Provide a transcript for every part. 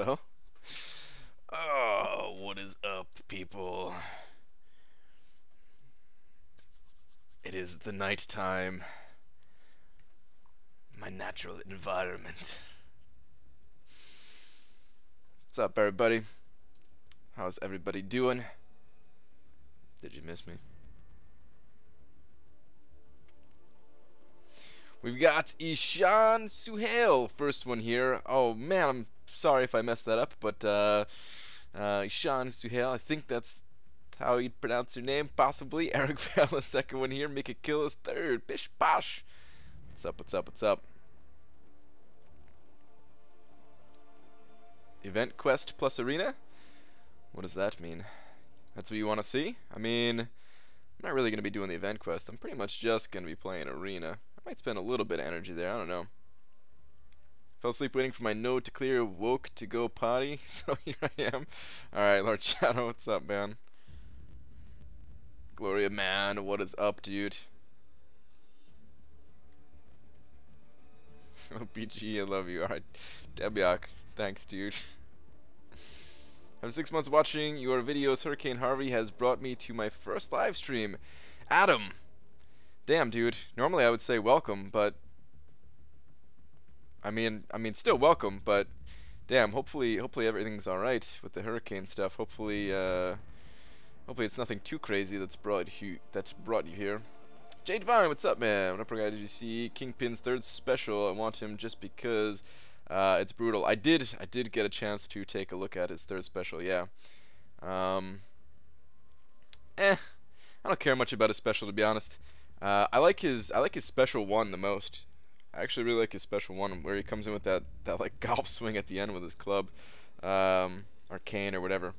Hello? Oh, what is up, people? It is the night time. My natural environment. What's up, everybody? How's everybody doing? Did you miss me? We've got Ishan Suhail, first one here. Oh man, I'm sorry if I messed that up, but Ishan Suhail, I think that's how you'd pronounce your name, possibly. Eric Vale, second one here. Mika Kill is third. Bish Bosh. What's up, what's up, what's up? Event quest plus arena? What does that mean? That's what you want to see? I mean, I'm not really going to be doing the event quest. I'm pretty much just going to be playing arena. I might spend a little bit of energy there, I don't know. Fell asleep waiting for my node to clear, woke to go potty, so here I am. Alright, Lord Shadow, what's up, man? Gloria, man, what is up, dude? Oh, BG, I love you. Alright, Debiak, thanks, dude. I'm 6 months watching your videos. Hurricane Harvey has brought me to my first live stream. Adam! Damn, dude. Normally I would say welcome, but I mean, still welcome, but damn. Hopefully everything's all right with the hurricane stuff. Hopefully it's nothing too crazy that's brought you here. Jade Vine, what's up, man? What up, guy? Did you see Kingpin's third special? I want him just because it's brutal. I did get a chance to take a look at his third special. Yeah. I don't care much about his special, to be honest. I like his special one the most. I actually really like his special one where he comes in with that like golf swing at the end with his club, or cane or whatever.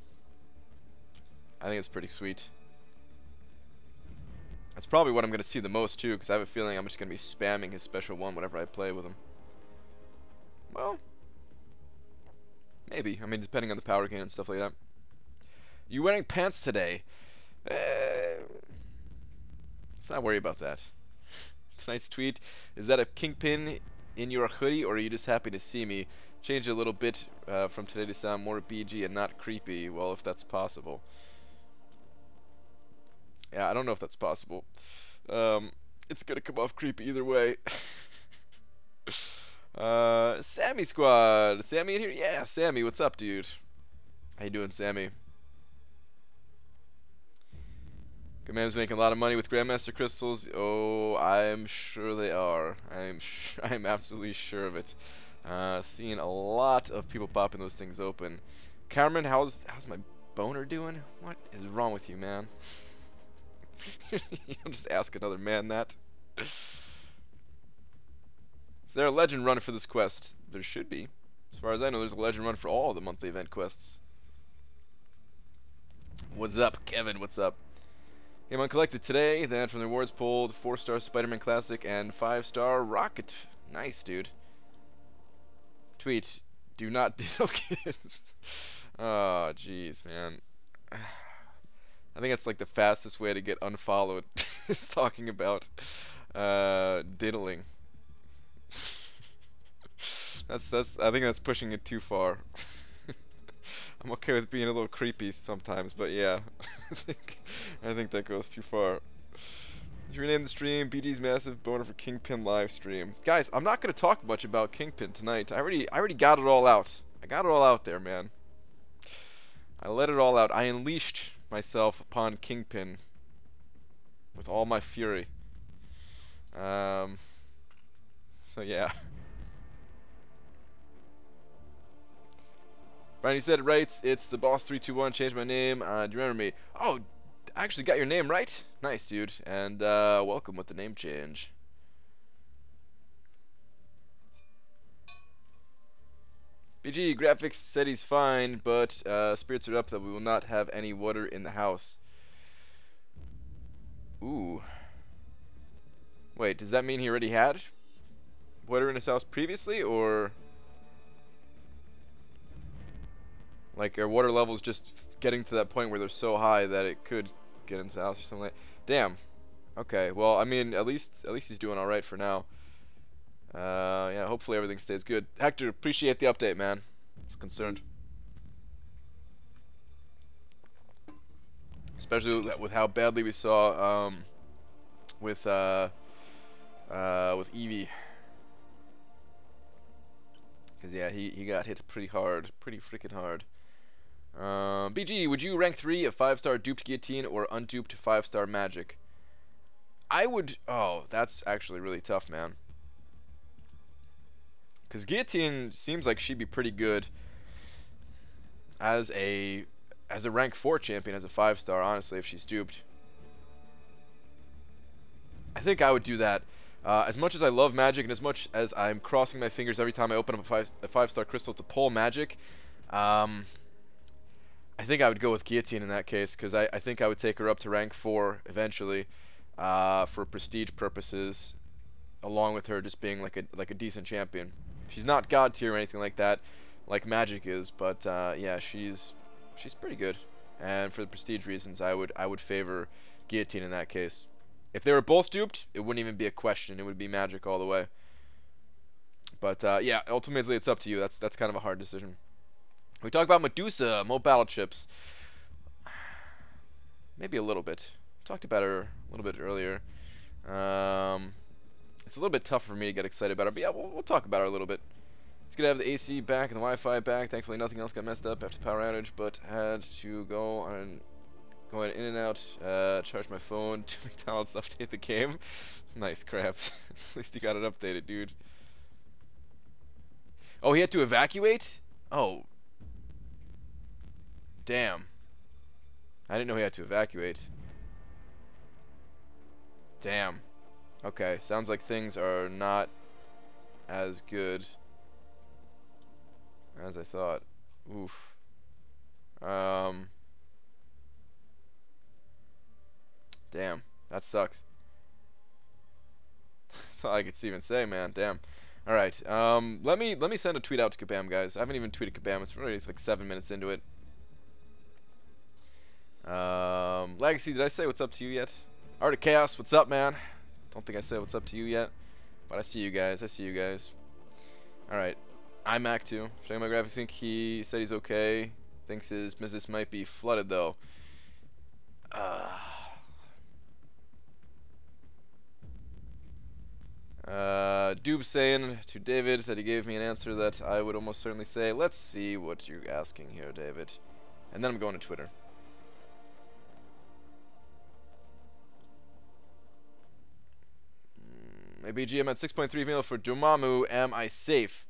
I think it's pretty sweet. That's probably what I'm gonna see the most too, because I have a feeling I'm just gonna be spamming his special one whenever I play with him. Well, maybe. I mean, depending on the power gain and stuff like that. You wearing pants today? Let's not worry about that. Tonight's tweet, is that a Kingpin in your hoodie, or are you just happy to see me? Change a little bit from today to sound more BG and not creepy. Well, if that's possible. Yeah, I don't know if that's possible. It's gonna come off creepy either way. Sammy Squad. Sammy in here? Yeah, Sammy, what's up, dude? How you doing, Sammy? Good man's making a lot of money with Grandmaster crystals. Oh, I'm sure they are. I'm absolutely sure of it. Seeing a lot of people popping those things open. Cameron, how's my boner doing? What is wrong with you, man? I'll just ask another man that. Is there a legend run for this quest? There should be. As far as I know, there's a legend run for all the monthly event quests. What's up, Kevin? What's up? Game uncollected today, then from the rewards pulled 4-star Spider-Man Classic and 5-star Rocket. Nice, dude. Tweet, do not diddle kids. Oh, jeez, man. I think that's like the fastest way to get unfollowed is talking about diddling. I think that's pushing it too far. I'm okay with being a little creepy sometimes, but yeah, I think that goes too far. You rename the stream BG's massive boner for Kingpin live stream. Guys, I'm not gonna talk much about Kingpin tonight. I already got it all out. I got it all out there, man. I let it all out. I unleashed myself upon Kingpin with all my fury. So yeah. Brian, you said it right. It's the boss 321. Changed my name. Do you remember me? Oh, I actually got your name right. Nice, dude. And welcome with the name change. BG graphics said he's fine, but spirits are up that we will not have any water in the house. Ooh. Wait, does that mean he already had water in his house previously, or like are water levels just getting to that point where they're so high that it could get into the house or something like that? Damn. Okay, well, I mean, at least he's doing all right for now. Yeah, hopefully everything stays good. Hector, appreciate the update, man. It's concerned. Especially with how badly we saw with Eevee. Because, yeah, he got hit pretty hard. Pretty freaking hard. BG, would you rank 3 a 5-star duped Guillotine or unduped 5-star Magic? I would... Oh, that's actually really tough, man. Because Guillotine seems like she'd be pretty good as a rank 4 champion, as a 5-star, honestly, if she's duped. I think I would do that. As much as I love Magic and as much as I'm crossing my fingers every time I open up a 5-star crystal to pull Magic, I think I would go with Guillotine in that case, because I think I would take her up to rank 4 eventually for prestige purposes, along with her just being like a decent champion. She's not god tier or anything like that, like Magic is, but yeah, she's pretty good. And for the prestige reasons, I would favor Guillotine in that case. If they were both duped, it wouldn't even be a question. It would be Magic all the way. But yeah, ultimately it's up to you. That's kind of a hard decision. We talk about Medusa, Mo Battle Chips. Maybe a little bit. Talked about her a little bit earlier. It's a little bit tough for me to get excited about her, but yeah, we'll talk about her a little bit. It's good to have the AC back and the Wi-Fi back. Thankfully, nothing else got messed up after the power outage, but had to go on going in and out, charge my phone to McDonald's to update the game. Nice, Krabs. At least you got it updated, dude. Oh, he had to evacuate? Oh. Damn. I didn't know he had to evacuate. Damn. Okay, sounds like things are not as good as I thought. Oof. Damn, that sucks. That's all I could even say, man. Damn. All right. Let me send a tweet out to Kabam, guys. I haven't even tweeted Kabam. It's like 7 minutes into it. Legacy, did I say what's up to you yet? Art of Chaos, what's up, man? Don't think I said what's up to you yet, but I see you guys. I see you guys. All right. iMac too. Checking my graphics sync. He said he's okay. Thinks his business might be flooded though. Doob saying to David that he gave me an answer that I would almost certainly say. Let's see what you're asking here, David. And then I'm going to Twitter. Maybe GM at 6.3 mil for Dormammu. Am I safe?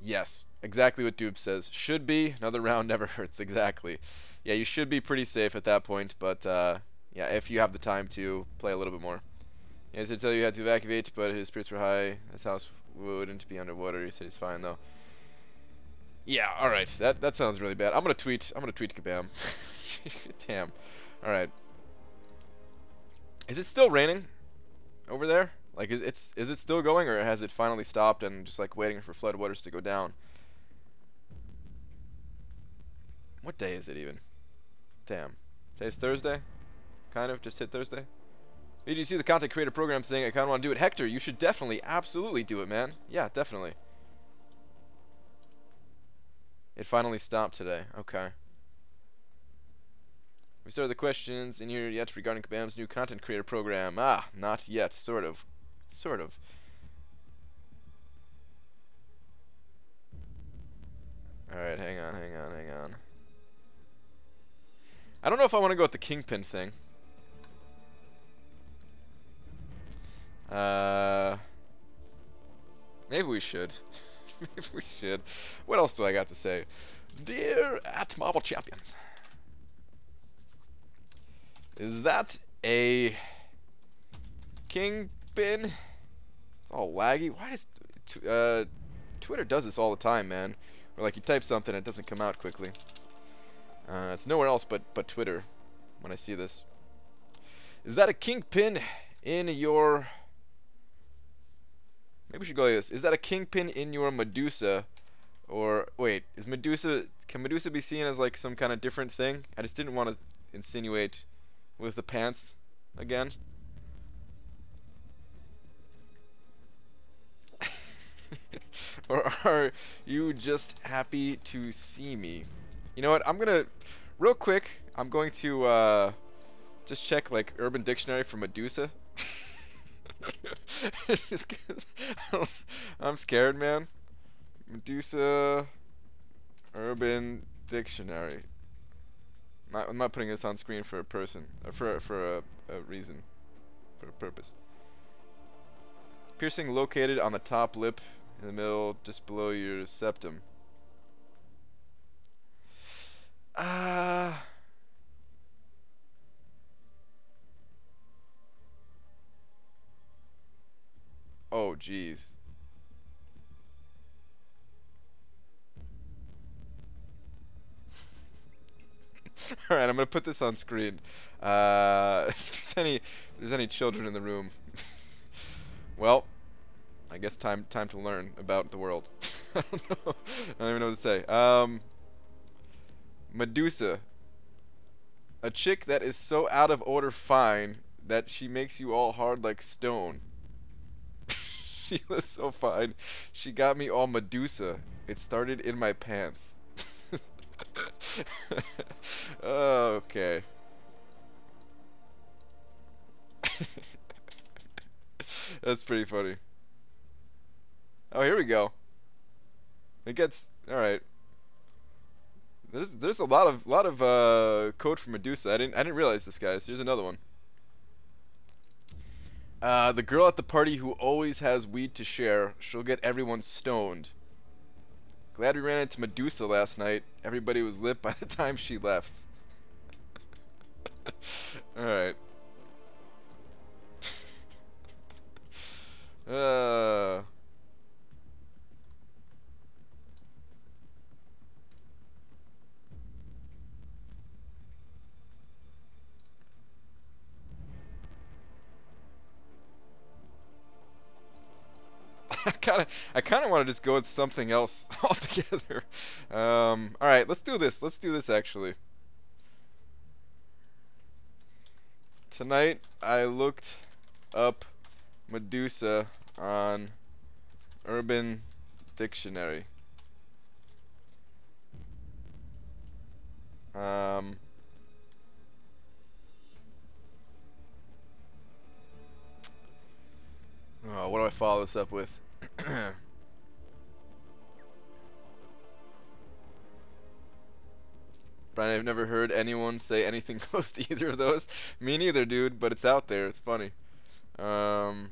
Yes. Exactly what Doob says. Should be. Another round never hurts. Exactly. Yeah, you should be pretty safe at that point. But, yeah, if you have the time to play a little bit more. He had to tell you had to evacuate, but his spirits were high. His house wouldn't be underwater. He said he's fine, though. Yeah, alright. That sounds really bad. I'm gonna tweet Kabam. Damn. Alright. Is it still raining over there? Like, is it still going, or has it finally stopped and just like waiting for floodwaters to go down? What day is it even? Damn. Today's Thursday? Kind of, just hit Thursday. Did you see the content creator program thing? I kind of want to do it. Hector, you should definitely, absolutely do it, man. Yeah, definitely. It finally stopped today. Okay. We started the questions in here yet regarding Kabam's new content creator program. Ah, not yet. Sort of. Sort of. Alright, hang on. I don't know if I want to go with the Kingpin thing. Maybe we should. Maybe we should. What else do I got to say? Dear at Marvel Champions. Is that a Kingpin? It's all laggy. Why does Twitter does this all the time, man? Where like you type something and it doesn't come out quickly. It's nowhere else but Twitter when I see this. Is that a Kingpin in your... Maybe we should go like this. Is that a Kingpin in your Medusa? Or, wait, is Medusa... Can Medusa be seen as like some kind of different thing? I just didn't want to insinuate with the pants again. Or are you just happy to see me? You know what? I'm gonna, real quick, I'm going to just check like Urban Dictionary for Medusa. Just 'cause I'm scared, man. Medusa Urban Dictionary. I'm not putting this on screen for a person, for a reason, for a purpose. Piercing located on the top lip, in the middle, just below your septum. Oh, jeez. All right, I'm gonna put this on screen. If there's any children in the room, well, I guess time to learn about the world. I don't know. I don't even know what to say. Medusa, a chick that is so out of order fine that she makes you all hard like stone. She was so fine. She got me all Medusa. It started in my pants. Okay. That's pretty funny. Oh, here we go. It gets all right. There's a lot of code for Medusa. I didn't realize this, guys. Here's another one. The girl at the party who always has weed to share. She'll get everyone stoned. Glad we ran into Medusa last night. Everybody was lit by the time she left. Alright. I kinda want to just go with something else altogether. All right, let's do this. Let's do this actually. Tonight I looked up Medusa on Urban Dictionary. Oh, what do I follow this up with? Brian, I've never heard anyone say anything close to either of those. Me neither, dude, but it's out there. It's funny. Hmm.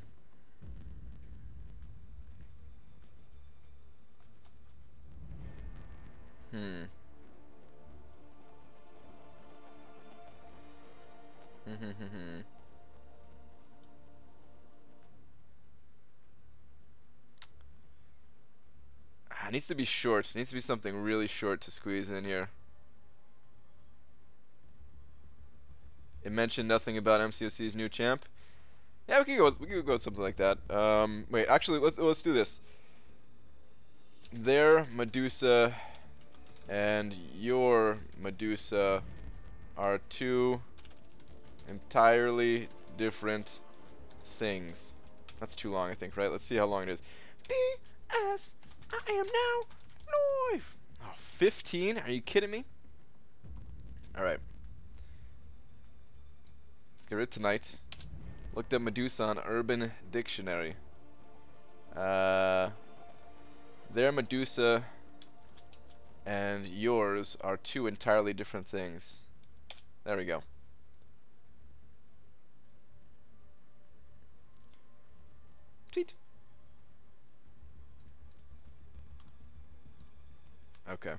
It needs to be short. It needs to be something really short to squeeze in here. It mentioned nothing about MCOC's new champ. Yeah, we could go with something like that. Wait, actually, let's do this. Their Medusa and your Medusa are two entirely different things. That's too long, I think, right? Let's see how long it is. B.S. I am now live. Oh, 15? Are you kidding me? Alright. Let's get rid of tonight. Looked up Medusa on Urban Dictionary. Their Medusa and yours are two entirely different things. There we go. Tweet. Okay.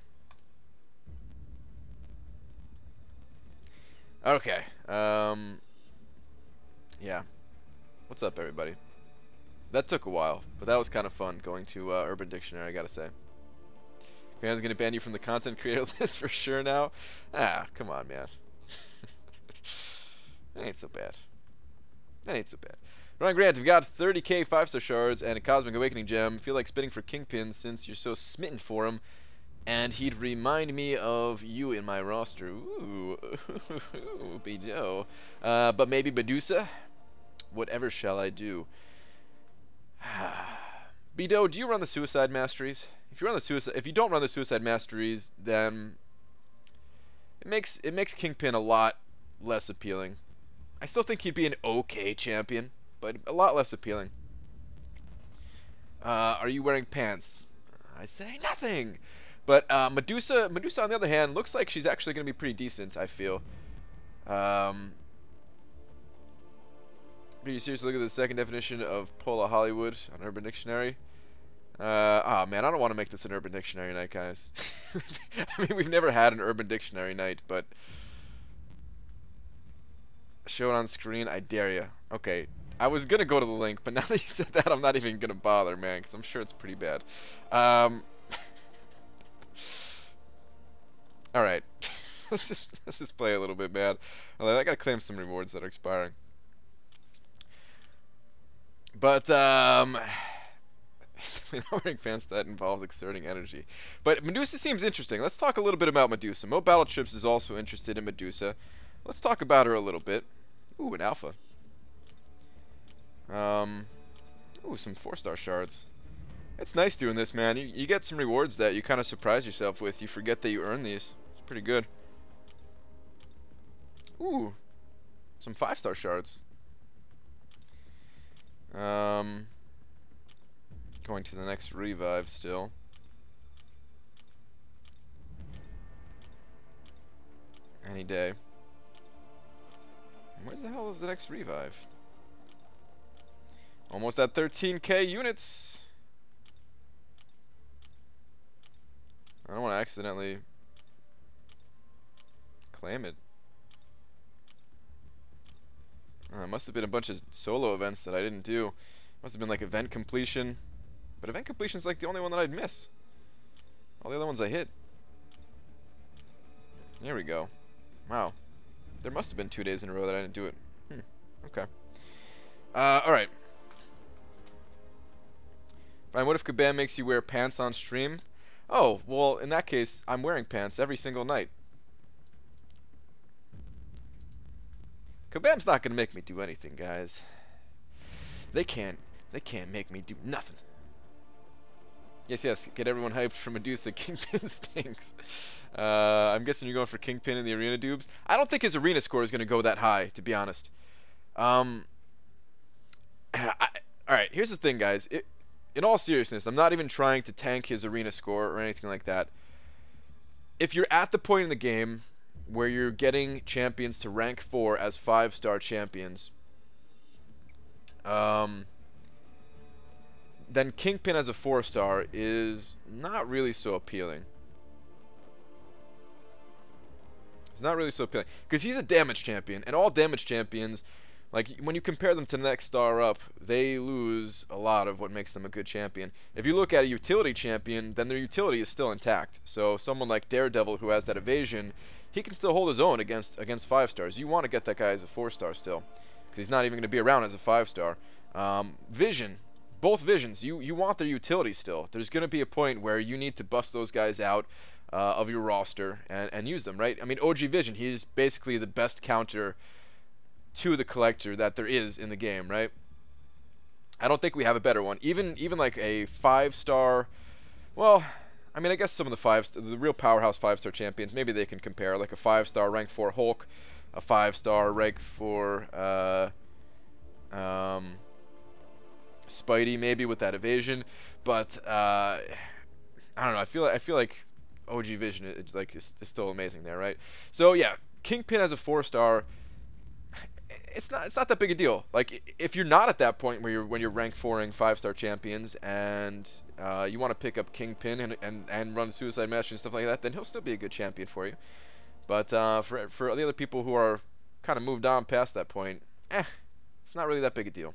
Okay. Yeah. What's up, everybody? That took a while, but that was kind of fun going to Urban Dictionary, I gotta say. Command's gonna ban you from the content creator list for sure now? Ah, come on, man. That ain't so bad. That ain't so bad. Ron Grant, you've got 30k 5-star shards and a Cosmic Awakening gem. Feel like spitting for Kingpin since you're so smitten for him. And he'd remind me of you in my roster. Ooh, Bido. But maybe Medusa? Whatever shall I do? Bido, do you run the Suicide Masteries? If you don't run the Suicide Masteries, then it makes Kingpin a lot less appealing. I still think he'd be an okay champion, but a lot less appealing. Are you wearing pants? I say nothing. But Medusa, on the other hand, looks like she's actually going to be pretty decent, I feel. Pretty seriously, look at the second definition of Pola Hollywood on Urban Dictionary. Oh man, I don't want to make this an Urban Dictionary night, guys. I mean, we've never had an Urban Dictionary night, but show it on screen. I dare you. Okay, I was gonna go to the link, but now that you said that, I'm not even gonna bother, man, because I'm sure it's pretty bad. All right, let's just play a little bit, man. I gotta claim some rewards that are expiring. But not wearing pants that involves exerting energy. But Medusa seems interesting. Let's talk a little bit about Medusa. Mo Battle Chips is also interested in Medusa. Let's talk about her a little bit. Ooh, an alpha. Ooh, some 4-star shards. It's nice doing this, man. You get some rewards that you kind of surprise yourself with. You forget that you earn these. It's pretty good. Ooh, some 5-star shards. Going to the next revive still. Any day. Where the hell is the next revive? Almost at 13k units. I don't want to accidentally claim it. It must have been a bunch of solo events that I didn't do. Must have been like event completion. But event completion is like the only one that I'd miss. All the other ones I hit. There we go. Wow. There must have been 2 days in a row that I didn't do it. Okay. Alright. Brian, what if Kabam makes you wear pants on stream? Oh, well, in that case, I'm wearing pants every single night. Kabam's not gonna make me do anything, guys. They can't make me do nothing. Yes, get everyone hyped for Medusa. Kingpin stinks. I'm guessing you're going for Kingpin in the arena dubs. I don't think his arena score is gonna go that high, to be honest. Alright, here's the thing, guys. In all seriousness, I'm not even trying to tank his arena score or anything like that. If you're at the point in the game where you're getting champions to rank 4 as 5-star champions, then Kingpin as a 4-star is not really so appealing. It's not really so appealing because he's a damage champion, and all damage champions, like when you compare them to the next star up, they lose a lot of what makes them a good champion. If you look at a utility champion, then their utility is still intact. So someone like Daredevil, who has that evasion, he can still hold his own against 5-stars. You want to get that guy as a 4-star still, because he's not even going to be around as a 5-star. Vision, both Visions, you want their utility still. There's going to be a point where you need to bust those guys out of your roster and use them, right? I mean, OG Vision, he's basically the best counter to the collector that there is in the game, right? I don't think we have a better one. Even like a 5-star, well, I mean, I guess some of the real powerhouse 5-star champions, maybe they can compare, like a 5-star rank 4 Hulk, a 5-star rank 4 Spidey, maybe with that evasion, but I don't know. I feel like OG Vision is still amazing there, right? So yeah, Kingpin as a 4-star. It's not that big a deal. Like, if you're not at that point where when you're rank 4ing 5-star champions and you want to pick up Kingpin and run Suicide Master and stuff like that, then he'll still be a good champion for you. But for the other people who are kind of moved on past that point, it's not really that big a deal.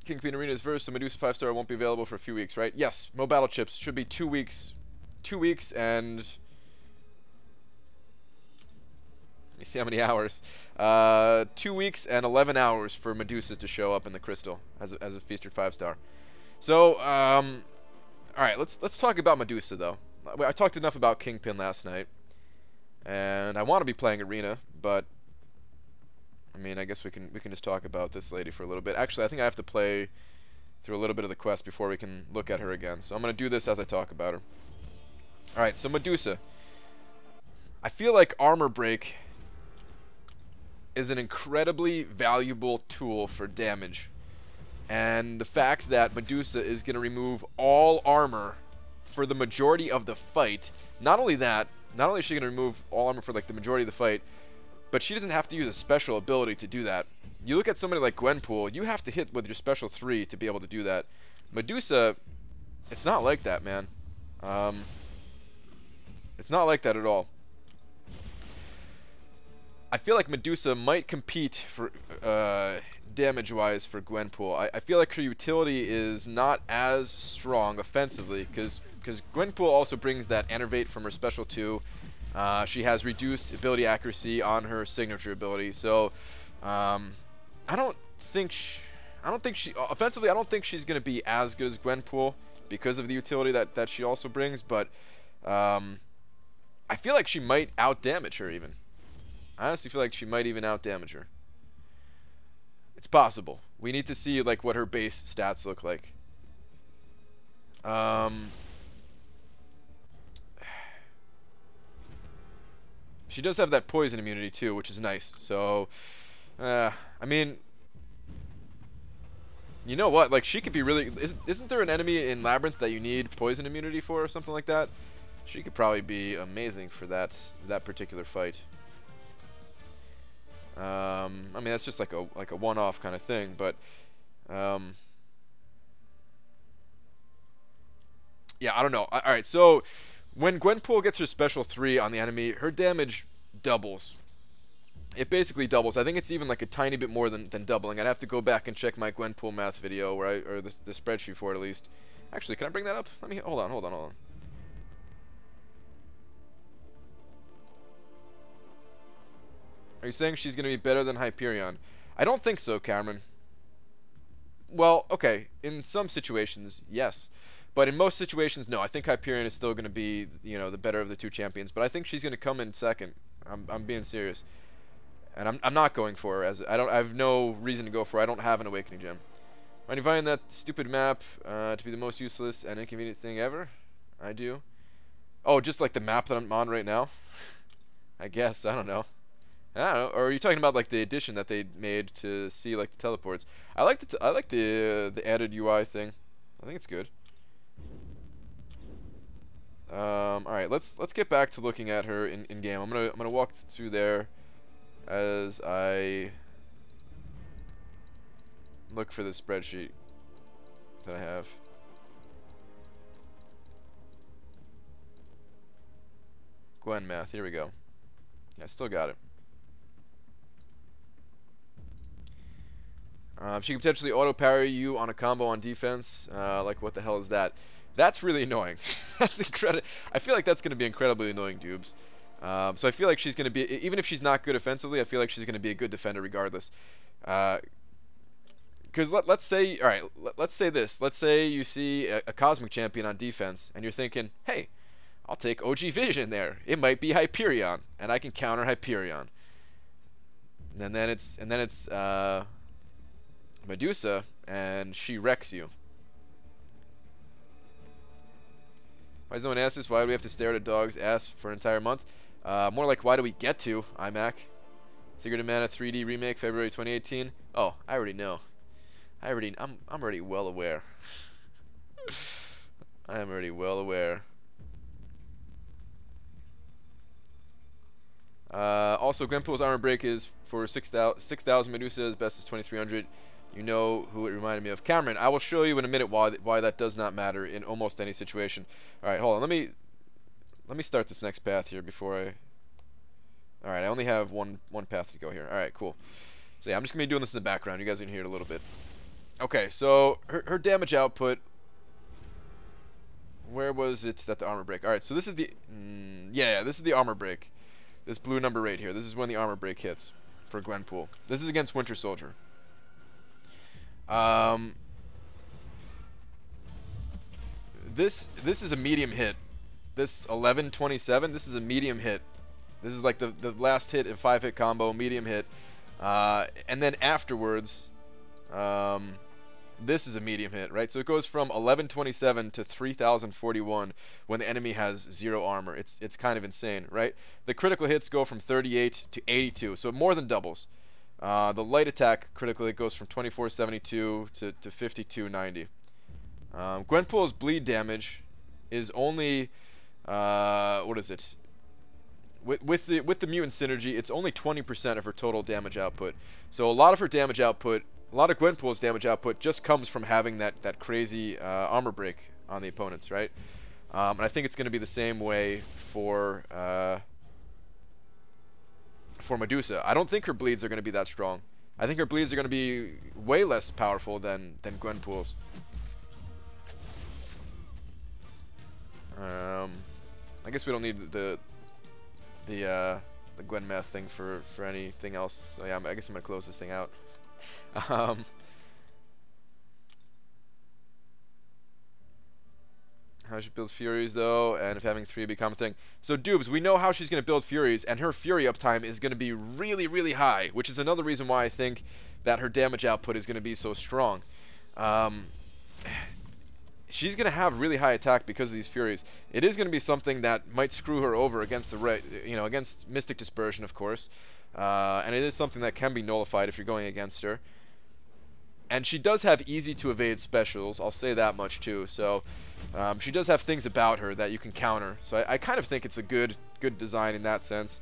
Kingpin Arena's verse, so Medusa 5-star won't be available for a few weeks, right? Yes, Mo Battle Chips should be 2 weeks. 2 weeks and... let me see how many hours. 2 weeks and 11 hours for Medusa to show up in the crystal as a featured 5-star. So, alright, let's talk about Medusa, though. I talked enough about Kingpin last night. And I want to be playing Arena, but I mean, I guess we can just talk about this lady for a little bit. Actually, I think I have to play through a little bit of the quest before we can look at her again. So I'm going to do this as I talk about her. Alright, so Medusa. I feel like Armor Break is an incredibly valuable tool for damage. And the fact that Medusa is going to remove all armor for the majority of the fight, not only that, not only is she going to remove all armor for like the majority of the fight, but she doesn't have to use a special ability to do that. You look at somebody like Gwenpool, you have to hit with your special 3 to be able to do that. Medusa, it's not like that, man. It's not like that at all. I feel like Medusa might compete for damage-wise for Gwenpool. I feel like her utility is not as strong offensively, because Gwenpool also brings that Enervate from her special 2. She has reduced ability accuracy on her signature ability, so I don't think she offensively, I don't think she's gonna be as good as Gwenpool because of the utility that she also brings, but I feel like she might outdamage her even. I honestly feel like she might even outdamage her. It's possible. We need to see like what her base stats look like. She does have that poison immunity too, which is nice. So, I mean, you know what? Like, she could be really... Isn't there an enemy in Labyrinth that you need poison immunity for or something like that? She could probably be amazing for that particular fight. I mean, that's just like a one-off kind of thing, but yeah, I don't know. All right, so when Gwenpool gets her special 3 on the enemy, her damage doubles. It basically doubles. I think it's even like a tiny bit more than doubling. I'd have to go back and check my Gwenpool math video, or the spreadsheet for it at least. Actually, can I bring that up? Let me hold on. Are you saying she's going to be better than Hyperion? I don't think so, Cameron. Well, okay, in some situations, yes. But in most situations, no. I think Hyperion is still going to be, you know, the better of the 2 champions. But I think she's going to come in second. I'm being serious. And I'm not going for her, as I have no reason to go for her. I don't have an Awakening Gem. Mind you find that stupid map to be the most useless and inconvenient thing ever? I do. Oh, just like the map that I'm on right now? I guess. I don't know. Or are you talking about like the addition that they made to see like the teleports? I like the added UI thing. I think it's good. All right, let's get back to looking at her in game. I'm gonna walk through there as I look for this spreadsheet that I have. Gwen math. Here we go. Yeah, I still got it. She can potentially auto-parry you on a combo on defense. Like, what the hell is that? That's really annoying. That's incredible. I feel like that's going to be incredibly annoying, Dubes. So I feel like she's going to be, even if she's not good offensively, I feel like she's going to be a good defender regardless. Because let's say, all right, let's say this. Let's say you see a Cosmic Champion on defense, and you're thinking, hey, I'll take OG Vision there. It might be Hyperion, and I can counter Hyperion. And then it's Medusa, and she wrecks you. Why does no one ask this? Why do we have to stare at a dog's ass for an entire month? More like, why do we get to, iMac? Secret of Mana 3D remake, February 2018. Oh, I already know. I'm already well aware. I am already well aware. Also, Gwenpool's armor break is for 6,000 Medusa, as best as 2,300. You know who it reminded me of. Cameron, I will show you in a minute why that does not matter in almost any situation. Alright, hold on. Let me start this next path here before I... Alright, I only have one path to go here. Alright, cool. So yeah, I'm just going to be doing this in the background. You guys are going to hear it a little bit. Okay, so her damage output... Where was it that the armor break? Alright, so this is the... yeah, this is the armor break. This blue number right here. This is when the armor break hits for Gwenpool. This is against Winter Soldier. This is a medium hit. This 1127, this is a medium hit. This is like the last hit in 5-hit combo, medium hit. And then afterwards, this is a medium hit, right? So it goes from 1127 to 3041 when the enemy has 0 armor. It's kind of insane, right? The critical hits go from 38 to 82, so more than doubles. The light attack critical hit goes from 2472 to 5290. Gwenpool's bleed damage is only what is it? With the mutant synergy, it's only 20% of her total damage output. So a lot of her damage output, a lot of Gwenpool's damage output just comes from having that crazy armor break on the opponents, right? And I think it's going to be the same way for Medusa. I don't think her bleeds are going to be that strong. I think her bleeds are going to be way less powerful than Gwenpool's. I guess we don't need the Gwen math thing for anything else. So yeah, I guess I'm gonna close this thing out. How she builds Furies though, and if having 3 become a thing. So Dubes, we know how she's gonna build Furies, and her Fury uptime is gonna be really, really high, which is another reason why I think that her damage output is gonna be so strong. She's going to have really high attack because of these Furies. It is going to be something that might screw her over against against Mystic Dispersion, of course. And it is something that can be nullified if you're going against her. And she does have easy to evade specials, I'll say that much too. So she does have things about her that you can counter. So I kind of think it's a good design in that sense.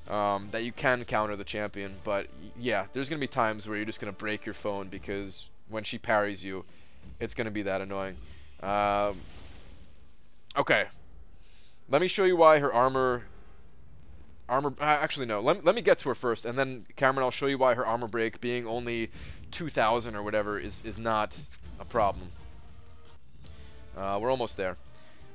That you can counter the champion. But yeah, there's going to be times where you're just going to break your phone because when she parries you, it's going to be that annoying. Okay. Let me show you why her armor... actually, no. Let me get to her first, and then, Cameron, I'll show you why her armor break, being only 2,000 or whatever, is not a problem. We're almost there.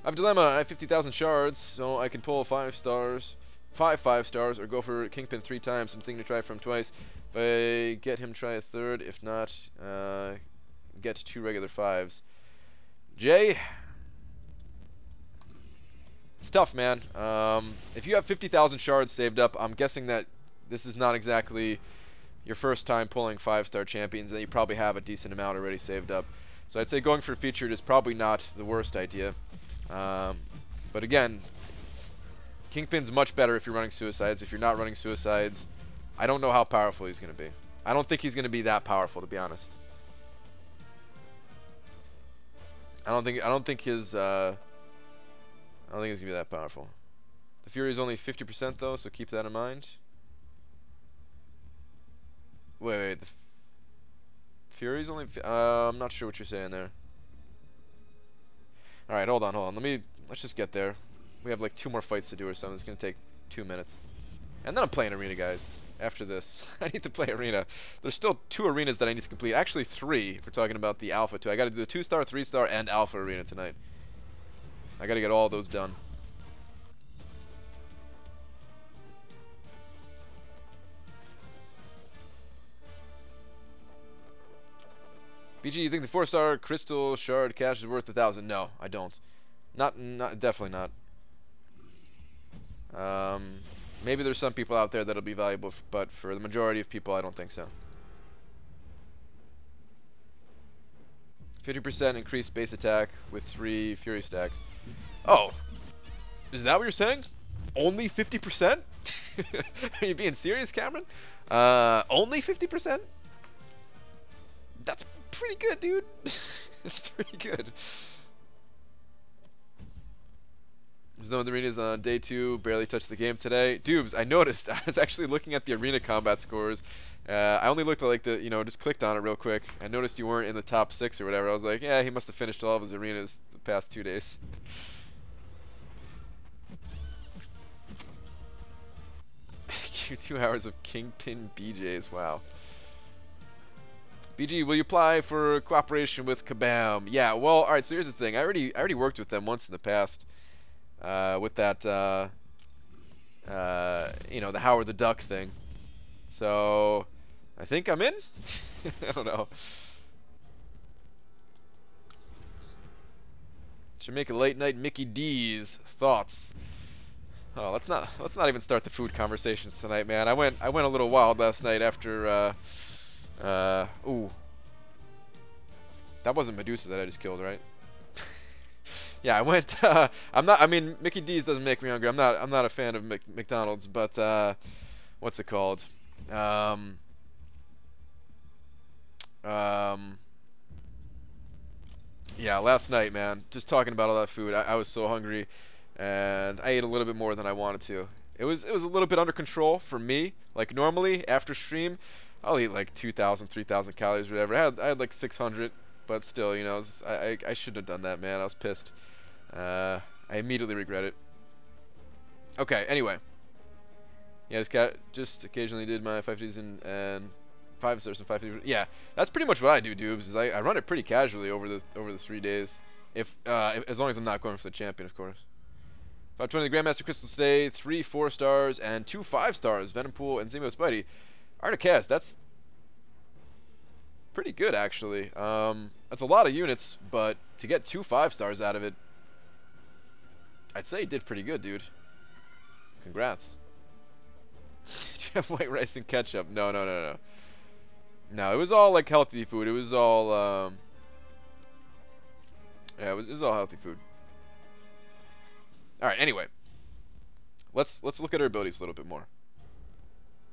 I have a dilemma. I have 50,000 shards, so I can pull 5 stars, 5 stars, or go for Kingpin 3 times. I'm thinking to try from twice. If I get him, try a third. If not, get 2 regular 5s. Jay, it's tough, man. If you have 50,000 shards saved up, I'm guessing that this is not exactly your first time pulling 5-star champions, and you probably have a decent amount already saved up. So I'd say going for featured is probably not the worst idea. But again, Kingpin's much better if you're running suicides. If you're not running suicides, I don't know how powerful he's going to be. I don't think he's going to be that powerful, to be honest. I don't think he's gonna be that powerful. The Fury is only 50% though, so keep that in mind. Wait, the Fury's only. I'm not sure what you're saying there. All right, hold on. Let's just get there. We have like 2 more fights to do or something. It's gonna take 2 minutes. And then I'm playing Arena, guys. After this, I need to play Arena. There's still 2 arenas that I need to complete. Actually, 3 if we're talking about the Alpha 2. I got to do the 2-star, 3-star, and Alpha Arena tonight. I got to get all those done. BG, you think the 4-star Crystal Shard cash is worth 1,000? No, I don't. Not definitely not. Maybe there's some people out there that'll be valuable, but for the majority of people, I don't think so. 50% increased base attack with 3 Fury stacks. Oh, is that what you're saying? Only 50%? Are you being serious, Cameron? Only 50%? That's pretty good, dude. That's pretty good. Zone of the Arenas on day 2, barely touched the game today. Dubes, I noticed, I was actually looking at the arena combat scores. I only looked at like the, just clicked on it real quick. I noticed you weren't in the top 6 or whatever. I was like, yeah, he must have finished all of his arenas the past 2 days. Q2 hours of Kingpin BJs, wow. BG, will you apply for cooperation with Kabam? Yeah, well, alright, so here's the thing. I already worked with them once in the past. With that, the Howard the Duck thing. So, I think I'm in? I don't know. Should make a late night Mickey D's. Thoughts? Oh, let's not even start the food conversations tonight, man. I went a little wild last night after ooh. That wasn't Medusa that I just killed, right? Yeah, I went I mean, Mickey D's doesn't make me hungry. I'm not a fan of McDonald's, but what's it called? Yeah, last night, man, just talking about all that food, I was so hungry, and I ate a little bit more than I wanted to. It was a little bit under control for me. Like, normally, after stream, I'll eat like 2,000, 3,000 calories, whatever. I had like 600, but still, you know, I shouldn't have done that, man. I was pissed. I immediately regret it. Okay, anyway. Yeah, just occasionally did my 5Ds and 5 stars and 5 yeah, that's pretty much what I do, Dubes. Is I run it pretty casually over the 3 days, if as long as I'm not going for the champion, of course. 520 the Grandmaster Crystals today, 3 4 stars and 2 5 stars. Venom Pool and Zemo Spidey. Articast, that's pretty good actually. That's a lot of units, but to get 2 5 stars out of it, I'd say he did pretty good, dude. Congrats. Do you have white rice and ketchup? No. No, it was all like healthy food. It was all yeah, it was all healthy food. All right, anyway. Let's look at our abilities a little bit more.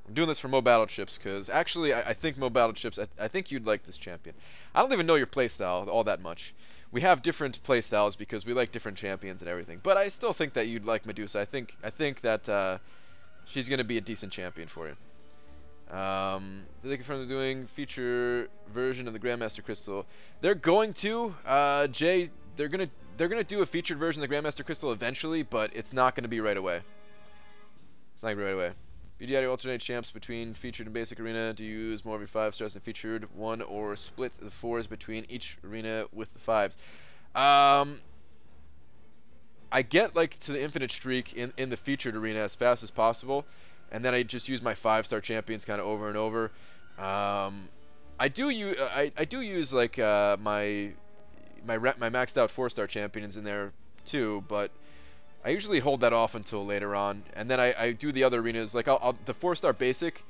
I'm doing this for Mo Battle Chips because actually I think Mo Battle Chips, I think you'd like this champion. I don't even know your playstyle all that much. We have different playstyles because we like different champions and everything. But I still think that you'd like Medusa. I think that she's gonna be a decent champion for you. They confirm they're doing feature version of the Grandmaster Crystal. They're going to, Jay. They're gonna do a featured version of the Grandmaster Crystal eventually, but it's not gonna be right away. It's not gonna be right away. BGI alternate champs between featured and basic arena to use more of your 5 stars and featured one, or split the 4s between each arena with the 5s. I get like to the infinite streak in the featured arena as fast as possible, and then I just use my 5-star champions kind of over and over. I do use like my maxed out 4-star champions in there too, but I usually hold that off until later on, and then I do the other arenas. Like the 4-star basic,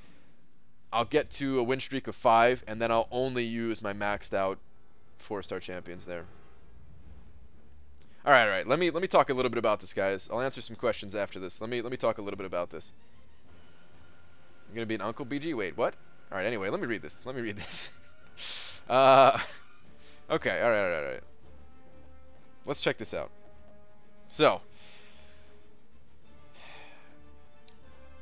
I'll get to a win streak of 5, and then I'll only use my maxed out 4-star champions there. All right. Let me talk a little bit about this, guys. I'll answer some questions after this. Let me talk a little bit about this. You're gonna be an Uncle BG? Wait, what? All right. Anyway, let me read this. Okay. All right. Let's check this out. So,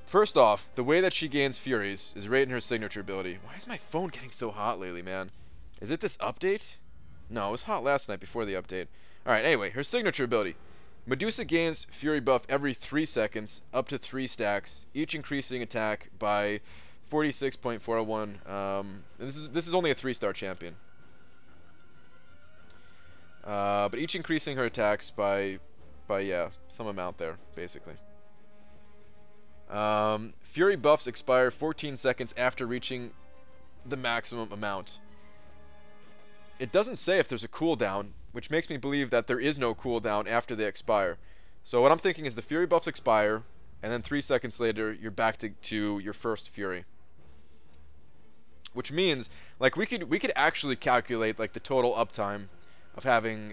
first off, the way that she gains Furies is right in her signature ability. Why is my phone getting so hot lately, man? Is it this update? No, it was hot last night before the update. Alright, anyway, her signature ability. Medusa gains Fury buff every 3 seconds, up to 3 stacks, each increasing attack by 46.401. This is only a 3-star champion. But each increasing her attacks by yeah, some amount there, basically. Fury buffs expire 14 seconds after reaching the maximum amount. It doesn't say if there's a cooldown, which makes me believe that there is no cooldown after they expire. So what I'm thinking is the Fury buffs expire, and then 3 seconds later, you're back to your first Fury. Which means, like, we could actually calculate like the total uptime of having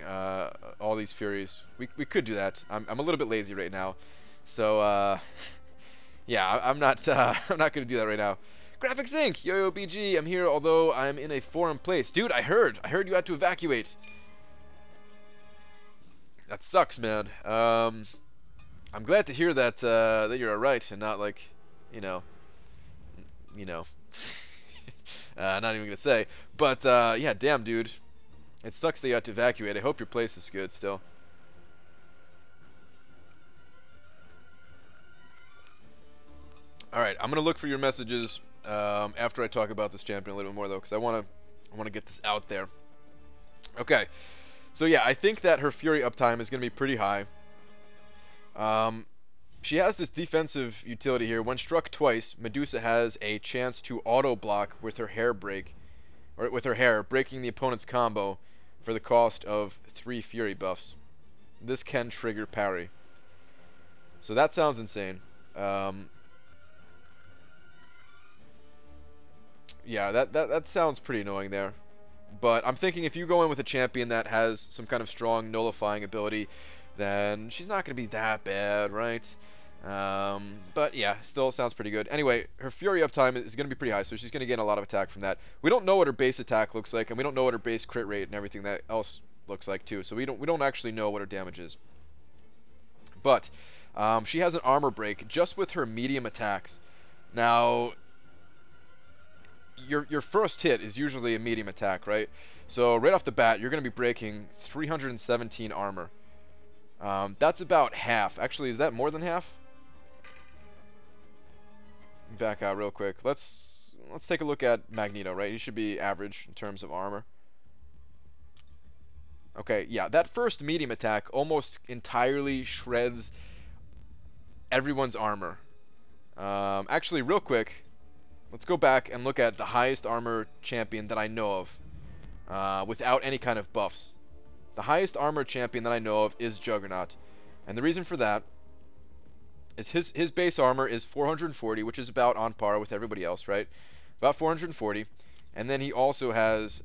all these Furies. We could do that. I'm a little bit lazy right now, so yeah, I'm not gonna do that right now. Graphics Inc. Yo BG, I'm here although I'm in a foreign place. Dude, I heard you had to evacuate. That sucks, man. I'm glad to hear that that you're alright and not like, you know, not even gonna say. But yeah, damn, dude. It sucks that you had to evacuate. I hope your place is good still. Alright, I'm gonna look for your messages after I talk about this champion a little bit more though, because I wanna get this out there. Okay. So yeah, I think that her Fury uptime is gonna be pretty high. She has this defensive utility here. When struck twice, Medusa has a chance to auto block with her hair break, or with her hair, breaking the opponent's combo for the cost of 3 Fury buffs. This can trigger parry. So that sounds insane. Yeah, that sounds pretty annoying there. But I'm thinking if you go in with a champion that has some kind of strong nullifying ability, then she's not going to be that bad, right? But yeah, still sounds pretty good. Anyway, her Fury uptime is going to be pretty high, so she's going to gain a lot of attack from that. We don't know what her base attack looks like, and we don't know what her base crit rate and everything that else looks like too. So we don't actually know what her damage is. But she has an armor break just with her medium attacks. Now, your first hit is usually a medium attack, right? So right off the bat, you're going to be breaking 317 armor. That's about half. Actually, is that more than half? Back out real quick. Let's take a look at Magneto, right? He should be average in terms of armor. Okay, yeah, that first medium attack almost entirely shreds everyone's armor. Actually, real quick, let's go back and look at the highest armor champion that I know of without any kind of buffs. The highest armor champion that I know of is Juggernaut. And the reason for that is his base armor is 440, which is about on par with everybody else, right? About 440. And then he also has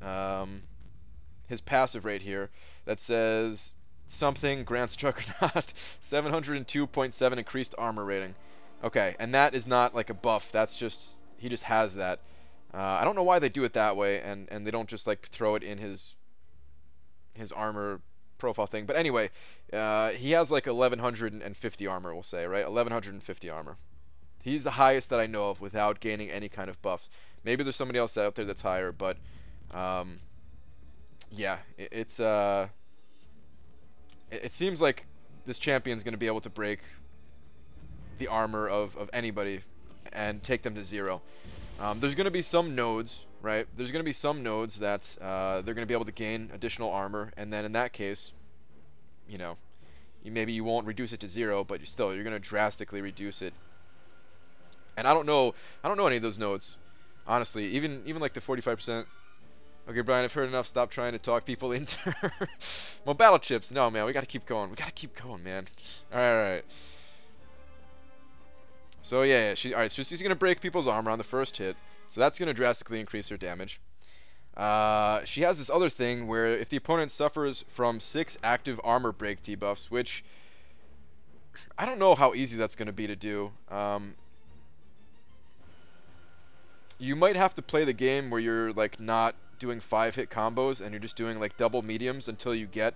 his passive rate here that says something grants Juggernaut 702.7 increased armor rating. Okay, and that is not like a buff. That's just, he just has that. I don't know why they do it that way, and they don't just like throw it in his armor profile thing. But anyway, he has like 1150 armor, we'll say, right? 1150 armor. He's the highest that I know of without gaining any kind of buffs. Maybe there's somebody else out there that's higher, but yeah, it seems like this champion's going to be able to break the armor of anybody and take them to 0. There's going to be some nodes, right? There's going to be some nodes that they're going to be able to gain additional armor, and then in that case, you know, maybe you won't reduce it to 0, but you're going to drastically reduce it. And I don't know any of those nodes, honestly. Even like the 45%. Okay, Brian, I've heard enough. Stop trying to talk people into well, battle chips. No, man, we got to keep going. We got to keep going, man. All right. So yeah, alright, so she's gonna break people's armor on the first hit, so that's gonna drastically increase her damage. She has this other thing where if the opponent suffers from 6 active armor break debuffs, which I don't know how easy that's gonna be to do. You might have to play the game where you're like not doing 5-hit combos and you're just doing like double mediums until you get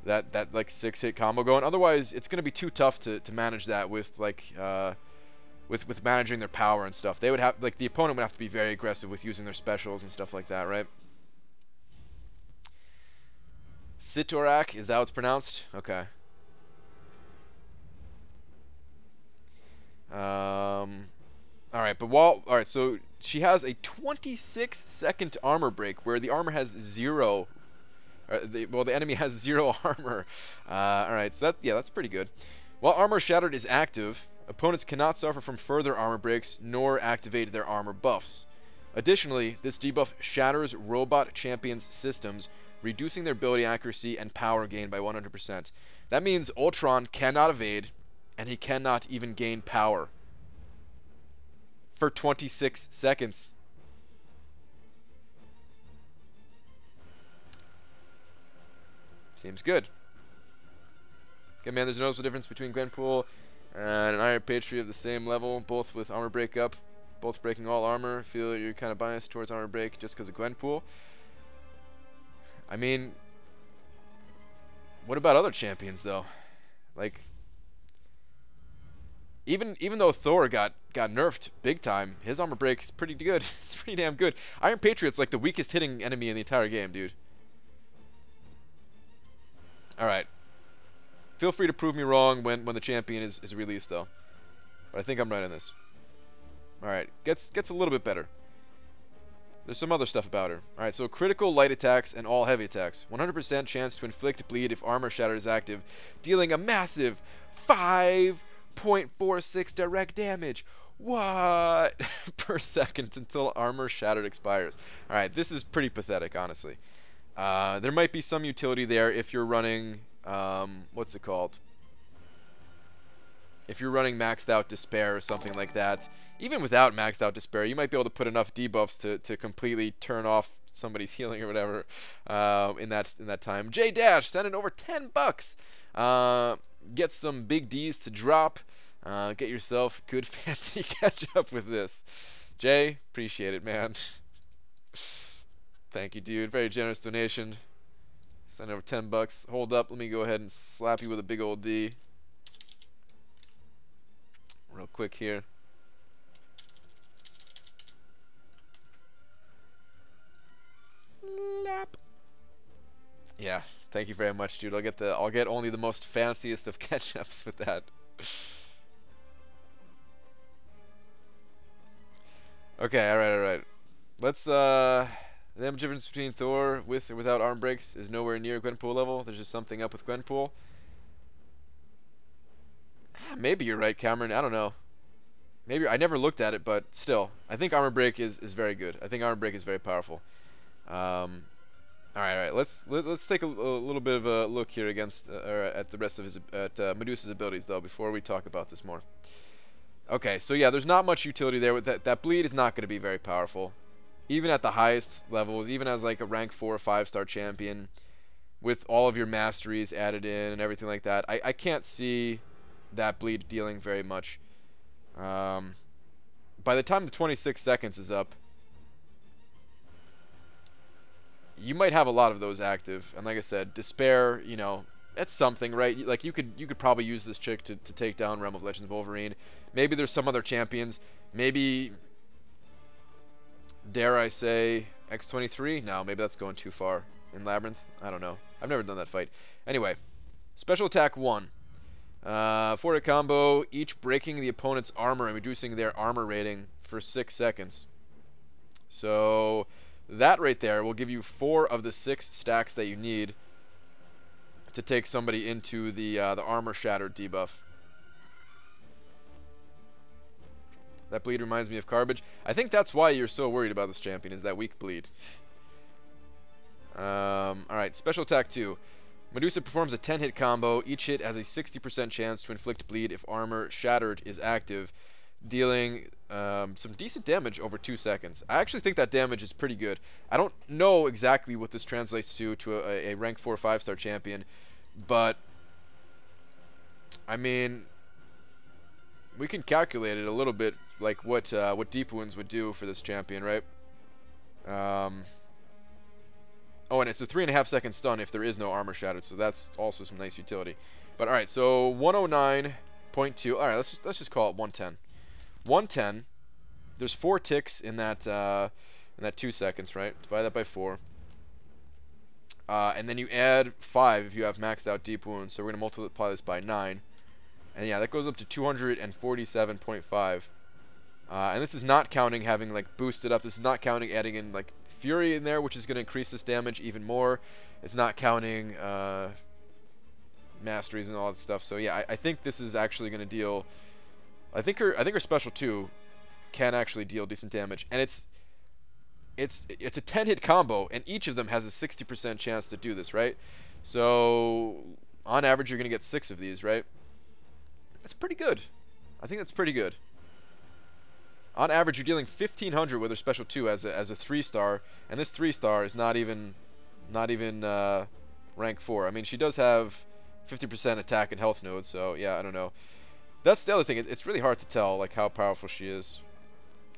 that like 6-hit combo going. Otherwise, it's gonna be too tough to manage that with like with managing their power and stuff. They would have, like, the opponent would have to be very aggressive with using their specials and stuff like that, right? Sitorak, is that how it's pronounced? Okay. Alright, but alright, so she has a 26-second armor break where the armor has 0. Well, the enemy has 0 armor. Alright, so that's pretty good. While Armor Shattered is active, opponents cannot suffer from further armor breaks nor activate their armor buffs. Additionally, this debuff shatters robot champions' systems, reducing their ability accuracy and power gain by 100%. That means Ultron cannot evade, and he cannot even gain power for 26 seconds. Seems good. Okay, man, there's a noticeable difference between Gwenpool and an Iron Patriot of the same level, both with armor break up, both breaking all armor. Feel you're kind of biased towards armor break just because of Gwenpool. I mean, what about other champions though? Like, even though Thor got nerfed big time, his armor break is pretty good. It's pretty damn good. Iron Patriot's like the weakest hitting enemy in the entire game, dude. All right. Feel free to prove me wrong when the champion is released, though. But I think I'm right on this. Alright, gets a little bit better. There's some other stuff about her. Alright, so critical light attacks and all heavy attacks. 100% chance to inflict bleed if Armor Shattered is active, dealing a massive 5.46 direct damage. What? Per second until Armor Shattered expires. Alright, this is pretty pathetic, honestly. There might be some utility there if you're running... what's it called? if you're running maxed out Despair or something like that, even without maxed out Despair, you might be able to put enough debuffs to completely turn off somebody's healing or whatever in that time. J Dash sending over $10. Get some big D's to drop. Get yourself good fancy catch up with this. Jay, appreciate it, man. Thank you, dude. Very generous donation. Send over $10. Hold up. Let me go ahead and slap you with a big old D. Real quick here. Slap. Yeah. Thank you very much, dude. I'll get only the most fanciest of catch-ups with that. Okay, alright. Let's the damage difference between Thor with or without arm breaks is nowhere near Gwenpool level. There's just something up with Gwenpool. Maybe you're right, Cameron. I don't know. Maybe I never looked at it, but still, I think armor break is very good. I think armor break is very powerful. All right. Let's take a little bit of a look here against at the rest of his Medusa's abilities though before we talk about this more. Okay, so yeah, there's not much utility there. With that bleed is not going to be very powerful, even at the highest levels, even as like a rank 4 or 5-star champion, with all of your masteries added in and everything like that. I can't see that bleed dealing very much. By the time the 26 seconds is up, you might have a lot of those active, and like I said, Despair, you know, that's something, right? Like you could probably use this chick to take down Realm of Legends Wolverine. Maybe there's some other champions. Maybe, dare I say, X23? No, maybe that's going too far. In Labyrinth? I don't know. I've never done that fight. Anyway, special attack 1. 4-hit combo, each breaking the opponent's armor and reducing their armor rating for 6 seconds. So that right there will give you 4 of the 6 stacks that you need to take somebody into the armor shattered debuff. That bleed reminds me of Garbage. I think that's why you're so worried about this champion, is that weak bleed. Alright, special attack 2. Medusa performs a 10-hit combo. Each hit has a 60% chance to inflict bleed if armor shattered is active, dealing some decent damage over 2 seconds. I actually think that damage is pretty good. I don't know exactly what this translates to a rank 4 or 5-star champion, but I mean, we can calculate it a little bit, like what deep wounds would do for this champion, right? Oh, and it's a 3.5 second stun if there is no armor shattered, so that's also some nice utility. But all right, so 109.2. All right, let's just call it 110. 110. There's 4 ticks in that 2 seconds, right? Divide that by 4. And then you add 5 if you have maxed out deep wounds. So we're gonna multiply this by 9. And yeah, that goes up to 247.5. And this is not counting having like boosted up. This is not counting adding in like Fury in there, which is going to increase this damage even more. It's not counting masteries and all that stuff. So yeah, I think this is actually going to deal. I think her special 2 can actually deal decent damage, and it's a 10-hit combo, and each of them has a 60% chance to do this, right? So on average, you're going to get 6 of these, right? That's pretty good. I think that's pretty good. On average, you're dealing 1,500 with her special 2 as a 3-star, and this 3-star is not even rank 4. I mean, she does have 50% attack and health nodes, so yeah, I don't know. That's the other thing. It's really hard to tell like how powerful she is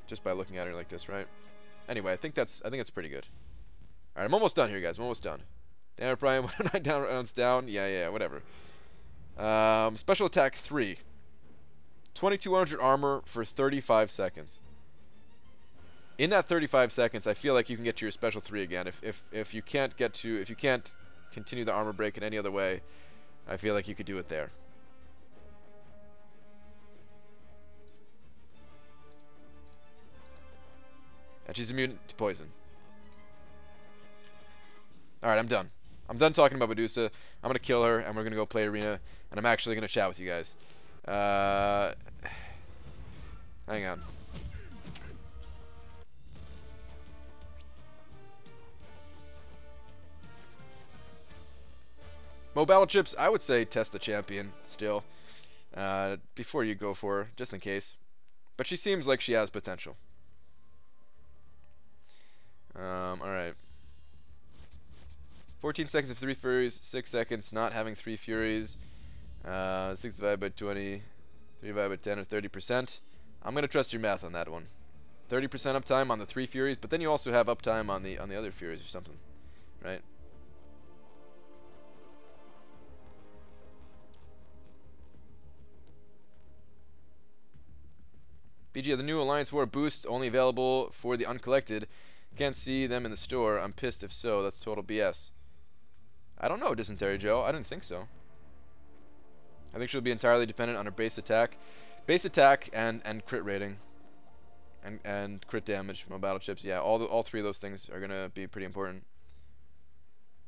just by looking at her like this, right? Anyway, I think that's pretty good. All right, I'm almost done here, guys. I'm almost done. Damn it, Brian. 109 down, rounds down. Yeah, whatever. Special attack 3. 2200 armor for 35 seconds. In that 35 seconds, I feel like you can get to your special 3 again. If you can't continue the armor break in any other way, I feel like you could do it there. And she's immune to poison. Alright, I'm done. I'm done talking about Medusa. I'm gonna kill her, and we're gonna go play Arena, and I'm actually gonna chat with you guys. Hang on. Mo Battle Chips, I would say test the champion still. before you go for her, just in case. But she seems like she has potential. Alright. 14 seconds of 3 Furies, 6 seconds not having 3 Furies. 6 divided by 20, 3 divided by 10, or 30%. I'm going to trust your math on that one. 30% uptime on the 3 Furies, but then you also have uptime on the other Furies or something, right? BG, the new Alliance War boosts only available for the uncollected. Can't see them in the store. I'm pissed if so. That's total BS. I don't know, Dysentery Joe. I didn't think so. I think she'll be entirely dependent on her base attack. Base attack and crit rating. And crit damage from battle chips. Yeah, all 3 of those things are going to be pretty important.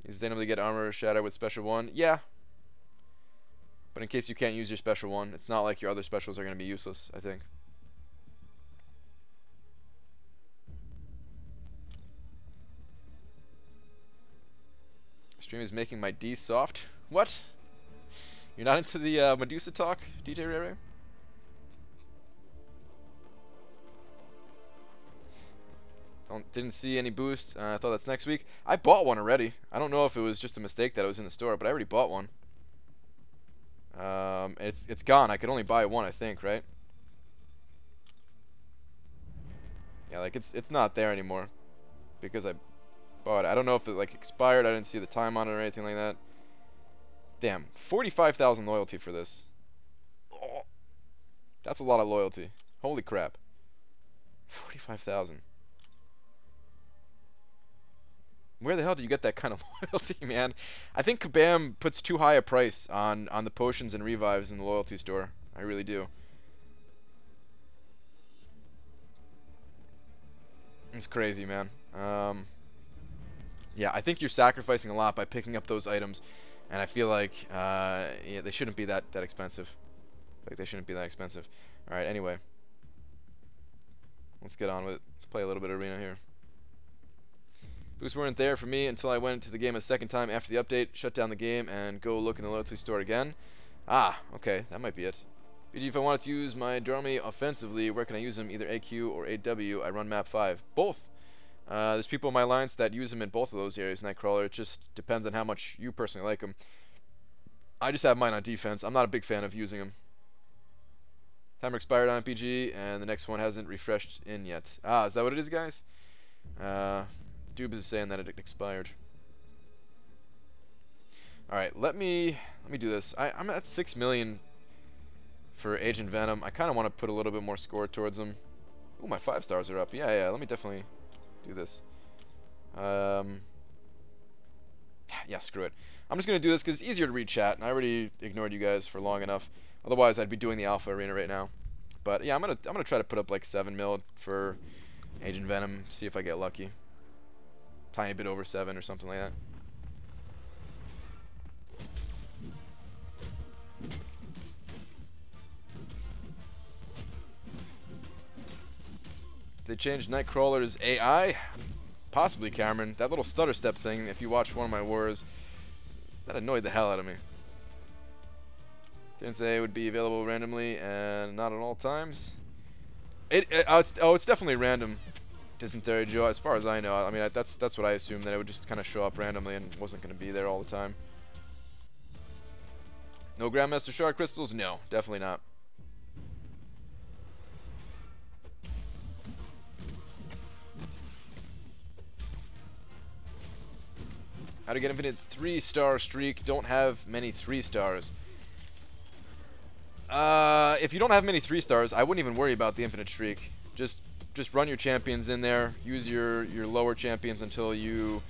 You sustainably get armor or shatter with special 1. Yeah. But in case you can't use your special 1, it's not like your other specials are going to be useless, I think. Stream is making my D soft. What? You're not into the Medusa talk, DJ Ray Ray? Didn't see any boost. I thought that's next week. I bought one already. I don't know if it was just a mistake that it was in the store, but I already bought one. It's gone. I could only buy one, I think, right? Yeah, like it's not there anymore because I bought it. I don't know if it like expired. I didn't see the time on it or anything like that. Damn, 45,000 loyalty for this. Oh, that's a lot of loyalty. Holy crap. 45,000. Where the hell do you get that kind of loyalty, man? I think Kabam puts too high a price on the potions and revives in the loyalty store. I really do. It's crazy, man. Yeah, I think you're sacrificing a lot by picking up those items, and I feel like yeah, they shouldn't be that expensive. Like they shouldn't be that expensive. All right, anyway, let's get on with it. Let's play a little bit of arena here. Boosts weren't there for me until I went into the game a second time after the update, shut down the game, and go look in the loyalty store again. Ah, okay, that might be it. BG, if I wanted to use my Dormy offensively, where can I use them? Either AQ or AW. I run map 5. Both. There's people in my alliance that use them in both of those areas, Nightcrawler. It just depends on how much you personally like them. I just have mine on defense. I'm not a big fan of using them. Timer expired on PG, and the next one hasn't refreshed in yet. Ah, is that what it is, guys? Dubes is saying that it expired. Alright, let me do this. I'm at 6 million for Agent Venom. I kind of want to put a little bit more score towards him. Ooh, my 5 stars are up. Yeah, let me definitely do this. Yeah, screw it. I'm just going to do this because it's easier to read chat, and I already ignored you guys for long enough. Otherwise, I'd be doing the Alpha Arena right now. But yeah, I'm gonna try to put up like 7 mil for Agent Venom, see if I get lucky. Tiny bit over 7 or something like that. They changed Nightcrawler's AI? Possibly, Cameron. That little stutter step thing, if you watch one of my wars, that annoyed the hell out of me. Didn't say it would be available randomly and not at all times. It's definitely random, Dysentery Joe, as far as I know. I mean, that's what I assumed, that it would just kind of show up randomly and wasn't going to be there all the time. No Grandmaster Shard Crystals? No, definitely not. How to get infinite 3-star streak. Don't have many 3 stars. If you don't have many 3 stars, I wouldn't even worry about the infinite streak. Just run your champions in there. Use your lower champions until you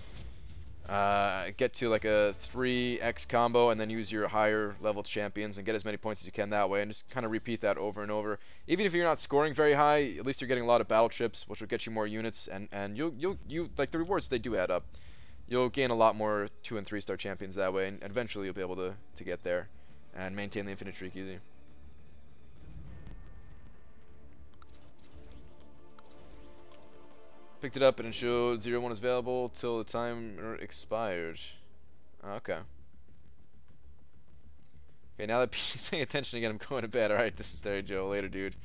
get to like a 3x combo, and then use your higher level champions and get as many points as you can that way, and just kind of repeat that over and over. Even if you're not scoring very high, at least you're getting a lot of battle chips, which will get you more units, and you like, the rewards, they do add up. You'll gain a lot more 2 and 3-star champions that way, and eventually you'll be able to get there and maintain the infinite streak easy. Picked it up and it showed 0-1 is available till the timer expired. Okay. Okay, now that he's paying attention again, I'm going to bed. Alright, dysentery Joe. Later, dude.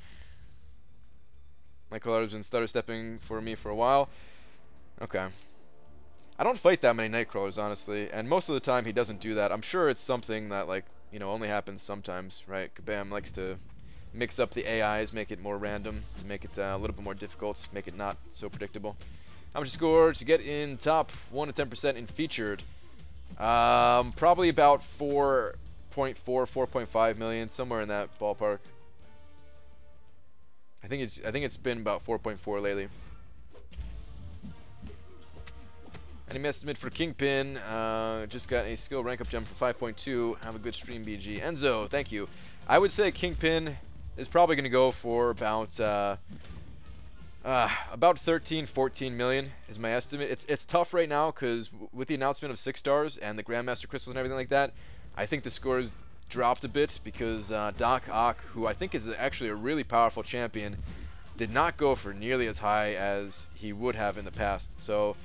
My color's been stutter stepping for me for a while. Okay. I don't fight that many Nightcrawlers, honestly, and most of the time he doesn't do that. I'm sure it's something that, like, you know, only happens sometimes, right? Kabam likes to mix up the AIs, make it more random, to make it a little bit more difficult, make it not so predictable. How much score to get in top 1 to 10% in featured? Probably about 4.4, 4.5 million, somewhere in that ballpark. I think it's been about 4.4 lately. Any estimate for Kingpin? Just got a skill rank up gem for 5.2. Have a good stream, BG. Enzo, thank you. I would say Kingpin is probably going to go for about 13, 14 million is my estimate. It's tough right now because with the announcement of 6 stars and the Grandmaster crystals and everything like that, I think the scores dropped a bit because Doc Ock, who I think is actually a really powerful champion, did not go for nearly as high as he would have in the past. So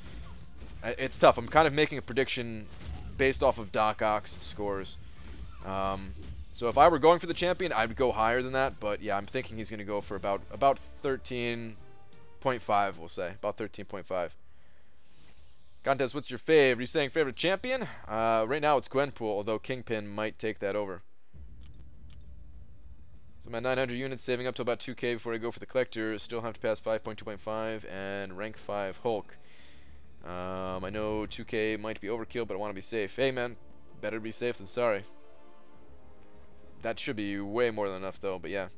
it's tough. I'm kind of making a prediction based off of Doc Ock's scores. So if I were going for the champion, I'd go higher than that. But yeah, I'm thinking he's going to go for about 13.5, we'll say. About 13.5. Contest, what's your fave? Are you saying favorite champion? Right now it's Gwenpool, although Kingpin might take that over. So my 900 units, saving up to about 2k before I go for the collector. Still have to pass 5.2.5 and rank 5 Hulk. I know 2k might be overkill, but I want to be safe. Hey man, better be safe than sorry. That should be way more than enough though, but yeah.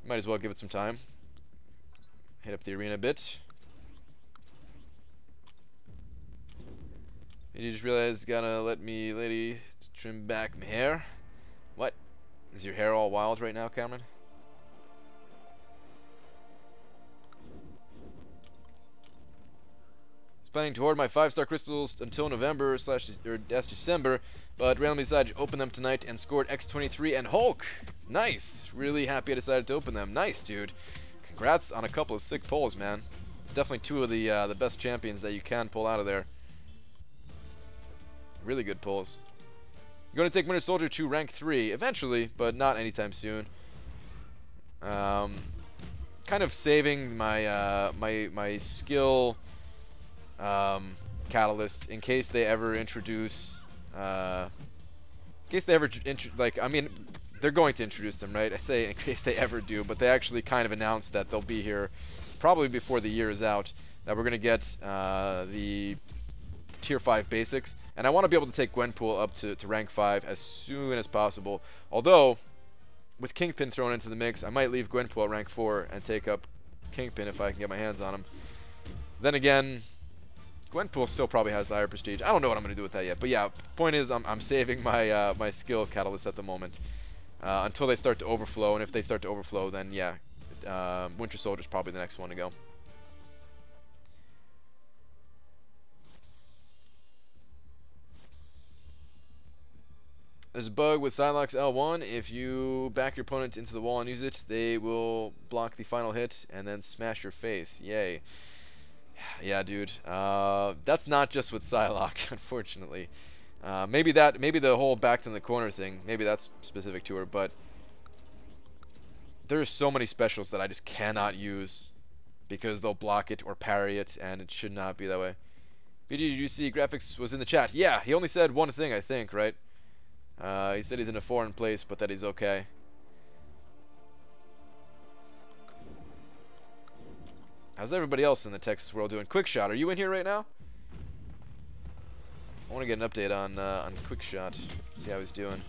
Might as well give it some time. Hit up the arena a bit. You just realized gotta let me lady trim back my hair. What? Is your hair all wild right now, Cameron? Planning to hoard my 5-star crystals until November / December, but randomly decided to open them tonight and scored X23 and Hulk. Nice. Really happy I decided to open them. Nice, dude. Congrats on a couple of sick pulls, man. It's definitely 2 of the best champions that you can pull out of there. Really good pulls. You're going to take Winter Soldier to rank 3 eventually, but not anytime soon. Kind of saving my my skill catalyst in case they ever introduce. In case they ever like, I mean, they're going to introduce them, right? I say in case they ever do, but they actually kind of announced that they'll be here probably before the year is out. That we're going to get the tier 5 basics, and I want to be able to take Gwenpool up to rank 5 as soon as possible. Although, with Kingpin thrown into the mix, I might leave Gwenpool at rank 4 and take up Kingpin if I can get my hands on him. Then again, Gwenpool still probably has the higher prestige. I don't know what I'm going to do with that yet, but yeah, point is I'm saving my my skill catalyst at the moment until they start to overflow, and if they start to overflow, then yeah, Winter Soldier's probably the next one to go. There's a bug with Psylocke's L1. If you back your opponent into the wall and use it, they will block the final hit and then smash your face. Yay. Yeah, dude. That's not just with Psylocke, unfortunately. Maybe the whole backed in the corner thing, maybe that's specific to her, but there's so many specials that I just cannot use because they'll block it or parry it, and it should not be that way. BG, did you see Graphics was in the chat? Yeah, he only said one thing, I think, right? He said he's in a foreign place, but that he's okay. How's everybody else in the Texas world doing? Quickshot, are you in here right now? I want to get an update on Quickshot, see how he's doing.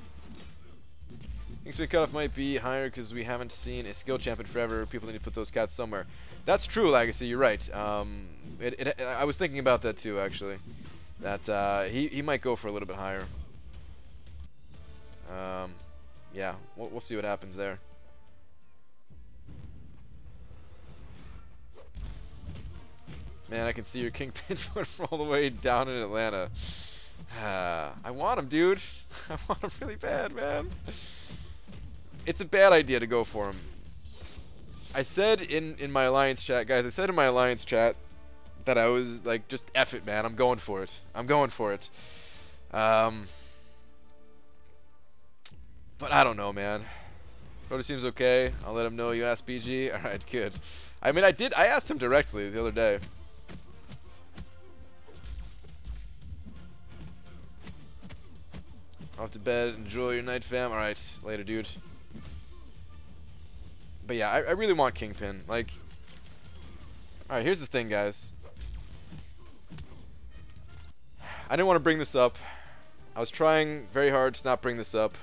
Kingsway cutoff might be higher because we haven't seen a skill champion forever. People need to put those cats somewhere. That's true, Legacy. You're right. I was thinking about that too, actually. That he might go for a little bit higher. Yeah, we'll see what happens there. Man, I can see your Kingpin from all the way down in Atlanta. I want him, dude. I want him really bad, man. It's a bad idea to go for him. I said in my Alliance chat, guys, I said in my Alliance chat that I was like, just F it, man. I'm going for it. I'm going for it. But I don't know, man. Proto seems okay. I'll let him know you asked BG. Alright, good. I mean, I asked him directly the other day. Off to bed. Enjoy your night, fam. Alright, later, dude. But yeah, I really want Kingpin. Like, alright, here's the thing, guys. I didn't want to bring this up. I was trying very hard to not bring this up.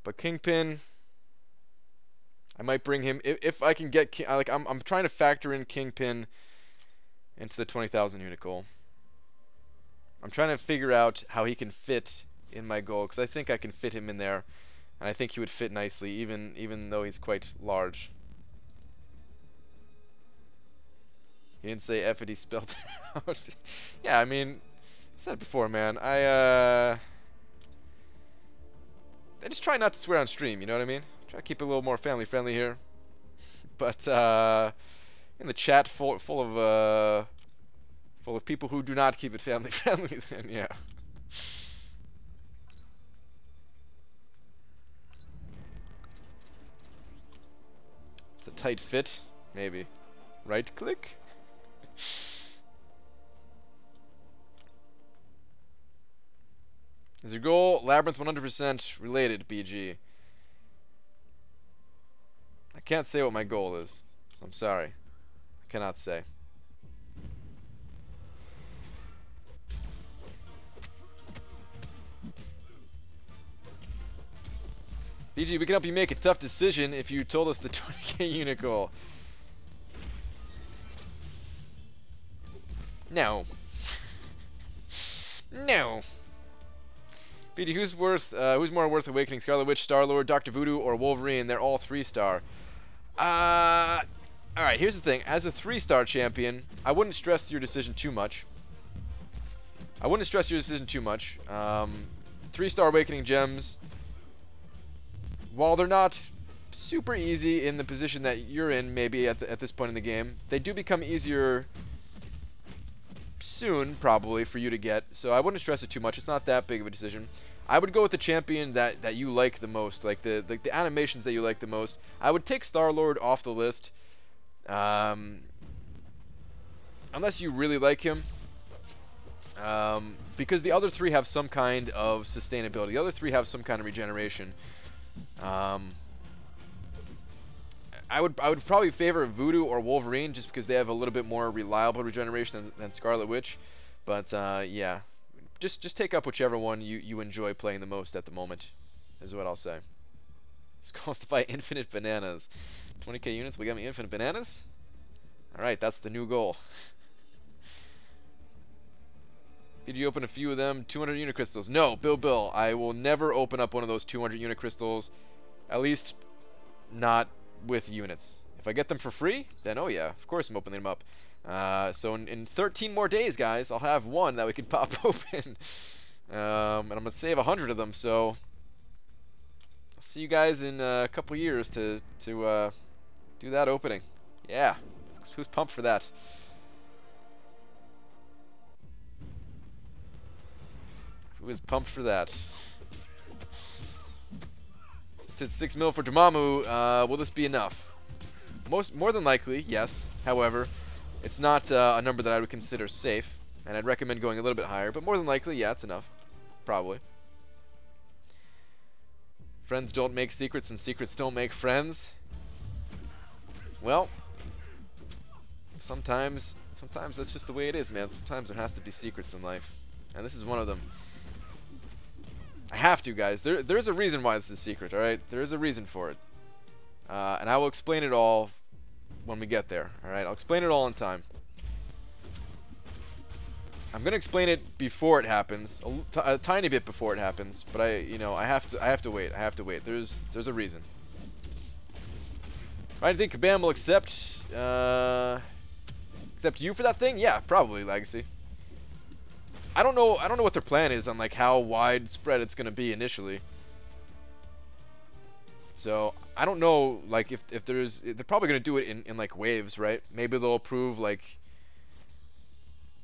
But Kingpin, I might bring him if I can get like I'm trying to factor in Kingpin into the 20,000 unit goal. I'm trying to figure out how he can fit in my goal because I think I can fit him in there, and I think he would fit nicely even though he's quite large. He didn't say F it, he spelled it out. Yeah, I mean, I said it before, man. I just try not to swear on stream, you know what I mean? Try to keep it a little more family friendly here. But in the chat full of people who do not keep it family friendly, then yeah. It's a tight fit, maybe. Right click. Is your goal Labyrinth 100% related, BG? I can't say what my goal is, so I'm sorry. I cannot say. BG, we can help you make a tough decision if you told us the 20k unit goal. No. No. BG, who's more worth awakening? Scarlet Witch, Star-Lord, Dr. Voodoo, or Wolverine? They're all 3-star. Alright, here's the thing. As a 3-star champion, I wouldn't stress your decision too much. 3-star awakening gems, while they're not super easy in the position that you're in, maybe at this point in the game, they do become easier soon, probably, for you to get. So I wouldn't stress it too much. It's not that big of a decision. I would go with the champion that you like the most, like the animations that you like the most. I would take Star-Lord off the list, unless you really like him, because the other three have some kind of sustainability. The other three have some kind of regeneration. I would probably favor Voodoo or Wolverine just because they have a little bit more reliable regeneration than Scarlet Witch. But yeah, just take up whichever one you enjoy playing the most at the moment, is what I'll say. This calls to buy infinite bananas. 20k units, we got me infinite bananas? Alright, that's the new goal. Did you open a few of them? 200 unit crystals. No, Bill, I will never open up one of those 200 unit crystals. At least not with units. If I get them for free, then oh yeah, of course I'm opening them up. So in 13 more days, guys, I'll have one that we can pop open. And I'm going to save 100 of them, so I'll see you guys in a couple years to do that opening. Yeah, who's pumped for that? Who is pumped for that? Just hit 6 mil for Dormammu. Will this be enough? More than likely, yes. However, it's not a number that I would consider safe, and I'd recommend going a little bit higher. But more than likely, yeah, it's enough. Probably. Friends don't make secrets, and secrets don't make friends. Well, sometimes that's just the way it is, man. Sometimes there has to be secrets in life, and this is one of them. I have to, guys. There's a reason why this is a secret, alright? There is a reason for it. And I will explain it all when we get there, alright? I'll explain it all in time. I'm going to explain it before it happens, a tiny bit before it happens, but I have to wait. I have to wait. There's a reason. I think Kabam will accept you for that thing? Yeah, probably, Legacy. I don't know what their plan is on like how widespread it's going to be initially. So I don't know, like if they're probably gonna do it in like waves, right? Maybe they'll approve like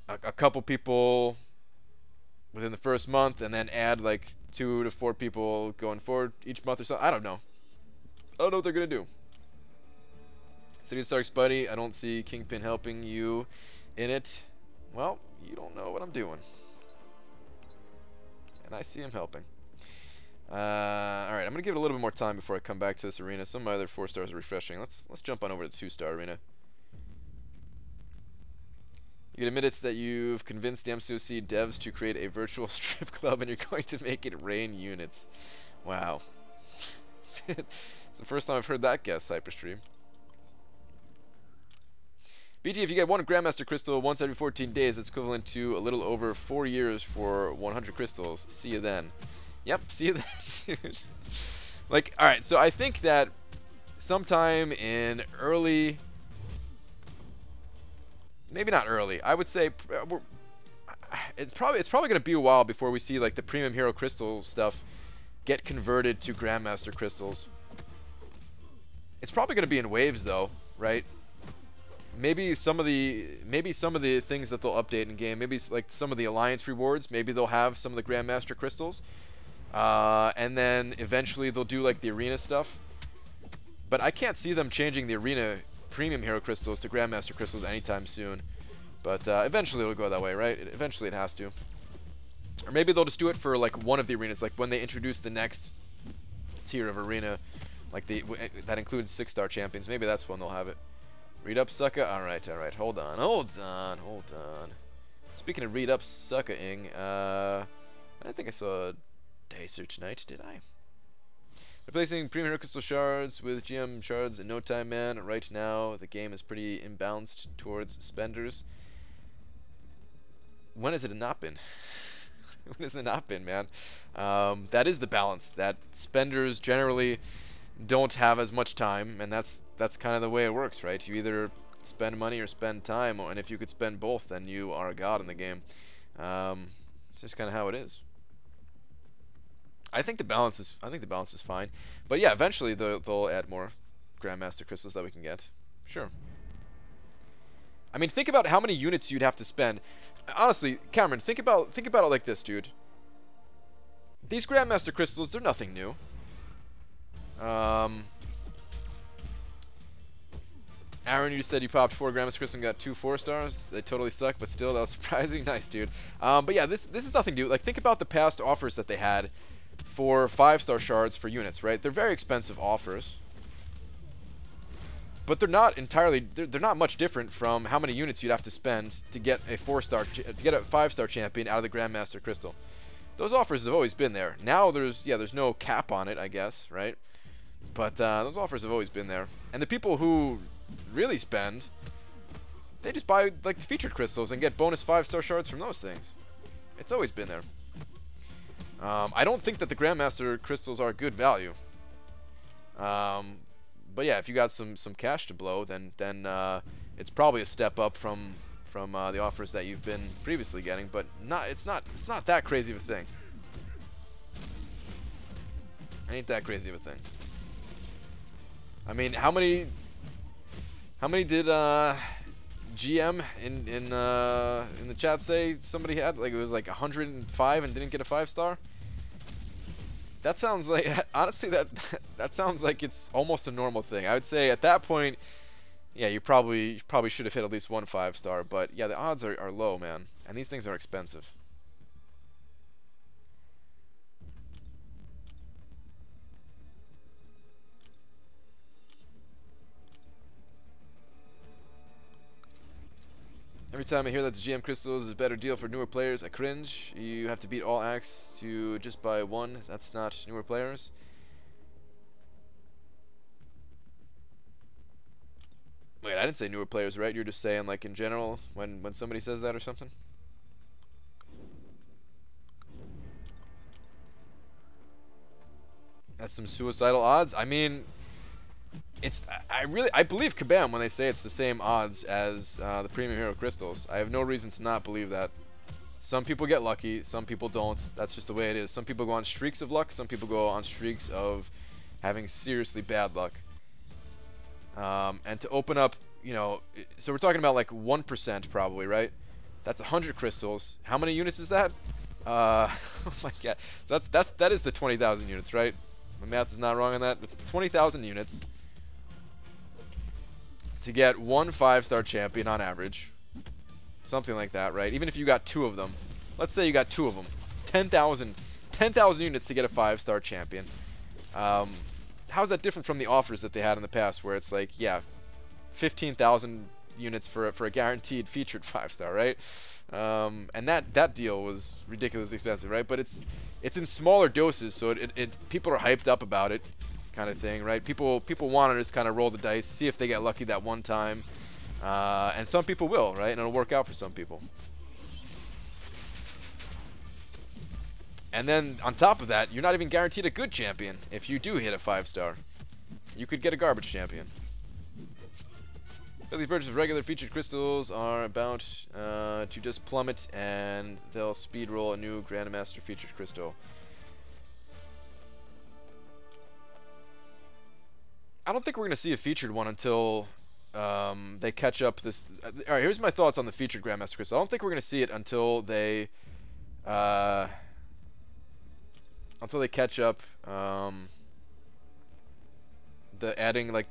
a couple people within the first month, and then add like 2 to 4 people going forward each month or so. I don't know. I don't know what they're gonna do. City of Stark's buddy, I don't see Kingpin helping you in it. Well, you don't know what I'm doing. And I see him helping. Alright, I'm gonna give it a little bit more time before I come back to this arena. Some of my other 4 stars are refreshing. Let's jump on over to the 2-star arena. You can admit it that you've convinced the MCOC devs to create a virtual strip club and you're going to make it rain units. Wow. It's the first time I've heard that guess, Hyperstream. BG, if you get 1 Grandmaster Crystal once every 14 days, that's equivalent to a little over 4 years for 100 crystals. See you then. Yep, see you then, dude. Like, alright, so I think that sometime in early... Maybe not early. I would say it's probably going to be a while before we see like the premium hero crystal stuff get converted to Grandmaster crystals. It's probably going to be in waves though, right? Maybe some of the things that they'll update in game, maybe like some of the alliance rewards, maybe they'll have some of the Grandmaster crystals, and then eventually they'll do like the arena stuff. But I can't see them changing the arena premium hero crystals to Grandmaster crystals anytime soon. But eventually it'll go that way, right? Eventually it has to. Or maybe they'll just do it for like one of the arenas, like when they introduce the next tier of arena, like that includes 6-star champions. Maybe that's when they'll have it. Read up, sucka. Alright. Hold on. Speaking of read up, sucka-ing, I don't think I saw Dacer tonight, did I? Replacing premium hero crystal shards with GM shards in no time, man. Right now, the game is pretty imbalanced towards spenders. When has it not been? When has it not been, man? That is the balance. That spenders generally don't have as much time, and that's kind of the way it works, right? You either spend money or spend time, and if you could spend both, then you are a god in the game. It's just kind of how it is. I think the balance is fine, but yeah, eventually they'll add more Grandmaster crystals that we can get. Sure. I mean, think about how many units you'd have to spend. Honestly, Cameron, think about it like this, dude. These Grandmaster crystals, they're nothing new. Aaron, you said you popped 4 Grandmaster crystals and got 2 4-stars. They totally suck, but still, that was surprising. Nice, dude. But yeah, this is nothing new. Like, think about the past offers that they had for 5-star shards for units, right? They're very expensive offers, but they're not entirely. They're not much different from how many units you'd have to spend to get a 5-star champion out of the Grandmaster crystal. Those offers have always been there. Now there's no cap on it, I guess, right? But those offers have always been there, and the people who really spend, they just buy like the featured crystals and get bonus 5-star shards from those things. It's always been there. I don't think that the Grandmaster crystals are good value. But yeah, if you got some cash to blow, then it's probably a step up from the offers that you've been previously getting. But it's not that crazy of a thing. Ain't that crazy of a thing. I mean, how many did GM in the chat say somebody had? Like, it was like 105 and didn't get a 5-star. That sounds like, honestly, that sounds like it's almost a normal thing. I would say at that point, yeah, you probably should have hit at least 1 5-star. But yeah, the odds are low, man, and these things are expensive. Every time I hear that the GM crystals is a better deal for newer players, I cringe. You have to beat all acts to just buy 1. That's not newer players. Wait, I didn't say newer players, right? You're just saying, like, in general, when somebody says that or something? That's some suicidal odds. I mean, I believe Kabam when they say it's the same odds as the premium hero crystals. I have no reason to not believe that. Some people get lucky, some people don't. That's just the way it is. Some people go on streaks of luck, some people go on streaks of having seriously bad luck. And to open up, you know, so we're talking about like 1% probably, right? That's 100 crystals. How many units is that? Oh my god. So that is the 20,000 units, right? My math is not wrong on that. It's 20,000 units to get one 5-star champion on average. Something like that, right? Even if you got 2 of them. Let's say you got 2 of them. 10,000 units to get a 5-star champion. How's that different from the offers that they had in the past where it's like, yeah, 15,000 units for a guaranteed featured 5-star, right? And that deal was ridiculously expensive, right? But it's in smaller doses, so people are hyped up about it, kind of thing, right? People want to just kind of roll the dice, see if they get lucky that one time, and some people will, right? And it'll work out for some people. And then on top of that, you're not even guaranteed a good champion if you do hit a 5-star. You could get a garbage champion. Daily purchase of regular featured crystals are about to just plummet, and they'll speed roll a new Grandmaster featured crystal. I don't think we're going to see a featured one until they catch up this. Alright, here's my thoughts on the featured Grandmaster crystal. I don't think we're going to see it until they catch up the adding like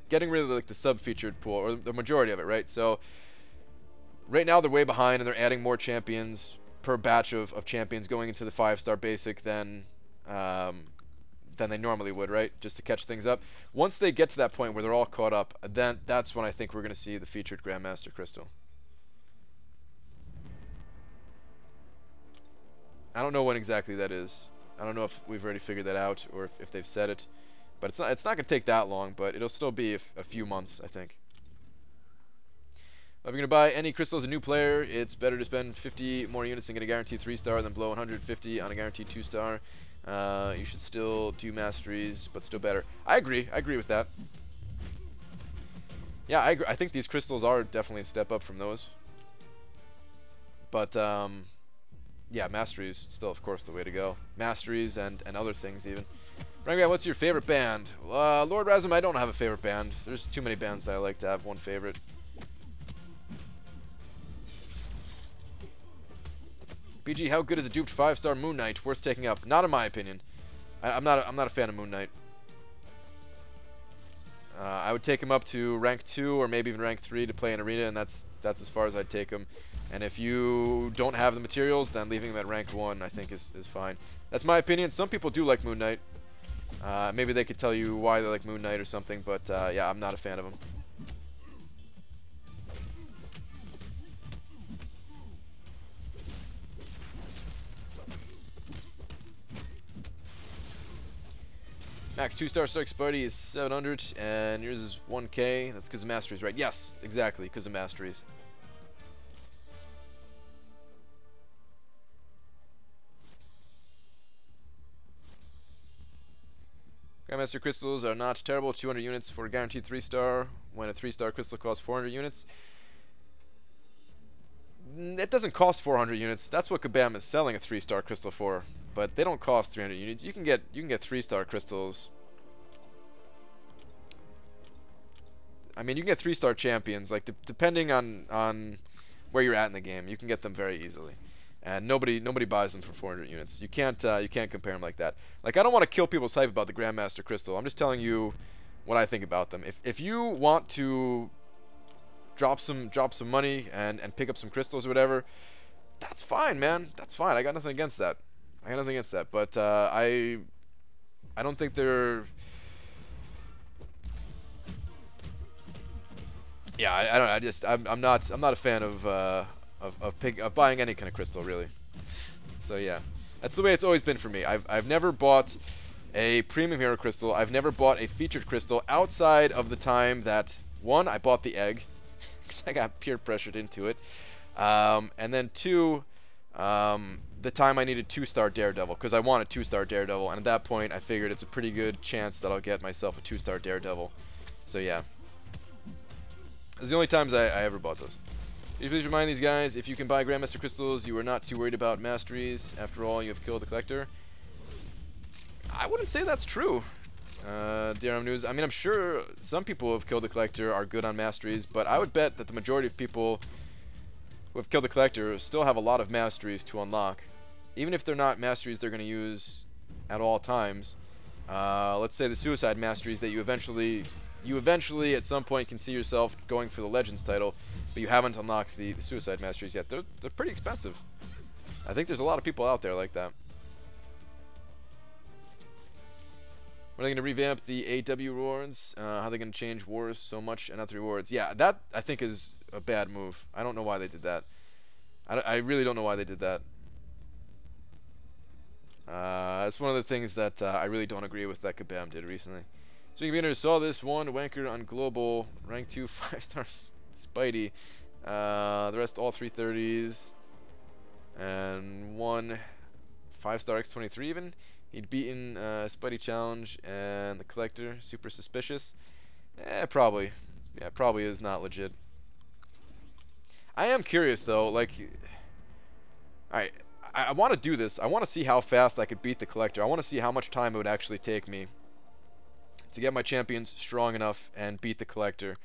getting rid of the sub-featured pool, or the majority of it, right? So right now they're way behind, and they're adding more champions per batch of champions going into the 5-star basic than they normally would, right? Just to catch things up. Once they get to that point where they're all caught up, then that's when I think we're going to see the featured Grandmaster crystal. I don't know when exactly that is. I don't know if we've already figured that out, or if they've said it. But it's not going to take that long, but it'll still be a few months, I think. If you're going to buy any crystal as a new player, it's better to spend 50 more units and get a guaranteed 3-star than blow 150 on a guaranteed 2-star. You should still do masteries, but still better. I agree with that. Yeah, I agree. I think these crystals are definitely a step up from those. But, yeah, masteries still, of course, the way to go. Masteries and other things, even. Rangram, what's your favorite band? Lord Razum, I don't have a favorite band. There's too many bands that I like to have one favorite. BG, how good is a duped 5-star Moon Knight? Worth taking up? Not in my opinion. I'm not a fan of Moon Knight. I would take him up to rank 2 or maybe even rank 3 to play in arena, and that's as far as I'd take him. And if you don't have the materials, then leaving him at rank 1 I think is fine. That's my opinion. Some people do like Moon Knight. Maybe they could tell you why they like Moon Knight or something, but yeah, I'm not a fan of him. Max 2-star Strike Buddy is 700, and yours is 1K. That's because of masteries, right? Yes, exactly, because of masteries. Grandmaster crystals are not terrible. 200 units for a guaranteed 3-star, when a 3-star crystal costs 400 units. It doesn't cost 400 units. That's what Kabam is selling a 3-star crystal for. But they don't cost 300 units. You can get 3-star crystals. I mean, you can get 3-star champions. Like depending on where you're at in the game, you can get them very easily. And nobody buys them for 400 units. You can't compare them like that. Like, I don't want to kill people's hype about the Grandmaster crystal. I'm just telling you what I think about them. If you want to drop some money and pick up some crystals or whatever, that's fine, man. That's fine. I got nothing against that. But I don't think they're. Yeah, I don't know. I'm not a fan of buying any kind of crystal, really. So yeah, that's the way it's always been for me. I've never bought a premium hero crystal. I've never bought a featured crystal outside of the time that, one, I bought the egg because I got peer pressured into it, and then 2, the time I needed 2-star Daredevil because I wanted 2-star Daredevil, and at that point I figured it's a pretty good chance that I'll get myself a 2-star Daredevil. So yeah, it's the only times I ever bought those. Can you please remind these guys, if you can buy Grandmaster crystals, you are not too worried about masteries. After all, you have killed the collector. I wouldn't say that's true. DRM news. I mean, I'm sure some people who have killed the Collector are good on masteries, but I would bet that the majority of people who have killed the Collector still have a lot of masteries to unlock. Even if they're not masteries they're going to use at all times. Let's say the suicide masteries that you eventually at some point can see yourself going for the Legends title, but you haven't unlocked the suicide masteries yet. They're pretty expensive. I think there's a lot of people out there like that. When are they going to revamp the AW rewards? How are they going to change wars so much and not the rewards? Yeah, that I think is a bad move. I don't know why they did that. I really don't know why they did that. It's one of the things that I really don't agree with that Kabam did recently. Speaking of beginners, saw this one wanker on global, rank 2, 5-star Spidey. The rest all 330s. And one 5-star X23 even. He'd beaten Spidey Challenge and the Collector. Super suspicious. Probably. Yeah, probably is not legit. I am curious though, like, alright, I want to do this. I want to see how fast I could beat the Collector. I want to see how much time it would actually take me to get my champions strong enough and beat the Collector.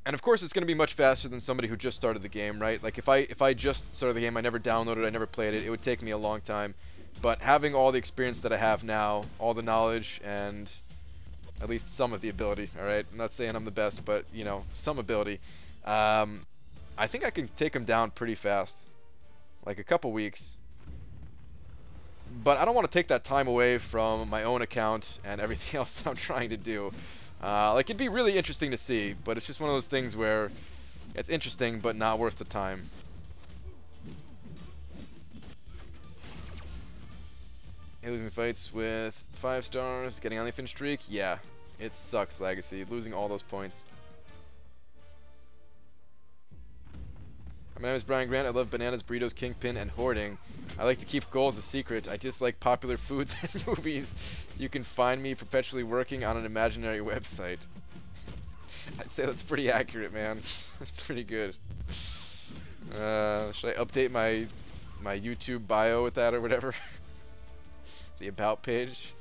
And of course it's going to be much faster than somebody who just started the game, right? Like if I just started the game, I never downloaded, I never played it, it would take me a long time. But having all the experience that I have now, all the knowledge and at least some of the ability, alright? I'm not saying I'm the best, but you know, some ability. I think I can take him down pretty fast. Like a couple weeks. But I don't want to take that time away from my own account and everything else that I'm trying to do. Like, it'd be really interesting to see, but it's just one of those things where it's interesting, but not worth the time. Hey, losing fights with 5 stars, getting on the finish streak? Yeah, it sucks, Legacy, losing all those points. My name is Brian Grant. I love bananas, burritos, kingpin, and hoarding. I like to keep goals a secret. I dislike popular foods and movies. You can find me perpetually working on an imaginary website. I'd say that's pretty accurate, man. That's pretty good. Should I update my YouTube bio with that or whatever? The about page.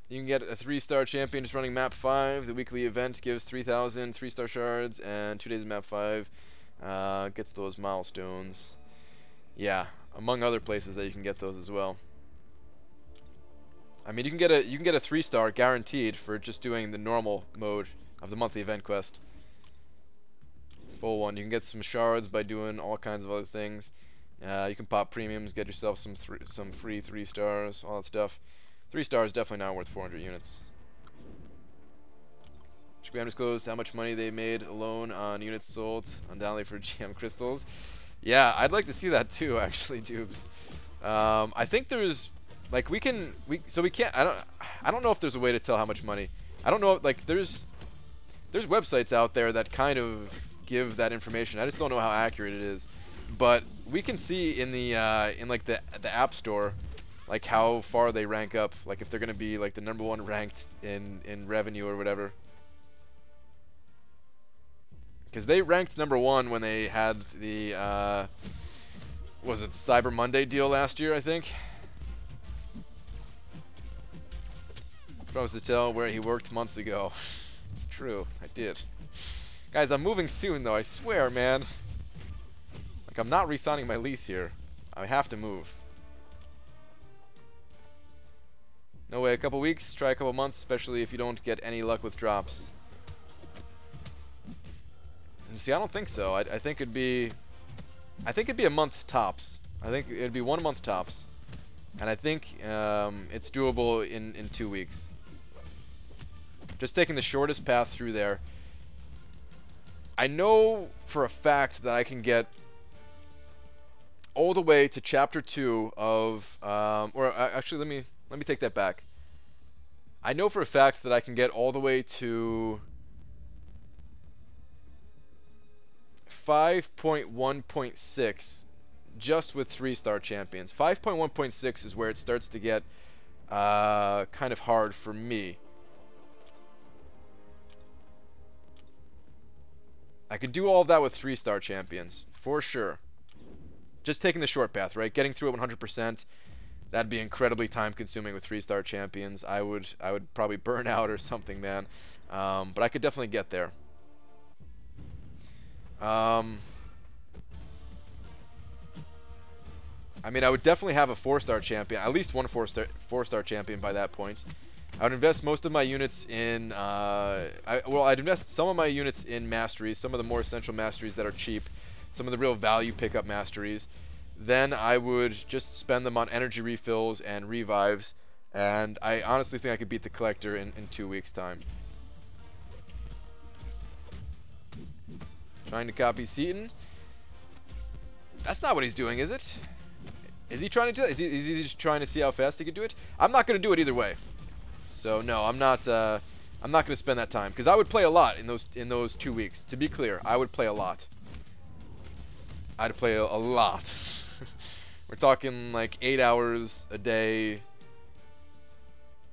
You can get a 3-star champion just running map 5. The weekly event gives 3,000 3-star shards, and 2 days of map 5 gets those milestones. Yeah, among other places that you can get those as well. I mean, you can get a 3-star guaranteed for just doing the normal mode of the monthly event quest. Full one. You can get some shards by doing all kinds of other things. You can pop premiums, get yourself some free 3 stars, all that stuff. 3 stars definitely not worth 400 units. Shibam disclosed how much money they made alone on units sold, undoubtedly for GM crystals. Yeah, I'd like to see that too, actually, Dubes. I think there's, like, we can't. I don't know if there's a way to tell how much money. I don't know. Like, there's websites out there that kind of give that information. I just don't know how accurate it is. But we can see in the like the App Store, like how far they rank up, like if they're gonna be like the #1 ranked in revenue or whatever. Because they ranked #1 when they had the was it the Cyber Monday deal last year, I think. Promised to tell where he worked months ago. It's true, I did. Guys, I'm moving soon though, I swear, man. Like, I'm not re-signing my lease here. I have to move. No way, a couple weeks, try a couple months, especially if you don't get any luck with drops. And see, I don't think so. I think it'd be a month tops. I think it'd be 1 month tops. And I think it's doable in 2 weeks. Just taking the shortest path through there. I know for a fact that I can get all the way to chapter 2 of actually let me take that back. I know for a fact that I can get all the way to 5.1.6 just with 3-star champions. 5.1.6 is where it starts to get kind of hard for me. I can do all of that with 3-star champions, for sure. Just taking the short path, right? Getting through it 100%. That'd be incredibly time-consuming with 3-star champions. I would probably burn out or something, man. But I could definitely get there. I mean, I would definitely have a 4-star champion, at least one 4-star champion by that point. I would invest most of my units in, I'd invest some of my units in masteries, some of the more essential masteries that are cheap, some of the real value pickup masteries. Then I would just spend them on energy refills and revives, and I honestly think I could beat the Collector in 2 weeks' time. Trying to copy Seaton. That's not what he's doing, is it? Is he trying to do that? Is he just trying to see how fast he can do it? I'm not going to do it either way. So no, I'm not going to spend that time, because I would play a lot in those 2 weeks. To be clear, I would play a lot. I'd play a lot. We're talking like 8 hours a day,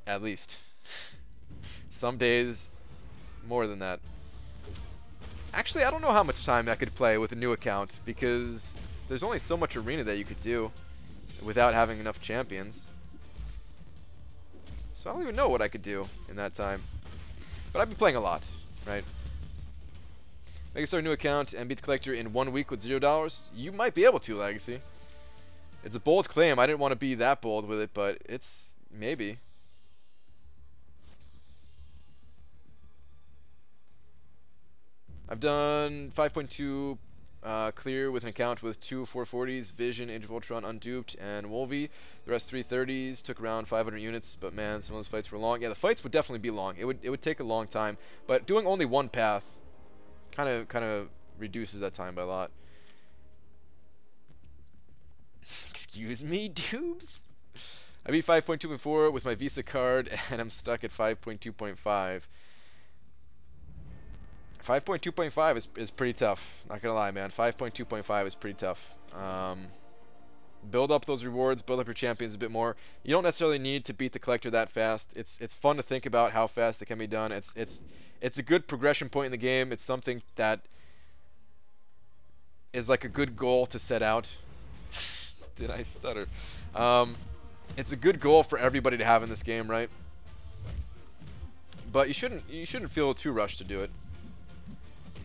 at least. Some days, more than that. Actually, I don't know how much time I could play with a new account, because there's only so much arena that you could do without having enough champions. So I don't even know what I could do in that time. But I'd be playing a lot, right? Make a start a new account and beat the Collector in 1 week with $0? You might be able to, Legacy. It's a bold claim. I didn't want to be that bold with it, but it's maybe. I've done 5.2 clear with an account with 2 440s, Vision, Age of Ultron, Unduped, and Wolvie. The rest 330s, took around 500 units, but man, some of those fights were long. Yeah, the fights would definitely be long. It would take a long time, but doing only one path kind of reduces that time by a lot. Excuse me, dubes? I beat 5.2.4 with my Visa card, and I'm stuck at 5.2.5. 5.2.5 is pretty tough. Not gonna lie, man. 5.2.5 is pretty tough. Build up those rewards, build up your champions a bit more. You don't necessarily need to beat the Collector that fast. It's fun to think about how fast it can be done. It's a good progression point in the game. It's something that is like a good goal to set out. Did I stutter? It's a good goal for everybody to have in this game, right? But you shouldn't feel too rushed to do it.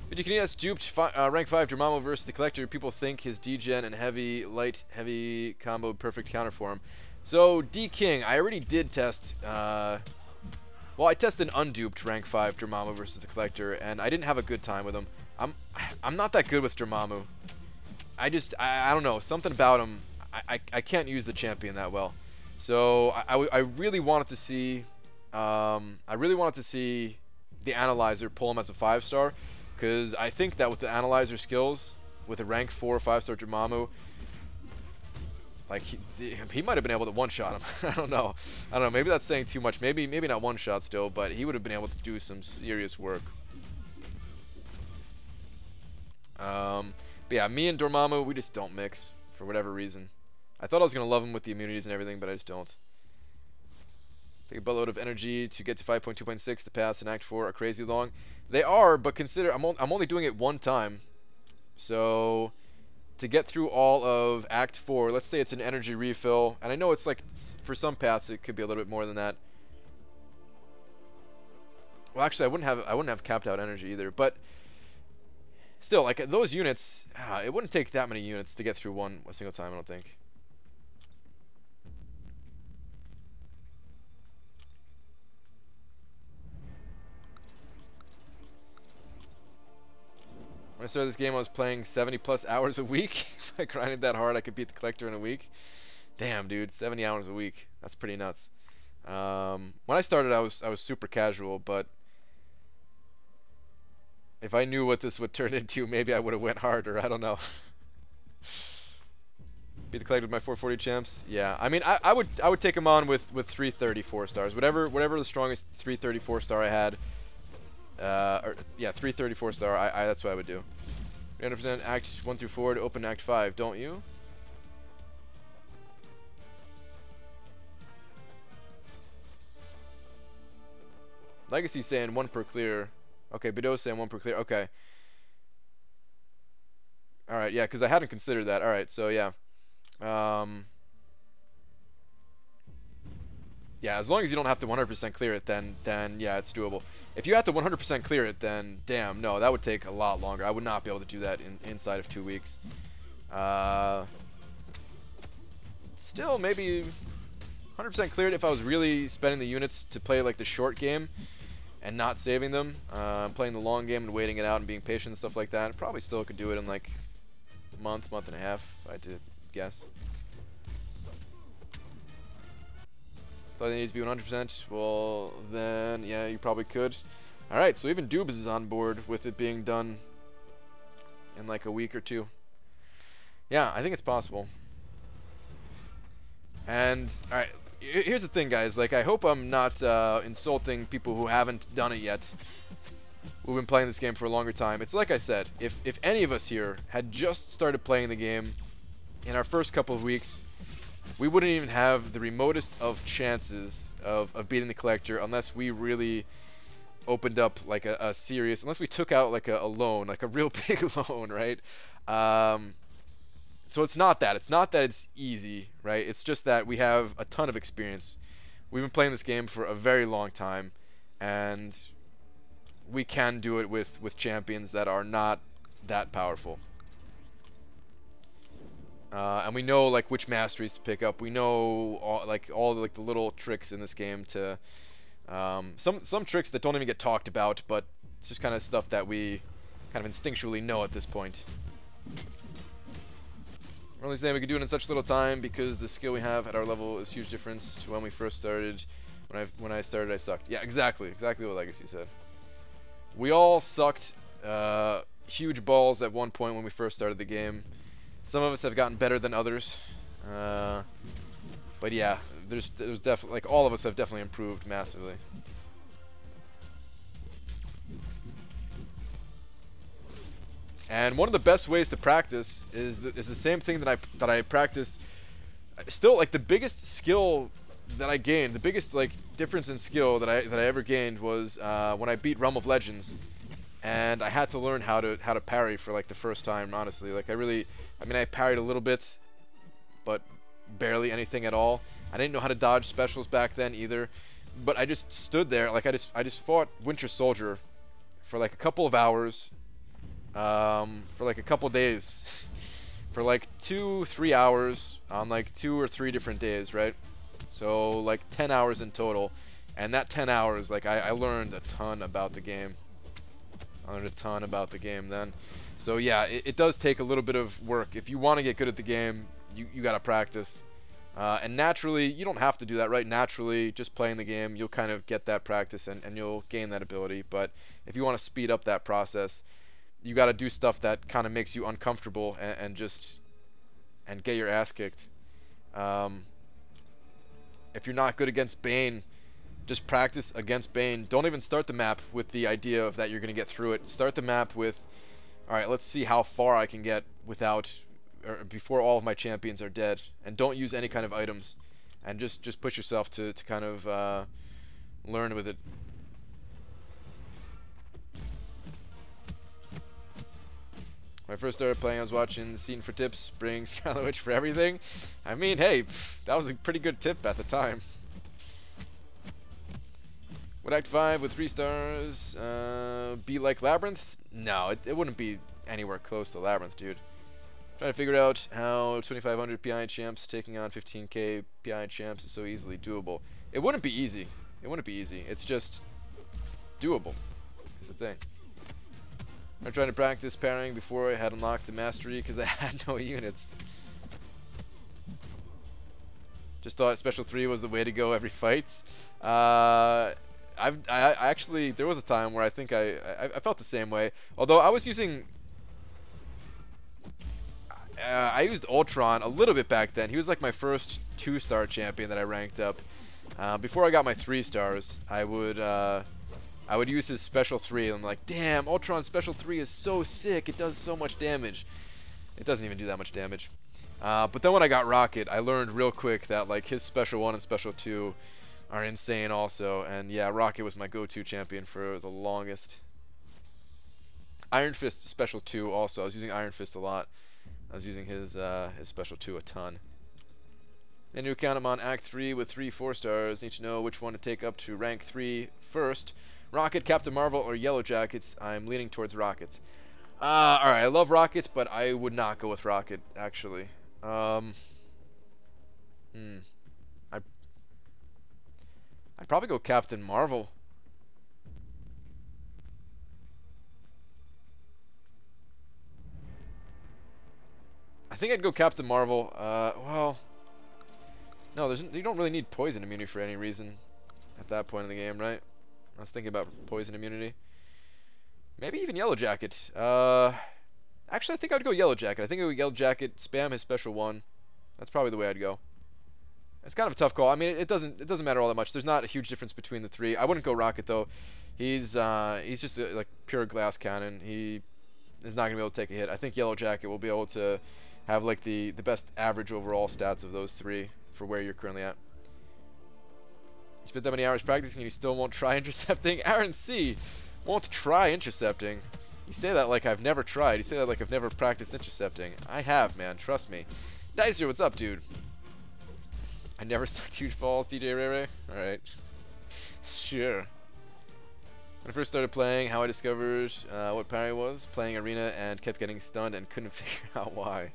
But you can get duped rank 5 Dormammu versus the Collector. People think his D-Gen and heavy combo perfect counter for him. So D-King, I already did test. Well, I tested an unduped rank 5 Dormammu versus the Collector, and I didn't have a good time with him. I'm not that good with Dormammu. I don't know, something about him. I can't use the champion that well. So I really wanted to see. I really wanted to see the Analyzer pull him as a 5-star. Because I think that with the Analyzer skills, with a rank 4 5-star Dormammu, like he might have been able to one-shot him. I don't know. Maybe that's saying too much. Maybe not one-shot still, but he would have been able to do some serious work. But yeah, me and Dormammu, we just don't mix for whatever reason. I thought I was gonna love him with the immunities and everything, but I just don't. Take a buttload of energy to get to 5.2.6. The paths in Act 4 are crazy long. They are, but consider I'm only doing it one time. So to get through all of Act 4, let's say it's an energy refill, and I know it's like for some paths it could be a little bit more than that. Well, actually, I wouldn't have capped out energy either, but still, like those units, it wouldn't take that many units to get through a single time. I don't think. When I started this game, I was playing 70+ hours a week. So I grinded that hard, I could beat the Collector in a week. Damn, dude, 70 hours a week. That's pretty nuts. When I started, I was super casual, but if I knew what this would turn into, maybe I would have went harder. I don't know. Beat the Collector with my 440 champs. Yeah, I mean, I would take him on with 334 stars. Whatever the strongest 334 star I had. Yeah, 334 star. That's what I would do. 300% Act 1 through 4 to open Act 5, don't you? Legacy saying 1 per clear. Okay, Bido saying 1 per clear. Okay. All right, yeah, because I hadn't considered that. All right, so yeah. Yeah, as long as you don't have to 100% clear it, then yeah, it's doable. If you have to 100% clear it, then damn, no, that would take a lot longer. I would not be able to do that inside of 2 weeks. Still, maybe 100% cleared if I was really spending the units to play like the short game and not saving them, playing the long game and waiting it out and being patient and stuff like that. Probably still could do it in like a month and a half, if I had to guess. Thought they need to be 100%. Well, then, yeah, you probably could. Alright, so even Dubas is on board with it being done in like a week or two. Yeah, I think it's possible. And, alright, here's the thing, guys. Like, I hope I'm not insulting people who haven't done it yet, who've been playing this game for a longer time. It's like I said, if any of us here had just started playing the game in our first couple of weeks, we wouldn't even have the remotest of chances of beating the collector unless we really opened up like a serious, unless we took out like a loan, like a real big loan, right? So it's not that. It's not that it's easy, right? It's just that we have a ton of experience. We've been playing this game for a very long time, and we can do it with champions that are not that powerful. And we know like which masteries to pick up. We know all like the little tricks in this game to some tricks that don't even get talked about, but it's just kind of stuff that we kind of instinctually know at this point. We're only saying we could do it in such little time because the skill we have at our level is a huge difference to when we first started. When I started, I sucked. Yeah, exactly what Legacy said. We all sucked huge balls at one point when we first started the game. Some of us have gotten better than others, but yeah, there's definitely, like, all of us have definitely improved massively. And one of the best ways to practice is the same thing that I practiced. Still, like, the biggest skill that I gained, the biggest like difference in skill that I ever gained was when I beat Realm of Legends. And I had to learn how to parry for like the first time, honestly. Like I mean I parried a little bit, but barely anything at all. I didn't know how to dodge specials back then either. But I just stood there, like I just fought Winter Soldier for like a couple of hours, for like a couple days, for like 2-3 hours on like 2 or 3 different days, right? So like 10 hours in total, and that 10 hours, like I learned a ton about the game. Then. So yeah, it does take a little bit of work. If you want to get good at the game, you gotta practice. And naturally, you don't have to do that, right? Naturally, just playing the game, you'll kind of get that practice and you'll gain that ability. But if you want to speed up that process, you gotta do stuff that kind of makes you uncomfortable and get your ass kicked. If you're not good against Bane, just practice against Bane. Don't even start the map with the idea of that you're going to get through it. Start the map with, alright, let's see how far I can get before all of my champions are dead. And don't use any kind of items. And just push yourself to kind of learn with it. When I first started playing, I was watching Scene for Tips, bring Scarlet Witch for everything. I mean, hey, that was a pretty good tip at the time. Would Act 5 with 3 stars be like Labyrinth? No, it wouldn't be anywhere close to Labyrinth, dude. Trying to figure out how 2500 PI champs taking on 15k PI champs is so easily doable. It wouldn't be easy. It's just doable. It's the thing. I'm trying to practice parrying before I had unlocked the mastery because I had no units. Just thought Special 3 was the way to go every fight. I actually, there was a time where I think I felt the same way. Although I was using, I used Ultron a little bit back then. He was like my first 2-star champion that I ranked up. Before I got my 3 stars, I would use his Special 3, and I'm like, damn, Ultron's Special 3 is so sick. It does so much damage. It doesn't even do that much damage. But then when I got Rocket, I learned real quick that like his Special 1 and Special 2 are insane also. And yeah, Rocket was my go-to champion for the longest. Iron Fist special 2 also. I was using Iron Fist a lot. I was using his special 2 a ton. And new account, I'm on Act 3 with 3 4-stars. Need to know which one to take up to rank 3 first. Rocket, Captain Marvel, or Yellow Jackets. I'm leaning towards Rockets. Alright, I love Rocket, but I would not go with Rocket, actually. I'd probably go Captain Marvel. I think I'd go Captain Marvel. Well, no, you don't really need poison immunity for any reason at that point in the game, right? I was thinking about poison immunity. Maybe even Yellow Jacket. Actually, I think I'd go Yellow Jacket. I think I'd go Yellow Jacket, spam his special 1. That's probably the way I'd go. It's kind of a tough call. I mean, it doesn't matter all that much. There's not a huge difference between the 3. I wouldn't go Rocket though. He's just like pure glass cannon. He is not gonna be able to take a hit. I think Yellow Jacket will be able to have like the best average overall stats of those 3 for where you're currently at. You spent that many hours practicing and you still won't try intercepting? Aaron C. won't try intercepting. You say that like I've never tried. You say that like I've never practiced intercepting. I have, man. Trust me. Dicer, what's up, dude? I never sucked huge balls, DJ Ray Ray. Alright. Sure. When I first started playing, how I discovered what parry was, playing Arena and kept getting stunned and couldn't figure out why.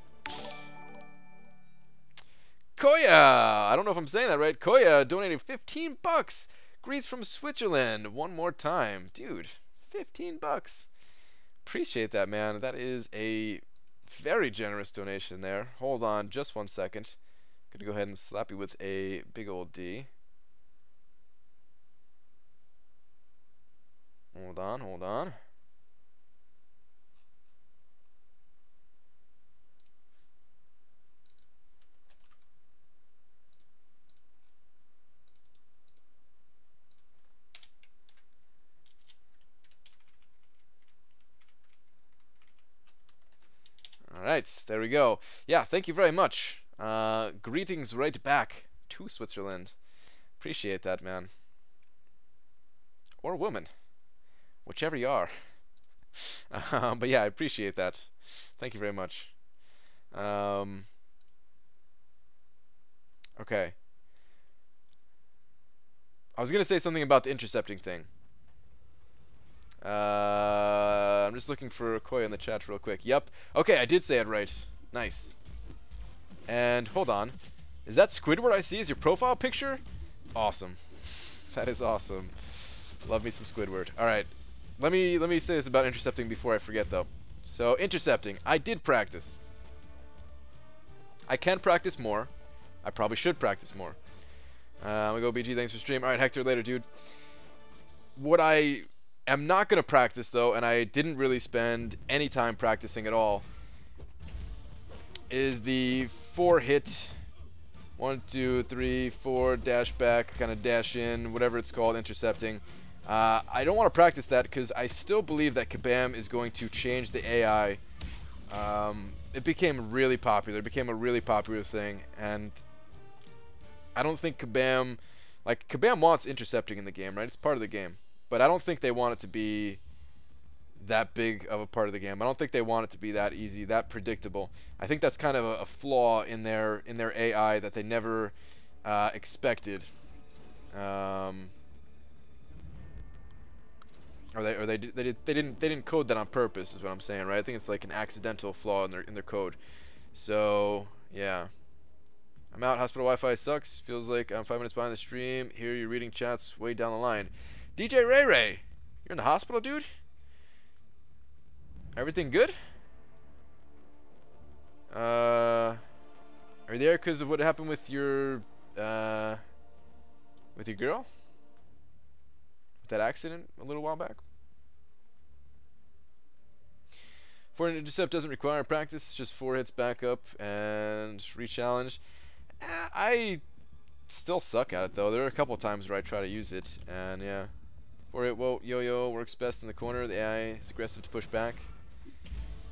Koya! I don't know if I'm saying that right. Koya donated 15 bucks. Greece from Switzerland. One more time. Dude, 15 bucks. Appreciate that, man. That is a very generous donation there. Hold on just 1 second. Gonna go ahead and slap you with a big old D. Hold on, hold on. Alright, there we go. Yeah, thank you very much. Greetings right back to Switzerland. Appreciate that, man. Or woman. Whichever you are. But yeah, I appreciate that. Thank you very much. Okay. I was going to say something about the intercepting thing. I'm just looking for Koya in the chat real quick. Yep. Okay, I did say it right. Nice. And hold on. Is that Squidward I see as your profile picture? Awesome. That is awesome. Love me some Squidward. Alright. Let me say this about intercepting before I forget though. So, intercepting. I did practice. I can practice more. I probably should practice more. I'm gonna go BG, thanks for stream. Alright, Hector, later, dude. What I am not gonna practice though, and I didn't really spend any time practicing at all, is the 4-hit 1, 2, 3, 4 dash back, kind of dash in, whatever it's called, intercepting. I don't want to practice that because I still believe that Kabam is going to change the AI. It became really popular. It became a really popular thing, and I don't think Kabam, like, Kabam wants intercepting in the game, right? It's part of the game, but I don't think they want it to be that big of a part of the game. I don't think they want it to be that easy, that predictable. I think that's kind of a flaw in their AI that they never expected. Or they didn't code that on purpose, is what I'm saying, right? I think it's like an accidental flaw in their code. So yeah, I'm out. Hospital Wi-Fi sucks. Feels like I'm 5 minutes behind the stream. Here you're reading chats way down the line. DJ Ray Ray, you're in the hospital, dude. Everything good? Are you there because of what happened with your girl? With that accident a little while back? Forward intercept doesn't require practice, it's just 4 hits back up and re-challenge. I still suck at it though. There are a couple times where I try to use it, and yeah. 4-hit yo-yo works best in the corner. The AI is aggressive to push back.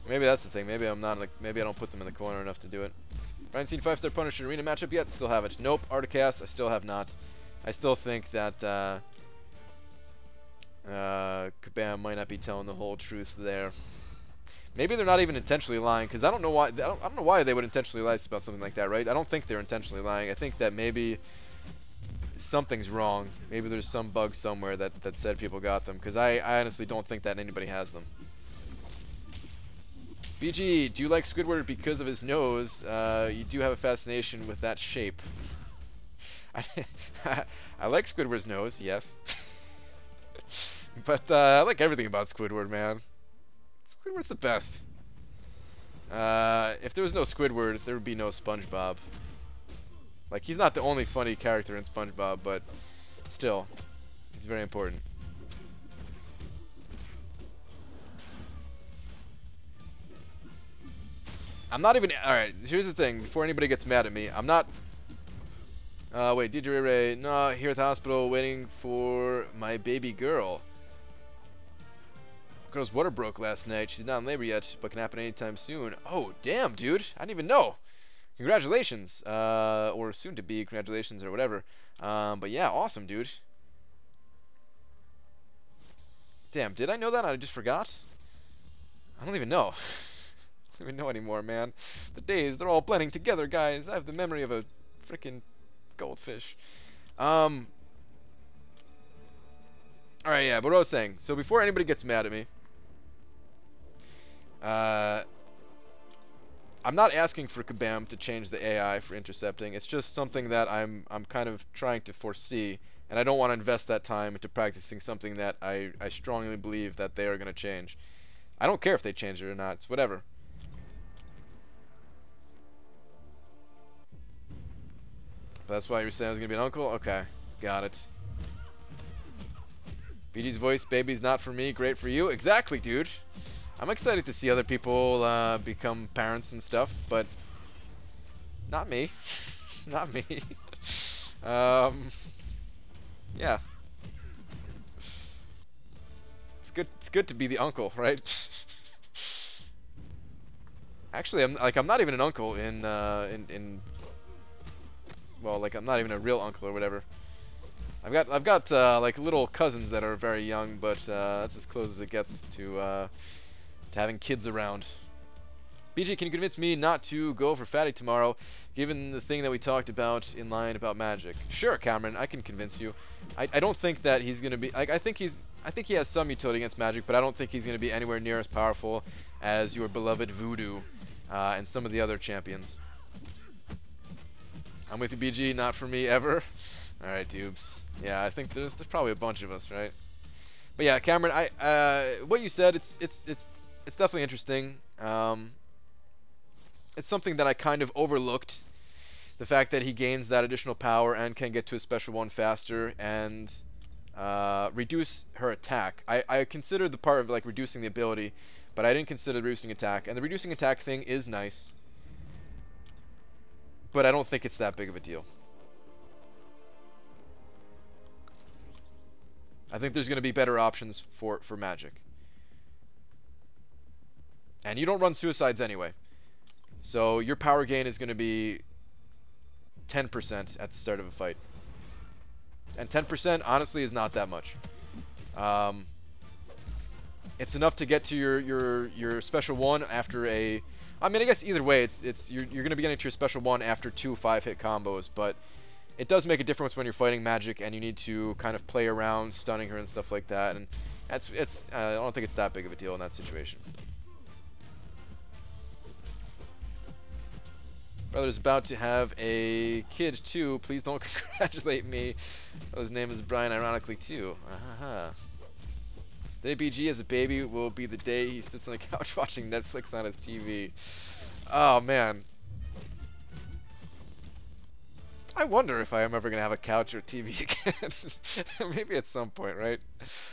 Maybe that's the thing. Maybe I'm not like, maybe I don't put them in the corner enough to do it. Haven't seen 5-star Punisher arena matchup yet? Still haven't. Nope. Art of Chaos, I still have not. I still think that Kabam might not be telling the whole truth there. Maybe they're not even intentionally lying, because I don't know why. I don't know why they would intentionally lie about something like that, right? I don't think they're intentionally lying. I think that maybe something's wrong. Maybe there's some bug somewhere that said people got them, because I honestly don't think that anybody has them. BG, do you like Squidward because of his nose? You do have a fascination with that shape. I like Squidward's nose, yes. But I like everything about Squidward, man. Squidward's the best. If there was no Squidward, there would be no SpongeBob. Like, he's not the only funny character in SpongeBob, but still, he's very important. I'm not even... Alright, here's the thing. Before anybody gets mad at me, I'm not... wait, DJ Ray. No, here at the hospital waiting for my baby girl. Girl's water broke last night. She's not in labor yet, but can happen anytime soon. Oh, damn, dude. I didn't even know. Congratulations. Or soon to be congratulations or whatever. But yeah, awesome, dude. Damn, did I know that? I just forgot? I don't even know. I don't even know anymore, man. The days, they're all blending together, guys. I have the memory of a freaking goldfish. Alright, yeah, but what I was saying. So before anybody gets mad at me, I'm not asking for Kabam to change the AI for intercepting. It's just something that I'm kind of trying to foresee, and I don't want to invest that time into practicing something that I strongly believe that they are going to change. I don't care if they change it or not. It's whatever. But that's why you were saying I was going to be an uncle? Okay, got it. BG's voice, baby's not for me, great for you. Exactly, dude. I'm excited to see other people become parents and stuff, but not me. Not me. Yeah. It's good to be the uncle, right? Actually, I'm not even an uncle in well, like I'm not even a real uncle or whatever. I've got like little cousins that are very young, but that's as close as it gets to having kids around. BG, can you convince me not to go for Fatty tomorrow, given the thing that we talked about in line about magic? Sure, Cameron, I can convince you. I don't think that he's gonna be. I think he has some utility against magic, but I don't think he's gonna be anywhere near as powerful as your beloved Voodoo and some of the other champions. I'm with you, BG. Not for me ever. All right, Dubes. Yeah, I think there's probably a bunch of us, right? But yeah, Cameron, what you said, it's definitely interesting. It's something that I kind of overlooked. The fact that he gains that additional power and can get to a special one faster and reduce her attack. I considered the part of like reducing the ability, but I didn't consider the reducing attack. And the reducing attack thing is nice, but I don't think it's that big of a deal. I think there's going to be better options for magic. And you don't run suicides anyway. So your power gain is going to be 10% at the start of a fight. And 10% honestly is not that much. It's enough to get to your special one after a... I mean, I guess either way, you're going to be getting to your special one after 2 5-hit combos, but it does make a difference when you're fighting magic and you need to kind of play around, stunning her and stuff like that. And I don't think it's that big of a deal in that situation. Brother's about to have a kid too. Please don't congratulate me. Oh, his name is Brian, ironically too. The day BG as a baby will be the day he sits on the couch watching Netflix on his TV. Oh man. I wonder if I am ever gonna have a couch or TV again. Maybe at some point, right?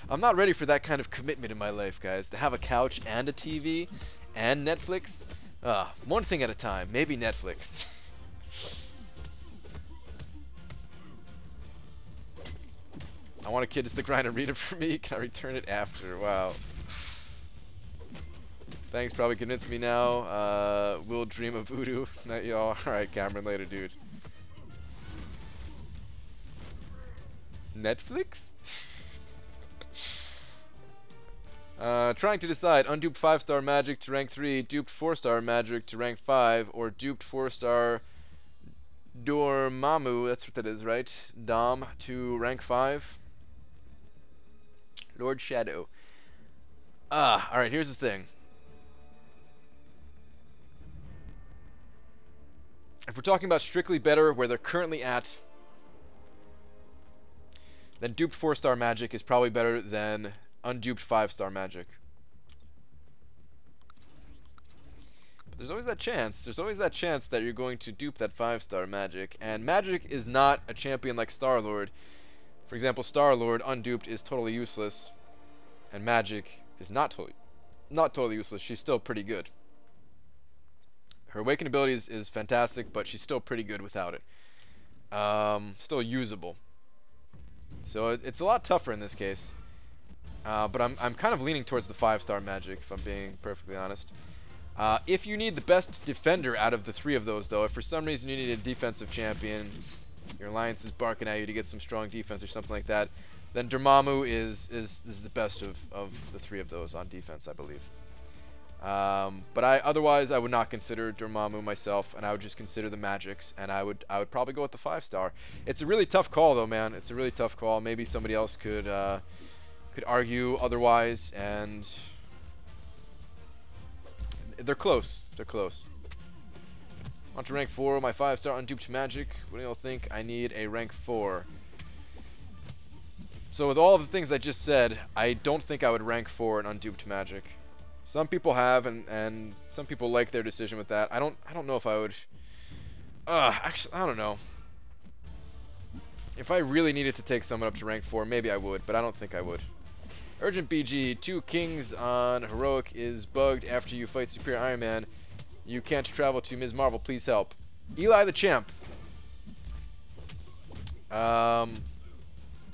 I'm not ready for that kind of commitment in my life, guys. To have a couch and a TV and Netflix. One thing at a time. Maybe Netflix. I want a kid to stick around and read it for me. Can I return it after? Wow. Thanks, probably convinced me now. We'll dream of Voodoo. Not y'all. Alright, Cameron, later, dude. Netflix? Trying to decide, unduped 5-star magic to rank 3, duped 4-star magic to rank 5, or duped 4-star Dormammu, that's what that is, right? Dom to rank 5. Lord Shadow. Alright, here's the thing. If we're talking about strictly better where they're currently at, then duped 4-star magic is probably better than unduped 5-star magic. But there's always that chance. There's always that chance that you're going to dupe that 5-star magic. And magic is not a champion like Star-Lord. For example, Star-Lord unduped is totally useless. And magic is not totally useless. She's still pretty good. Her awakened ability is fantastic, but she's still pretty good without it. Still usable. So it's a lot tougher in this case. But I'm kind of leaning towards the 5-star magic, if I'm being perfectly honest. If you need the best defender out of the 3 of those, though, if for some reason you need a defensive champion, your alliance is barking at you to get some strong defense or something like that, then Dormammu is the best of the 3 of those on defense, I believe. But otherwise I would not consider Dormammu myself, and I would just consider the magics, and I would probably go with the 5-star. It's a really tough call, though, man. It's a really tough call. Maybe somebody else could argue otherwise, and they're close. They're close. On to rank 4, my 5-star unduped magic. What do y'all think? I need a rank 4. So with all of the things I just said, I don't think I would rank 4 in unduped magic. Some people have, and some people like their decision with that. I don't know if I would. Actually, I don't know. If I really needed to take someone up to rank 4, maybe I would, but I don't think I would. Urgent BG, 2 kings on heroic is bugged after you fight Superior Iron Man. You can't travel to Ms. Marvel, please help. Eli the Champ.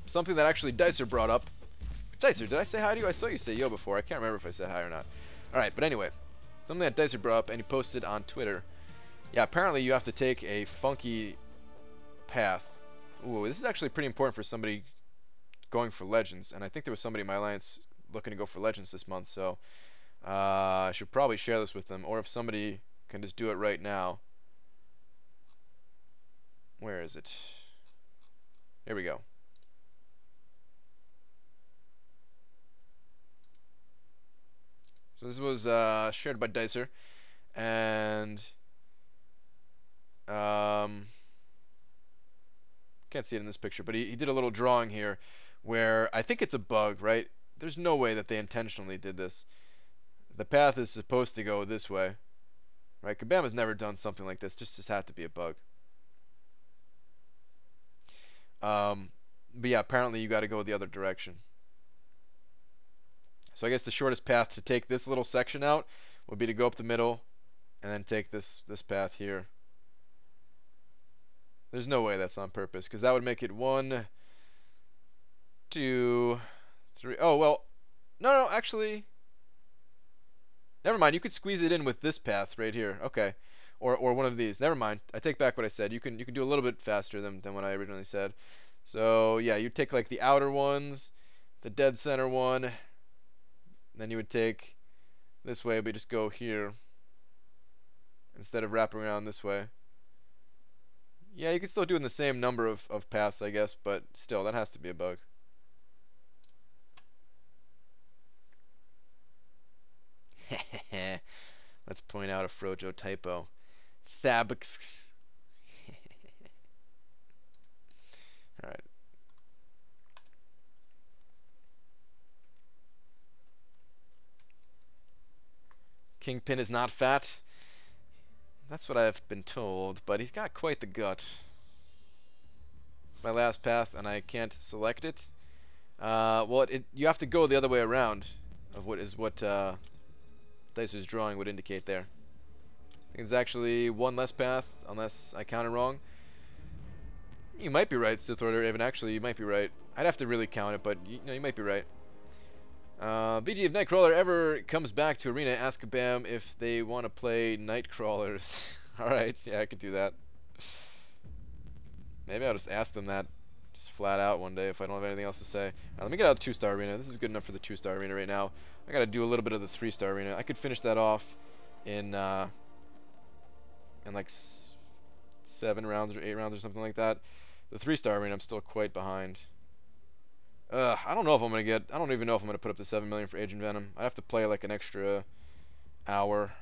Something that actually Dicer brought up. Dicer, did I say hi to you? I saw you say yo before. I can't remember if I said hi or not. Alright, but anyway. Something that Dicer brought up and he posted on Twitter. Yeah, apparently you have to take a funky path. Ooh, this is actually pretty important for somebody going for Legends. And I think there was somebody in my alliance looking to go for Legends this month. So I should probably share this with them. Or if somebody can just do it right now. Where is it? Here we go. So this was shared by Dicer, and can't see it in this picture, but he did a little drawing here where I think it's a bug, right? There's no way that they intentionally did this. The path is supposed to go this way, right? Kabama's never done something like this. Just had to be a bug. But yeah, apparently you got to go the other direction. So I guess the shortest path to take this little section out would be to go up the middle and then take this path here. There's no way that's on purpose, because that would make it 1, 2, 3. Oh, well, no, actually, never mind. You could squeeze it in with this path right here. Okay, or one of these. Never mind. I take back what I said. You can do a little bit faster than what I originally said. So yeah, you take like the outer ones, the dead center one. Then you would take this way, but just go here instead of wrapping around this way. Yeah, you could still do it in the same number of paths, I guess, but still, that has to be a bug. Let's point out a Frojo typo. Thabix. Alright. Kingpin is not fat. That's what I've been told, but he's got quite the gut. It's my last path, and I can't select it. Well, you have to go the other way around of what Dicer's drawing would indicate there. I think it's actually one less path, unless I counted wrong. You might be right, Sith Lord Raven. Actually, you might be right. I'd have to really count it, but you might be right. BG, if Nightcrawler ever comes back to Arena, ask Kabam if they want to play Nightcrawlers. Alright, yeah, I could do that. Maybe I'll just ask them that Just flat out one day if I don't have anything else to say. Let me get out the 2-star arena. This is good enough for the 2-star arena right now. I gotta do a little bit of the 3-star arena. I could finish that off in like 7 rounds or 8 rounds or something like that. The 3-star arena, I'm still quite behind. I don't know if I'm gonna get. I don't even know if I'm gonna put up the 7 million for Agent Venom. I have to play like an extra hour.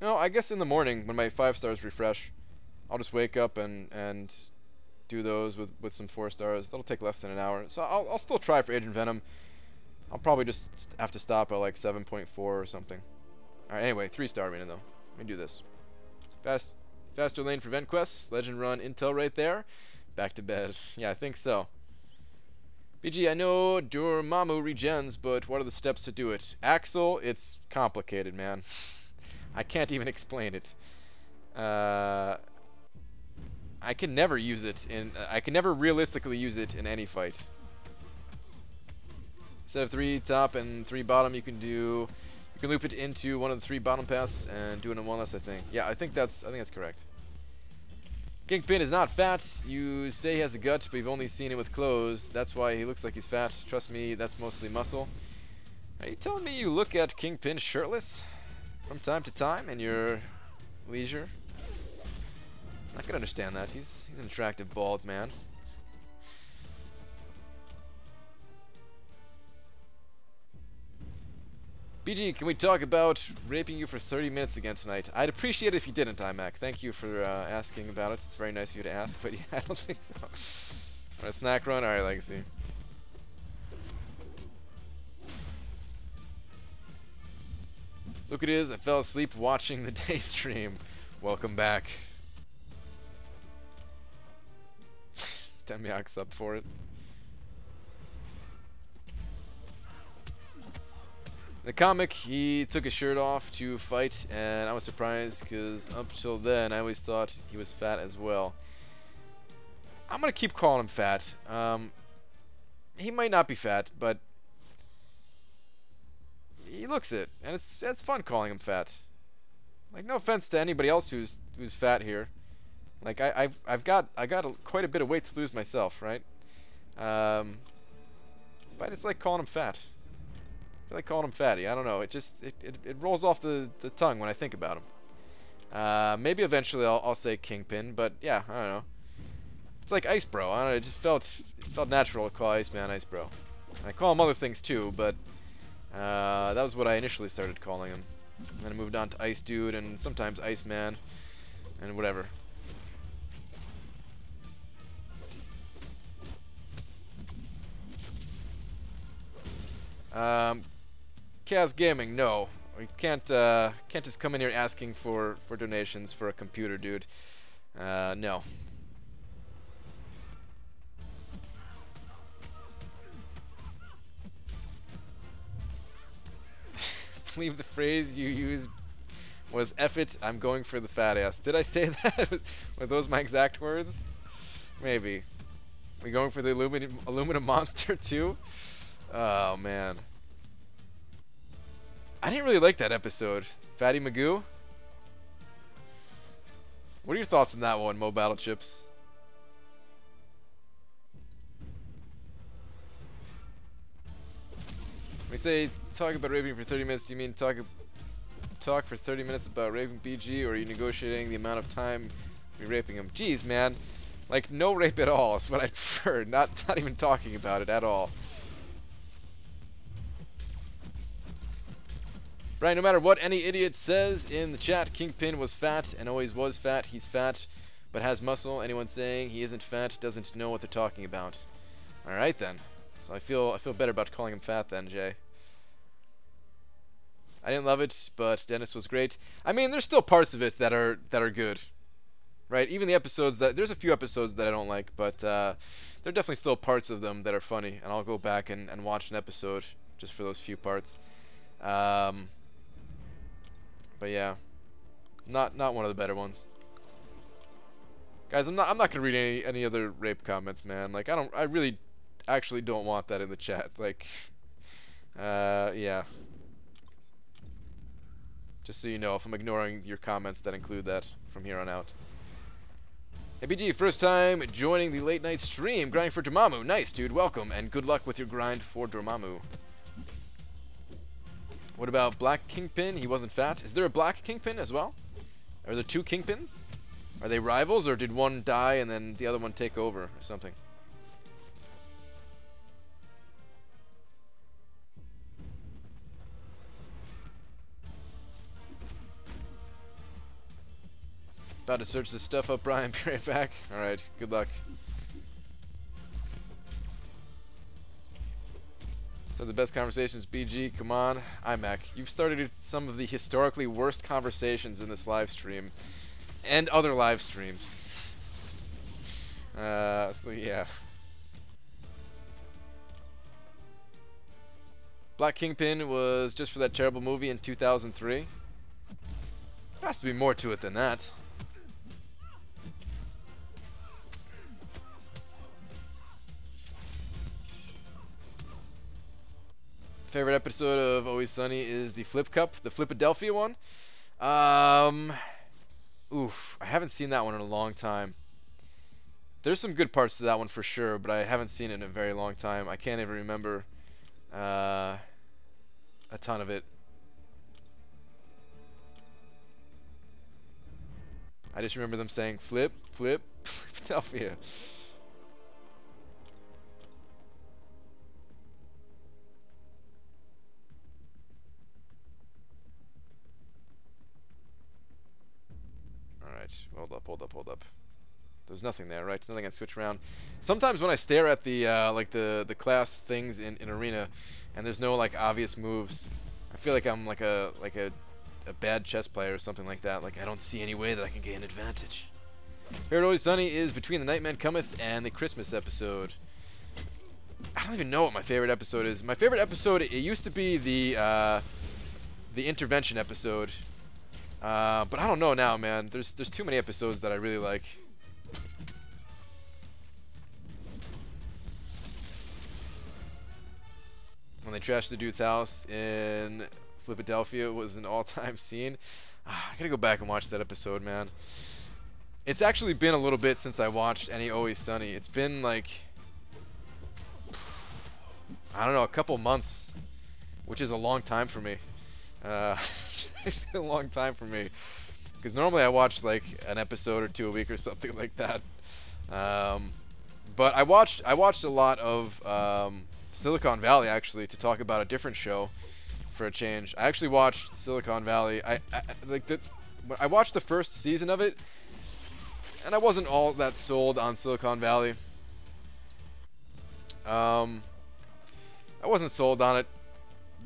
No, I guess in the morning when my 5 stars refresh, I'll just wake up and do those with some 4 stars. That'll take less than an hour. So I'll still try for Agent Venom. I'll probably just have to stop at like 7.4 or something. All right. Anyway, 3-star arena though. Let me do this. Faster lane for Vent Quests. Legend run intel right there. Back to bed. Yeah, I think so. BG, I know Dormammu regens, but what are the steps to do it? Axel, it's complicated, man. I can't even explain it. I can never use it in. I can never realistically use it in any fight. Instead of 3 top and 3 bottom, you can do. You can loop it into one of the 3 bottom paths and do it in one less. I think. Yeah, I think that's correct. Kingpin is not fat. You say he has a gut, but you've only seen him with clothes. That's why he looks like he's fat. Trust me, that's mostly muscle. Are you telling me you look at Kingpin shirtless from time to time in your leisure? I can understand that. He's an attractive bald man. BG, can we talk about raping you for 30 minutes again tonight? I'd appreciate it if you didn't, iMac. Thank you for asking about it. It's very nice of you to ask, but yeah, I don't think so. A snack run? Alright, Legacy. Look it is, I fell asleep watching the day stream. Welcome back. Demiak's up for it. In the comic, he took his shirt off to fight, and I was surprised because up till then, I always thought he was fat as well. I'm gonna keep calling him fat. He might not be fat, but he looks it, and it's fun calling him fat. Like, no offense to anybody else who's fat here. Like, I've got quite a bit of weight to lose myself, right? But I just like calling him fat. I feel like calling him fatty. I don't know. It rolls off the tongue when I think about him. Maybe eventually I'll say Kingpin, but yeah, I don't know. It's like Ice Bro. I don't know. It just felt natural to call Iceman Ice Bro. And I call him other things too, but that was what I initially started calling him. And then I moved on to Ice Dude and sometimes Iceman and whatever. Kaz Gaming, no. We can't just come in here asking for donations for a computer, dude. No. I believe the phrase you used was "F it, I'm going for the fat ass." Did I say that? Were those my exact words? Maybe. We going for the aluminum monster too? Oh man. I didn't really like that episode. Fatty Magoo? What are your thoughts on that one, Mo Battle Chips? When you say talk about raping for 30 minutes, do you mean talk for 30 minutes about raping BG, or are you negotiating the amount of time you're raping him? Jeez, man. Like, no rape at all is what I prefer. Not even talking about it at all. Brian, no matter what any idiot says in the chat, Kingpin was fat and always was fat. He's fat, but has muscle. Anyone saying he isn't fat doesn't know what they're talking about. All right then. So I feel better about calling him fat then, Jay. I didn't love it, but Dennis was great. I mean, there's still parts of it that are good, right? Even the episodes there's a few episodes that I don't like, but there are definitely still parts of them that are funny, and I'll go back and watch an episode just for those few parts. But yeah, not one of the better ones. Guys, I'm not gonna read any other rape comments, man. Like, I really actually don't want that in the chat. Like, yeah. Just so you know, if I'm ignoring your comments that include that from here on out. Hey BG, first time joining the late night stream, grinding for Dormammu. Nice, dude. Welcome, and good luck with your grind for Dormammu. What about Black Kingpin? He wasn't fat. Is there a Black Kingpin as well? Are there two Kingpins? Are they rivals, or did one die and then the other one take over or something? About to search this stuff up, Brian. Be right back. Alright, good luck. So the best conversations, BG, come on. iMac, you've started some of the historically worst conversations in this live stream. And other live streams. So yeah. Black Kingpin was just for that terrible movie in 2003. There has to be more to it than that. Favorite episode of Always Sunny is the Flip Cup, the Flipadelphia one. Oof, I haven't seen that one in a long time. There's some good parts to that one for sure, but I haven't seen it in a very long time. I can't even remember a ton of it. I just remember them saying flip, flip, Flipadelphia. Hold up. There's nothing there, right? Nothing I can switch around. Sometimes when I stare at the like the class things in Arena, and there's no like obvious moves, I feel like I'm like a bad chess player or something like that. Like I don't see any way that I can gain an advantage. Favorite Always Sunny is between the Nightman Cometh and the Christmas episode. I don't even know what my favorite episode is. My favorite episode, it used to be the intervention episode. But I don't know now, man. There's too many episodes that I really like. When they trashed the dude's house in Flipadelphia was an all-time scene. I gotta go back and watch that episode, man. It's actually been a little bit since I watched any Always Sunny. It's been like, I don't know, a couple months, which is a long time for me. It's a long time for me, because normally I watch like an episode or two a week or something like that. But I watched a lot of Silicon Valley actually to talk about a different show for a change. I actually watched Silicon Valley. I watched the first season of it, and I wasn't all that sold on Silicon Valley. I wasn't sold on it.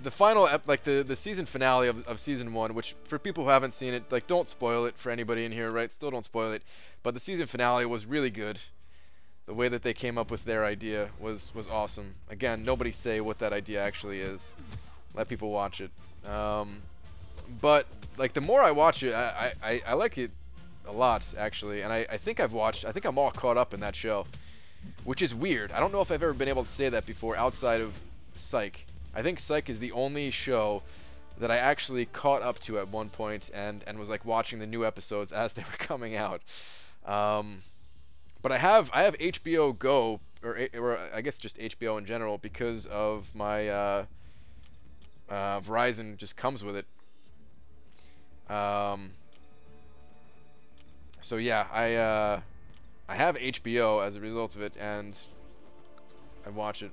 The final, like the season finale of season 1, which for people who haven't seen it, like don't spoil it for anybody in here, right? Still don't spoil it. But the season finale was really good. The way that they came up with their idea was awesome. Again, nobody say what that idea actually is. Let people watch it. But like the more I watch it, I like it a lot actually, and I think I'm all caught up in that show, which is weird. I don't know if I've ever been able to say that before outside of Psych. I think Psych is the only show that I actually caught up to at one point and was like watching the new episodes as they were coming out. But I have HBO Go, or I guess just HBO in general, because of my Verizon just comes with it. So yeah, I have HBO as a result of it, and I watch it.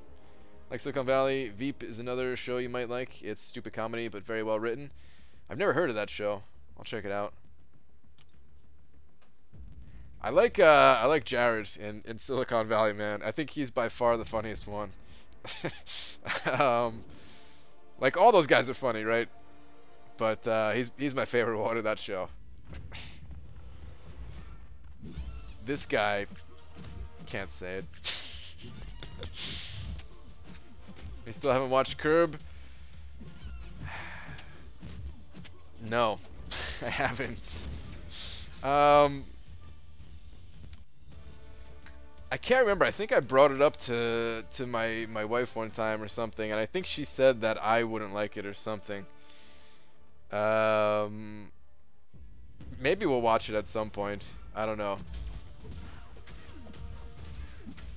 Like Silicon Valley, Veep is another show you might like. It's stupid comedy, but very well written. I've never heard of that show. I'll check it out. I like Jared in Silicon Valley, man. I think he's by far the funniest one. Like all those guys are funny, right? But he's my favorite one of that show. This guy can't say it. You still haven't watched Curb? No, I haven't. I can't remember. I think I brought it up to my wife one time or something, and I think she said that I wouldn't like it or something. Maybe we'll watch it at some point. I don't know.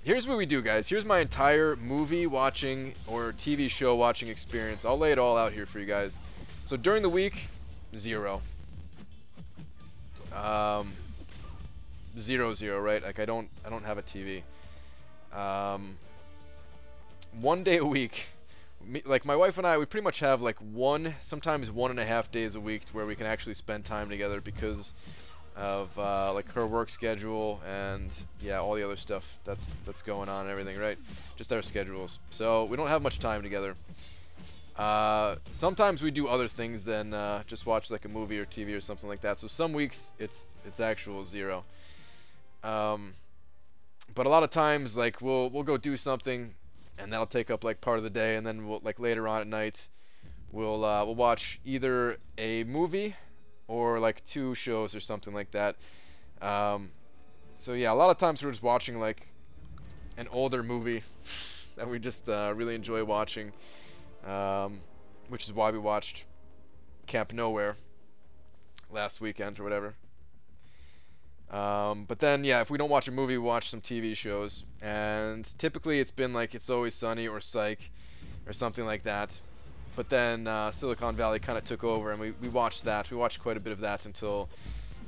here's what we do, guys. Here's my entire movie watching or TV show watching experience. I'll lay it all out here for you guys. So during the week, 0. 0, right? Like I don't have a TV. 1 day a week. Like my wife and I, we pretty much have like sometimes 1.5 days a week where we can actually spend time together because of like her work schedule and yeah, all the other stuff that's going on and everything, right? Just our schedules. So we don't have much time together. Sometimes we do other things than just watch like a movie or TV or something like that. So some weeks it's actual 0. But a lot of times like we'll go do something and that'll take up like part of the day, and then we'll like later on at night we'll watch either a movie or like 2 shows or something like that. So yeah, a lot of times we're just watching like an older movie that we just really enjoy watching, which is why we watched Camp Nowhere last weekend or whatever. But then yeah, if we don't watch a movie, we watch some TV shows, and typically it's been like It's Always Sunny or Psych or something like that. But then Silicon Valley kind of took over, and we watched that. We watched quite a bit of that until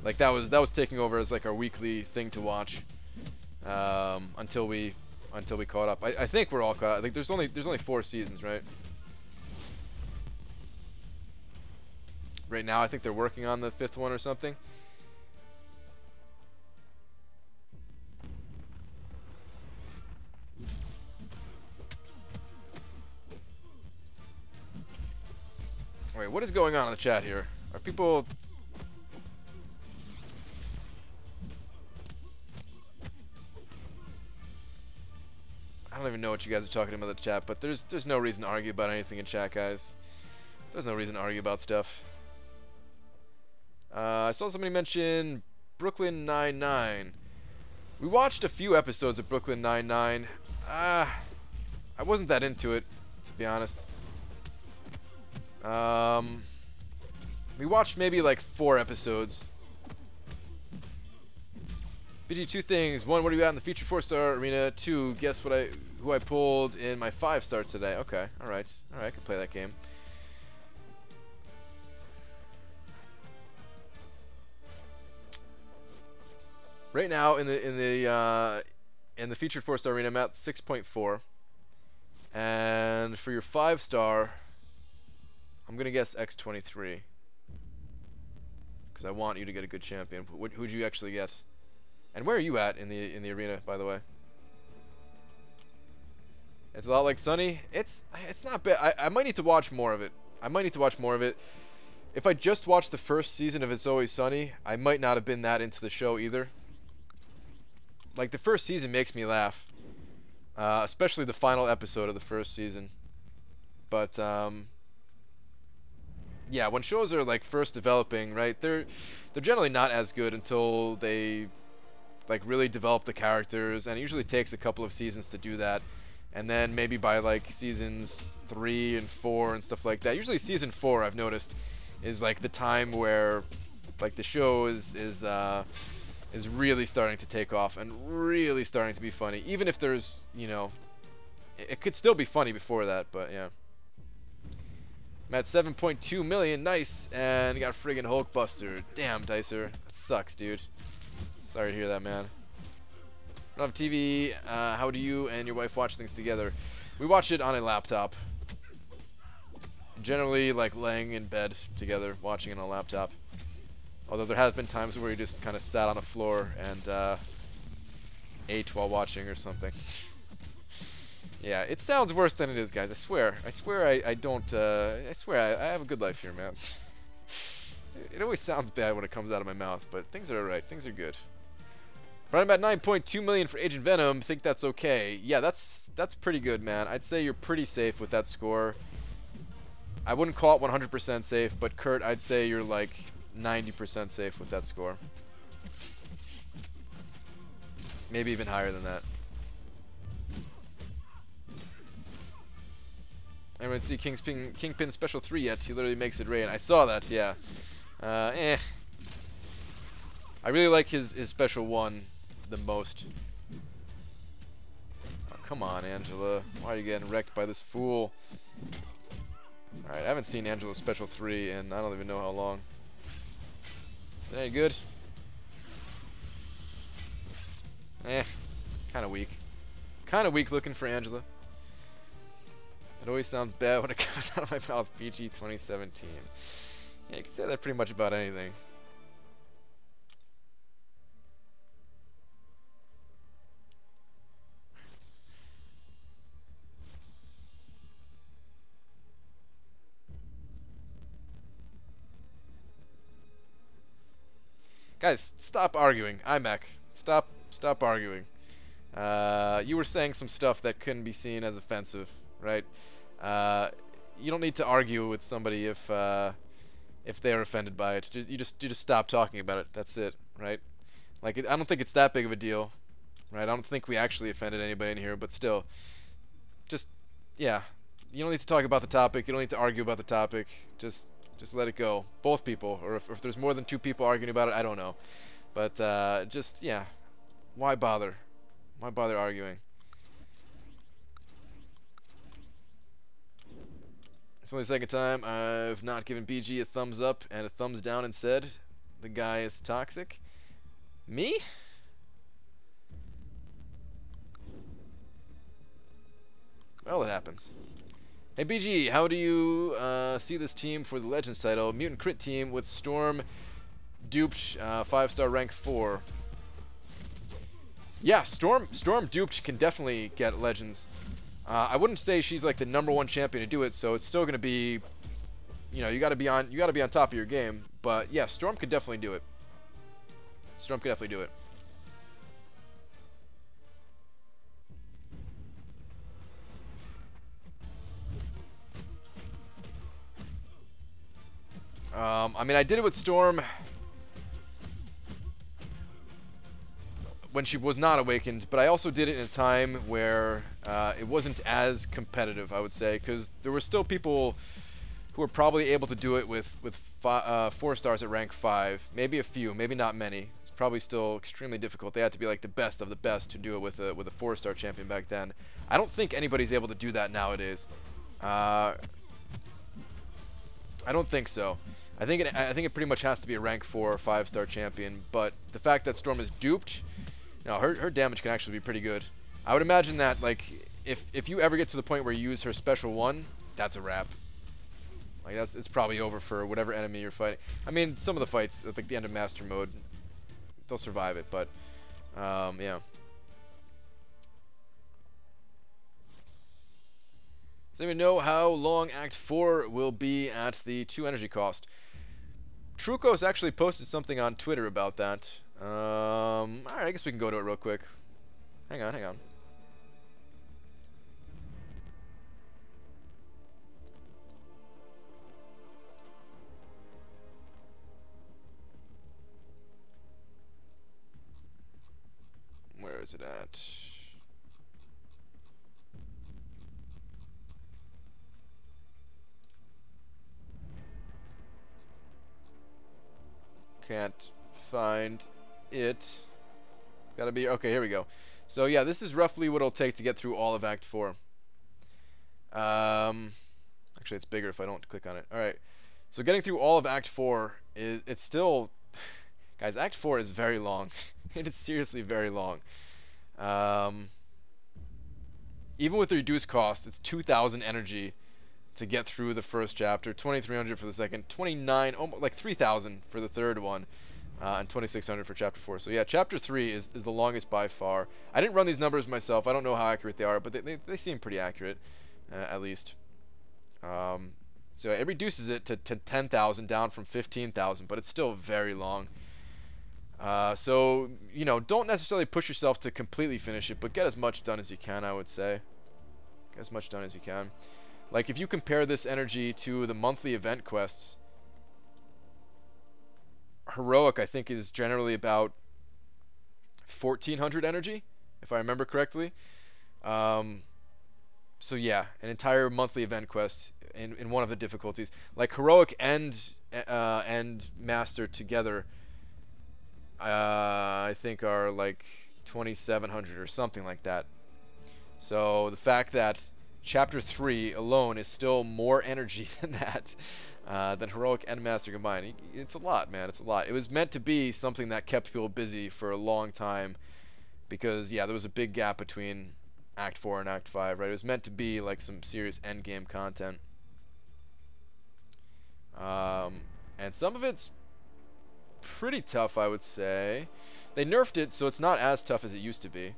like that was taking over as like our weekly thing to watch, until we caught up. I think we're all caught up. Like there's only 4 seasons, right? Right now I think they're working on the 5th one or something. Wait, what is going on in the chat here? Are people... I don't even know what you guys are talking about in the chat, but there's no reason to argue about anything in chat, guys. There's no reason to argue about stuff. I saw somebody mention Brooklyn Nine-Nine. We watched a few episodes of Brooklyn Nine-Nine. I wasn't that into it, to be honest. We watched maybe like 4 episodes. BG, 2 things. 1, what are you at in the featured 4-star arena? 2, guess who I pulled in my 5-star today. Okay, alright, I can play that game. Right now in the featured 4-star arena, I'm at 6.4, and for your 5-star, I'm gonna guess X23, because I want you to get a good champion. Who'd you actually get? And where are you at in the arena, by the way? It's a lot like Sunny. It's not bad. I might need to watch more of it. If I just watched the first season of It's Always Sunny, I might not have been that into the show either. Like the first season makes me laugh, especially the final episode of the first season. But yeah, when shows are like first developing, right? They're generally not as good until they like really develop the characters, and it usually takes a couple of seasons to do that. And then maybe by like seasons 3 and 4 and stuff like that. Usually season 4, I've noticed, is like the time where like the show is really starting to take off and really starting to be funny. Even if there's, you know, it could still be funny before that, but yeah. I'm at 7.2 million, nice, and got a friggin' Hulkbuster. Damn, Dicer, that sucks, dude. Sorry to hear that, man. I don't have TV. How do you and your wife watch things together? We watch it on a laptop. Generally, like laying in bed together, watching it on a laptop. Although there have been times where we just kind of sat on the floor and ate while watching or something. Yeah, it sounds worse than it is, guys. I swear I don't. I swear I have a good life here, man. It always sounds bad when it comes out of my mouth, but things are alright. Things are good. But I'm at 9.2 million for Agent Venom. Think that's okay? Yeah, that's pretty good, man. I'd say you're pretty safe with that score. I wouldn't call it 100% safe, but Kurt, I'd say you're like 90% safe with that score. Maybe even higher than that. I didn't see Kingpin Special 3 yet. He literally makes it rain. I saw that, yeah. I really like his Special 1 the most. come on, Angela. Why are you getting wrecked by this fool? Alright, I haven't seen Angela's Special 3 in I don't even know how long. Is that any good? Eh, kind of weak. Kind of weak looking for Angela. It always sounds bad when it comes out of my mouth. PG 2017. Yeah, you can say that pretty much about anything. Guys, stop arguing. iMac. Stop arguing. You were saying some stuff that couldn't be seen as offensive, right? You don't need to argue with somebody if they're offended by it. You just stop talking about it. That's it, right? Like I don't think it's that big of a deal, right? I don't think we actually offended anybody in here, but still, just yeah. You don't need to talk about the topic. You don't need to argue about the topic. Just let it go. Both people, or if there's more than 2 people arguing about it, I don't know. But just yeah, why bother? Why bother arguing? It's only the second time I've not given BG a thumbs up and a thumbs down and said the guy is toxic. Me? Well, it happens. Hey BG, how do you see this team for the Legends title? Mutant Crit team with Storm duped 5-star rank 4. Yeah, Storm duped can definitely get Legends. I wouldn't say she's like the #1 champion to do it, so it's still gonna be, you know, you gotta be on top of your game. But yeah, Storm could definitely do it. Storm could definitely do it. I mean, I did it with Storm when she was not awakened, but I also did it in a time where it wasn't as competitive, I would say, because there were still people who were probably able to do it with 4 stars at rank 5. Maybe a few, maybe not many. It's probably still extremely difficult. They had to be like the best of the best to do it with a 4-star champion back then. I don't think anybody's able to do that nowadays. I don't think so. I think it pretty much has to be a rank 4 or 5-star champion. But the fact that Storm is duped, you know, her damage can actually be pretty good. I would imagine that like if you ever get to the point where you use her special 1, that's a wrap. Like it's probably over for whatever enemy you're fighting. I mean, some of the fights at like the end of Master Mode, they'll survive it, but yeah. Does anyone know how long Act 4 will be at the 2 energy cost? Trucos actually posted something on Twitter about that. Alright, I guess we can go to it real quick. Hang on. Where is it at? Can't find it. Gotta be okay. Here we go. So yeah, this is roughly what it'll take to get through all of Act 4. Actually, it's bigger if I don't click on it. All right. So getting through all of Act 4 it's still, guys. Act 4 is very long. It is seriously very long. Even with the reduced cost, it's 2,000 energy to get through the first chapter, 2,300 for the second, 29, almost like 3,000 for the third one, and 2,600 for chapter 4. So yeah, chapter 3 is the longest by far. I didn't run these numbers myself. I don't know how accurate they are, but they seem pretty accurate, at least. So it reduces it to 10,000 down from 15,000, but it's still very long. So, you know, don't necessarily push yourself to completely finish it, but get as much done as you can, I would say. Get as much done as you can. Like, if you compare this energy to the monthly event quests, Heroic, I think, is generally about 1,400 energy, if I remember correctly. So yeah, an entire monthly event quest in one of the difficulties. Like, Heroic and Master together, I think are like 2,700 or something like that. So the fact that Chapter 3 alone is still more energy than that, than Heroic and Master combined. It's a lot, man. It's a lot. It was meant to be something that kept people busy for a long time because, yeah, there was a big gap between Act 4 and Act 5, right? It was meant to be like some serious endgame content. And some of it's pretty tough, I would say. They nerfed it, so it's not as tough as it used to be.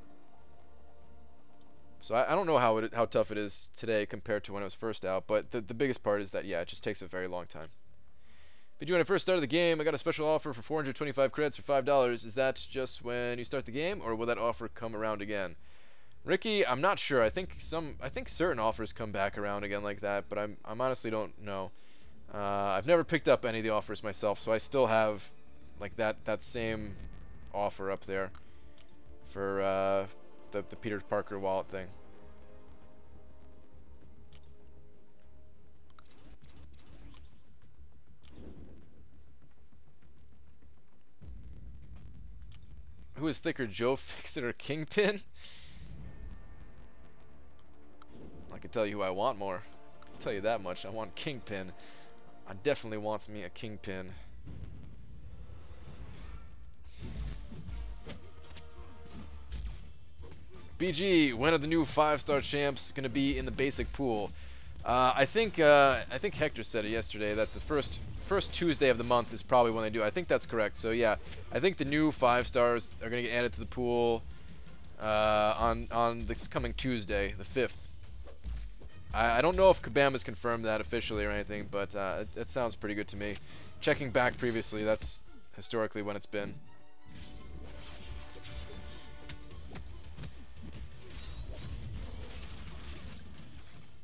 So I don't know how tough it is today compared to when it was first out, but the biggest part is that, yeah, it just takes a very long time. But when I first started the game, I got a special offer for 425 credits for $5. Is that just when you start the game, or will that offer come around again? Ricky, I'm not sure. I think certain offers come back around again like that, but I'm honestly don't know. I've never picked up any of the offers myself, so I still have like that same offer up there for the Peter Parker wallet thing. Who is thicker, Joe Fixit or Kingpin? I can tell you who I want more. I'll tell you that much. I want Kingpin. I definitely wants me a Kingpin. BG, when are the new 5-star champs going to be in the basic pool? I think Hector said it yesterday that the first Tuesday of the month is probably when they do. I think that's correct. So yeah, I think the new 5 stars are going to get added to the pool on this coming Tuesday, the 5th. I don't know if Kabam has confirmed that officially or anything, but it sounds pretty good to me. Checking back previously, that's historically when it's been.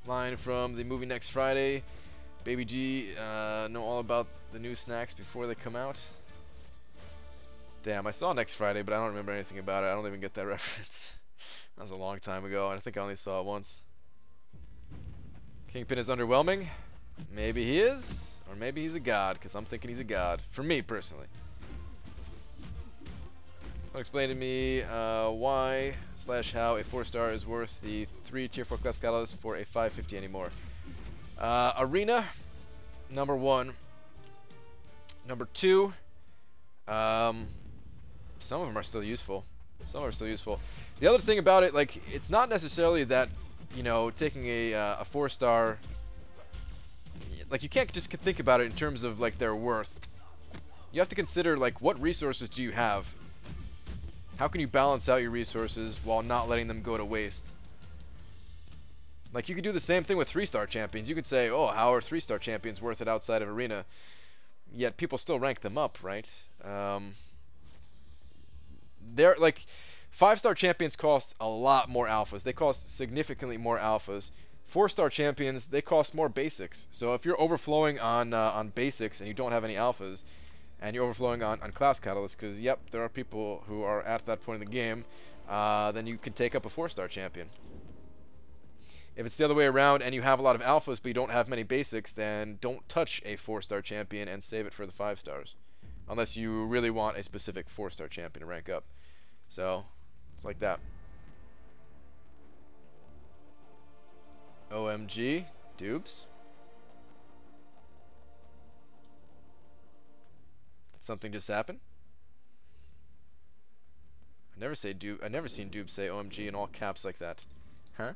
Line from the movie next Friday. Baby G, know all about the new snacks before they come out. Damn, I saw next Friday, but I don't remember anything about it. I don't even get that reference. That was a long time ago, and I think I only saw it once. Kingpin is underwhelming. Maybe he is, or maybe he's a god, because I'm thinking he's a god. For me, personally. Don't explain to me why/how a 4-star is worth the 3 tier 4 class catalysts for a 550 anymore. Arena, number 1. Number 2, some of them are still useful. Some are still useful. The other thing about it, like, it's not necessarily that, you know, taking a 4-star, like, you can't just think about it in terms of, like, their worth. You have to consider, like, what resources do you have? How can you balance out your resources while not letting them go to waste? Like, you could do the same thing with 3-star champions. You could say, oh, how are 3-star champions worth it outside of Arena? Yet people still rank them up, right? They're, like, 5-star champions cost a lot more alphas. They cost significantly more alphas. 4-star champions, they cost more basics. So if you're overflowing on basics and you don't have any alphas, and you're overflowing on class catalysts, because, yep, there are people who are at that point in the game, then you can take up a 4-star champion. If it's the other way around and you have a lot of alphas but you don't have many basics, then don't touch a 4-star champion and save it for the 5 stars. Unless you really want a specific 4-star champion to rank up. So, it's like that. OMG, Dubes. Something just happened? I've never seen Dubes say OMG in all caps like that. Huh?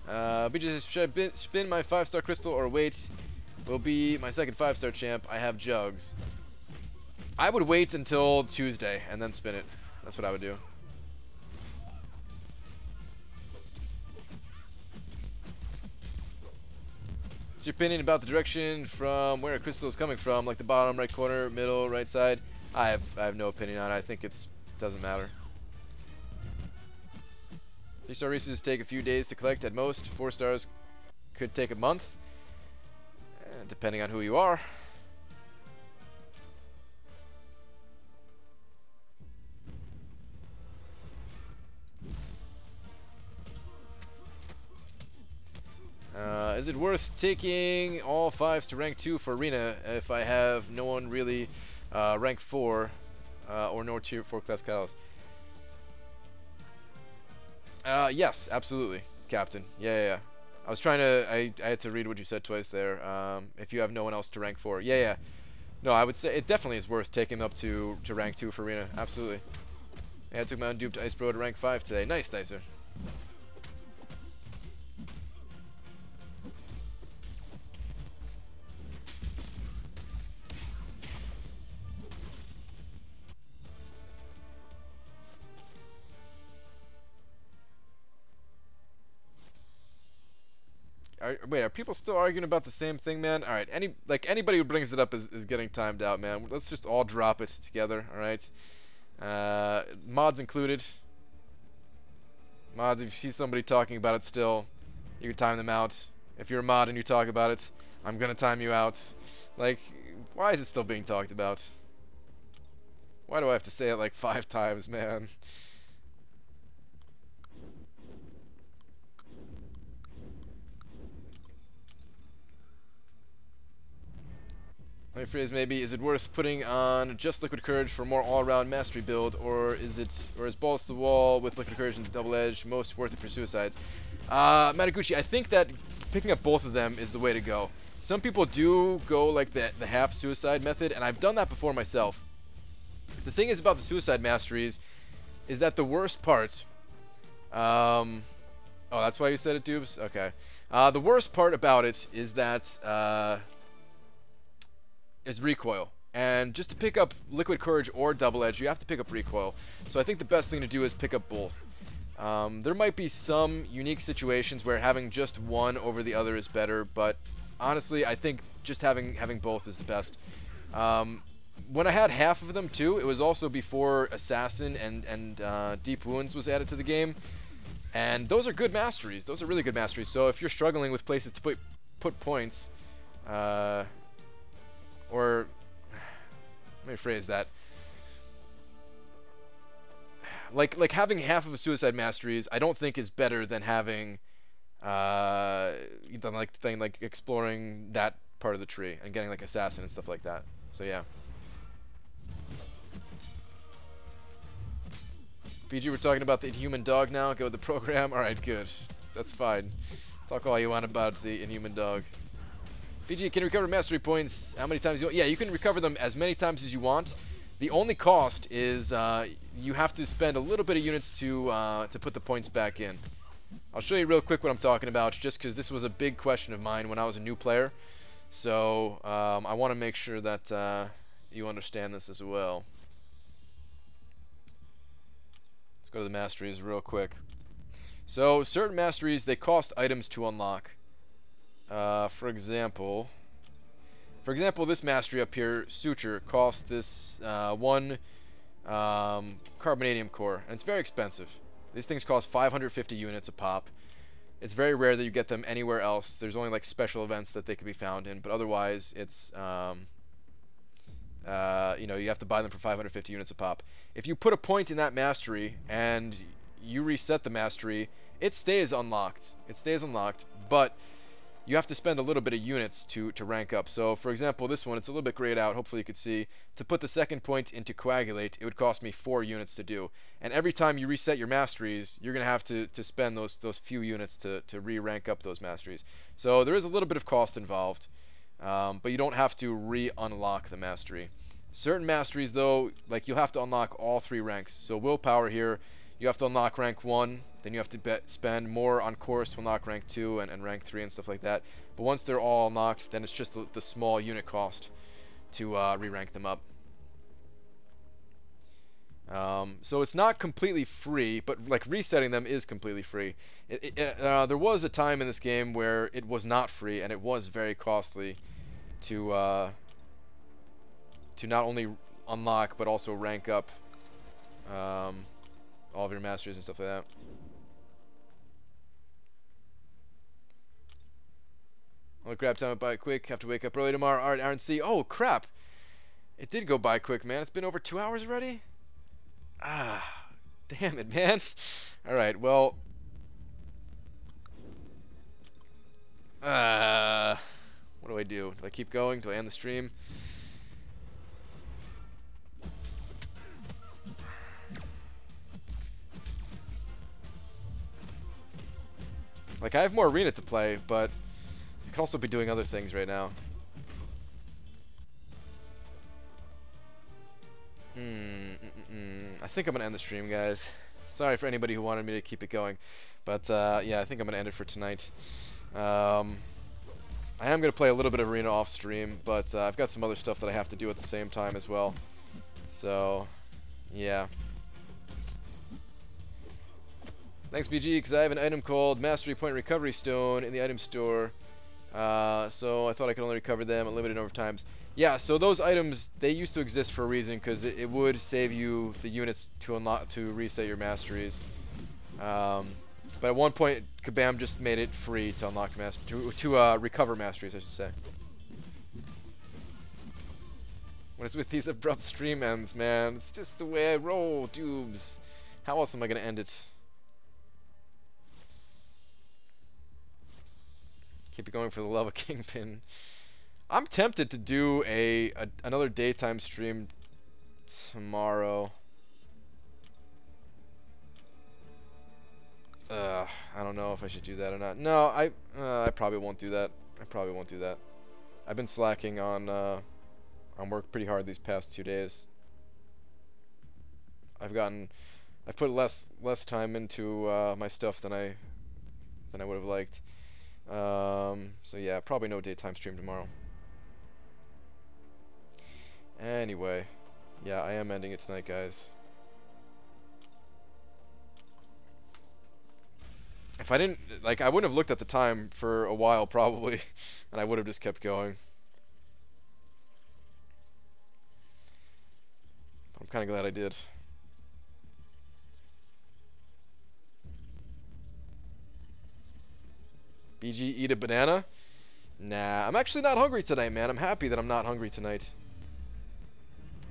Should I spin my 5-star crystal or wait? Will be my second 5-star champ. I have jugs. I would wait until Tuesday and then spin it. That's what I would do. What's your opinion about the direction from where a crystal is coming from, like the bottom, right corner, middle, right side? I have no opinion on it. I think it doesn't matter. 3-star Reese's take a few days to collect at most. 4 stars could take a month, depending on who you are. Is it worth taking all 5s to rank 2 for Arena if I have no one really rank 4 or no tier 4 class catalyst. Yes, absolutely, Captain. Yeah. I was trying to, I had to read what you said twice there. If you have no one else to rank 4. Yeah. No, I would say it definitely is worth taking them up to rank 2 for Arena. Absolutely. Yeah, I took my unduped Ice Bro to rank 5 today. Nice, Dicer. Wait, are people still arguing about the same thing, man? All right, anybody who brings it up is getting timed out, man. Let's just all drop it together, all right? Mods included. Mods, if you see somebody talking about it still, you can time them out. If you're a mod and you talk about it, I'm gonna time you out. Like, why is it still being talked about? Why do I have to say it like 5 times, man? Let me phrase maybe, is it worth putting on just Liquid Courage for more all-around mastery build, or is balls to the wall with Liquid Courage and Double Edge most worth it for suicides? Mataguchi, I think that picking up both of them is the way to go. Some people do go like the half suicide method, and I've done that before myself. The thing is about the suicide masteries is that the worst part, oh, that's why you said it, Dubes? Okay. The worst part about it is that, is recoil. And just to pick up Liquid Courage or Double Edge, you have to pick up recoil. So I think the best thing to do is pick up both. There might be some unique situations where having just one over the other is better, but honestly, I think just having both is the best. When I had half of them too, it was also before Assassin and Deep Wounds was added to the game. And those are good masteries. Those are really good masteries. So if you're struggling with places to put points, or let me phrase that. Like having half of a suicide masteries, I don't think is better than having like exploring that part of the tree and getting like assassin and stuff like that. So yeah. PG, we're talking about the Inhuman Dog now. Go with the program. All right, good. That's fine. Talk all you want about the Inhuman Dog. PG, can you recover mastery points how many times you want? Yeah, you can recover them as many times as you want. The only cost is you have to spend a little bit of units to put the points back in. I'll show you real quick what I'm talking about, just because this was a big question of mine when I was a new player. So I want to make sure that you understand this as well. Let's go to the masteries real quick. So certain masteries, they cost items to unlock. For example, this mastery up here, Suture, costs this one carbonadium core, and it's very expensive. These things cost 550 units a pop. It's very rare that you get them anywhere else. There's only like special events that they can be found in, but otherwise it's you know, you have to buy them for 550 units a pop. If you put a point in that mastery and you reset the mastery, it stays unlocked. It stays unlocked, but you have to spend a little bit of units to rank up. So, for example, this one, it's a little bit grayed out. Hopefully you could see. To put the second point into Coagulate, it would cost me 4 units to do. And every time you reset your masteries, you're going to have to spend those few units to re-rank up those masteries. So there is a little bit of cost involved, but you don't have to re-unlock the mastery. Certain masteries, though, like you'll have to unlock all 3 ranks. So Willpower here, you have to unlock rank 1, then you have to spend more on course to unlock rank 2 and rank 3 and stuff like that. But once they're all unlocked, then it's just the small unit cost to re-rank them up. So it's not completely free, but like resetting them is completely free. There was a time in this game where it was not free, and it was very costly to not only unlock but also rank up all of your masteries and stuff like that. I'll grab time by quick. Have to wake up early tomorrow. Alright, RNC. Oh, crap. It did go by quick, man. It's been over 2 hours already? Ah, damn it, man. Alright, well. What do I do? Do I keep going? Do I end the stream? Like, I have more arena to play, but I could also be doing other things right now. I think I'm gonna end the stream, guys. Sorry for anybody who wanted me to keep it going, but yeah, I think I'm gonna end it for tonight. I am gonna play a little bit of arena off stream, but I've got some other stuff that I have to do at the same time as well. So, yeah. Thanks, BG, because I have an item called Mastery Point Recovery Stone in the item store. So I thought I could only recover them a limited number of times. Yeah, so those items, they used to exist for a reason, because it would save you the units to unlock, to reset your masteries. But at one point, Kabam just made it free to unlock to recover masteries, I should say. What is with these abrupt stream ends, man? It's just the way I roll, dubes. How else am I gonna end it? Keep it going for the love of Kingpin. I'm tempted to do another daytime stream tomorrow. I don't know if I should do that or not. No, I probably won't do that. I probably won't do that. I've been slacking on work pretty hard these past 2 days. I've put less time into my stuff than I would have liked. So yeah, probably no daytime stream tomorrow. Anyway, yeah, I am ending it tonight, guys. If I didn't, like, I wouldn't have looked at the time for a while, probably, and I would have just kept going. I'm kind of glad I did. BG, eat a banana? Nah, I'm actually not hungry tonight, man. I'm happy that I'm not hungry tonight.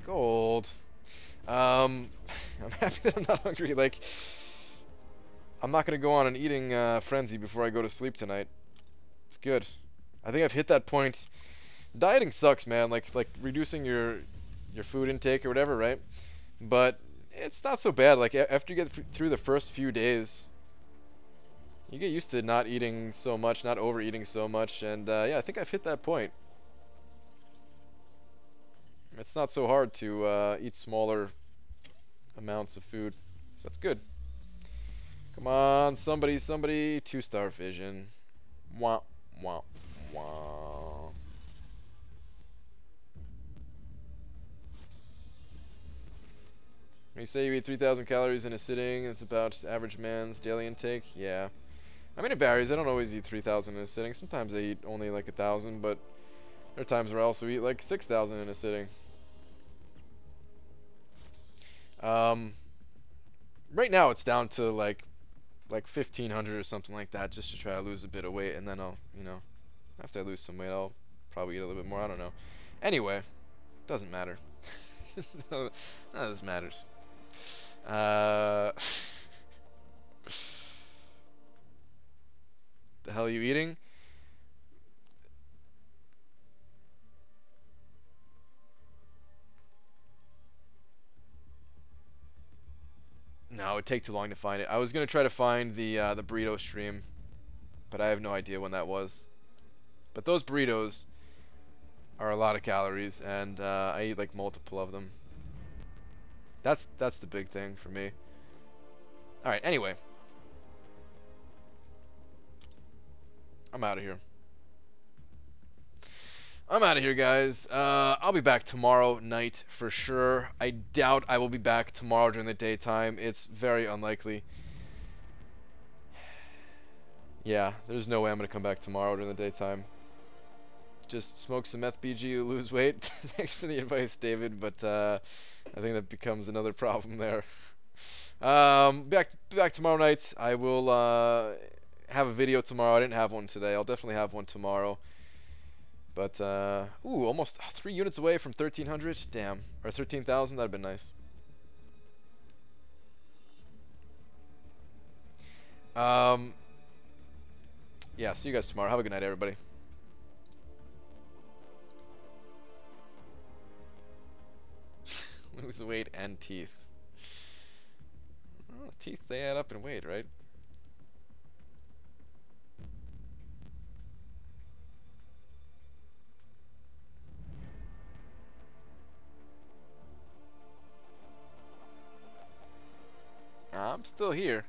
Gold. I'm happy that I'm not hungry. Like, I'm not gonna go on an eating frenzy before I go to sleep tonight. It's good. I think I've hit that point. Dieting sucks, man. Like reducing your food intake or whatever, right? But it's not so bad. Like, after you get through the first few days, you get used to not eating so much, not overeating so much, and yeah, I think I've hit that point. It's not so hard to eat smaller amounts of food, so that's good. Come on, somebody, 2-star vision. Wah, wah, wah. When you say you eat 3,000 calories in a sitting, it's about average man's daily intake. Yeah. I mean, it varies. I don't always eat 3,000 in a sitting. Sometimes I eat only like 1,000, but there are times where I also eat like 6,000 in a sitting. Right now it's down to like 1,500 or something like that, just to try to lose a bit of weight, and then I'll, you know, after I lose some weight, I'll probably eat a little bit more. I don't know. Anyway, doesn't matter. None of this matters. The hell are you eating? No, it would take too long to find it. I was gonna try to find the burrito stream, but I have no idea when that was. But those burritos are a lot of calories, and I eat like multiple of them. That's the big thing for me. All right. Anyway, I'm out of here. I'm out of here, guys. I'll be back tomorrow night for sure. I doubt I will be back tomorrow during the daytime. It's very unlikely. Yeah, there's no way I'm going to come back tomorrow during the daytime. Just smoke some meth, BG, lose weight. Thanks for the advice, David, but I think that becomes another problem there. Back tomorrow night. I will have a video tomorrow. I didn't have one today. I'll definitely have one tomorrow. But, ooh, almost 3 units away from 1,300. Damn. Or 13,000. That'd been nice. Yeah, see you guys tomorrow. Have a good night, everybody. Lose weight and teeth. Well, teeth, they add up in weight, right? I'm still here.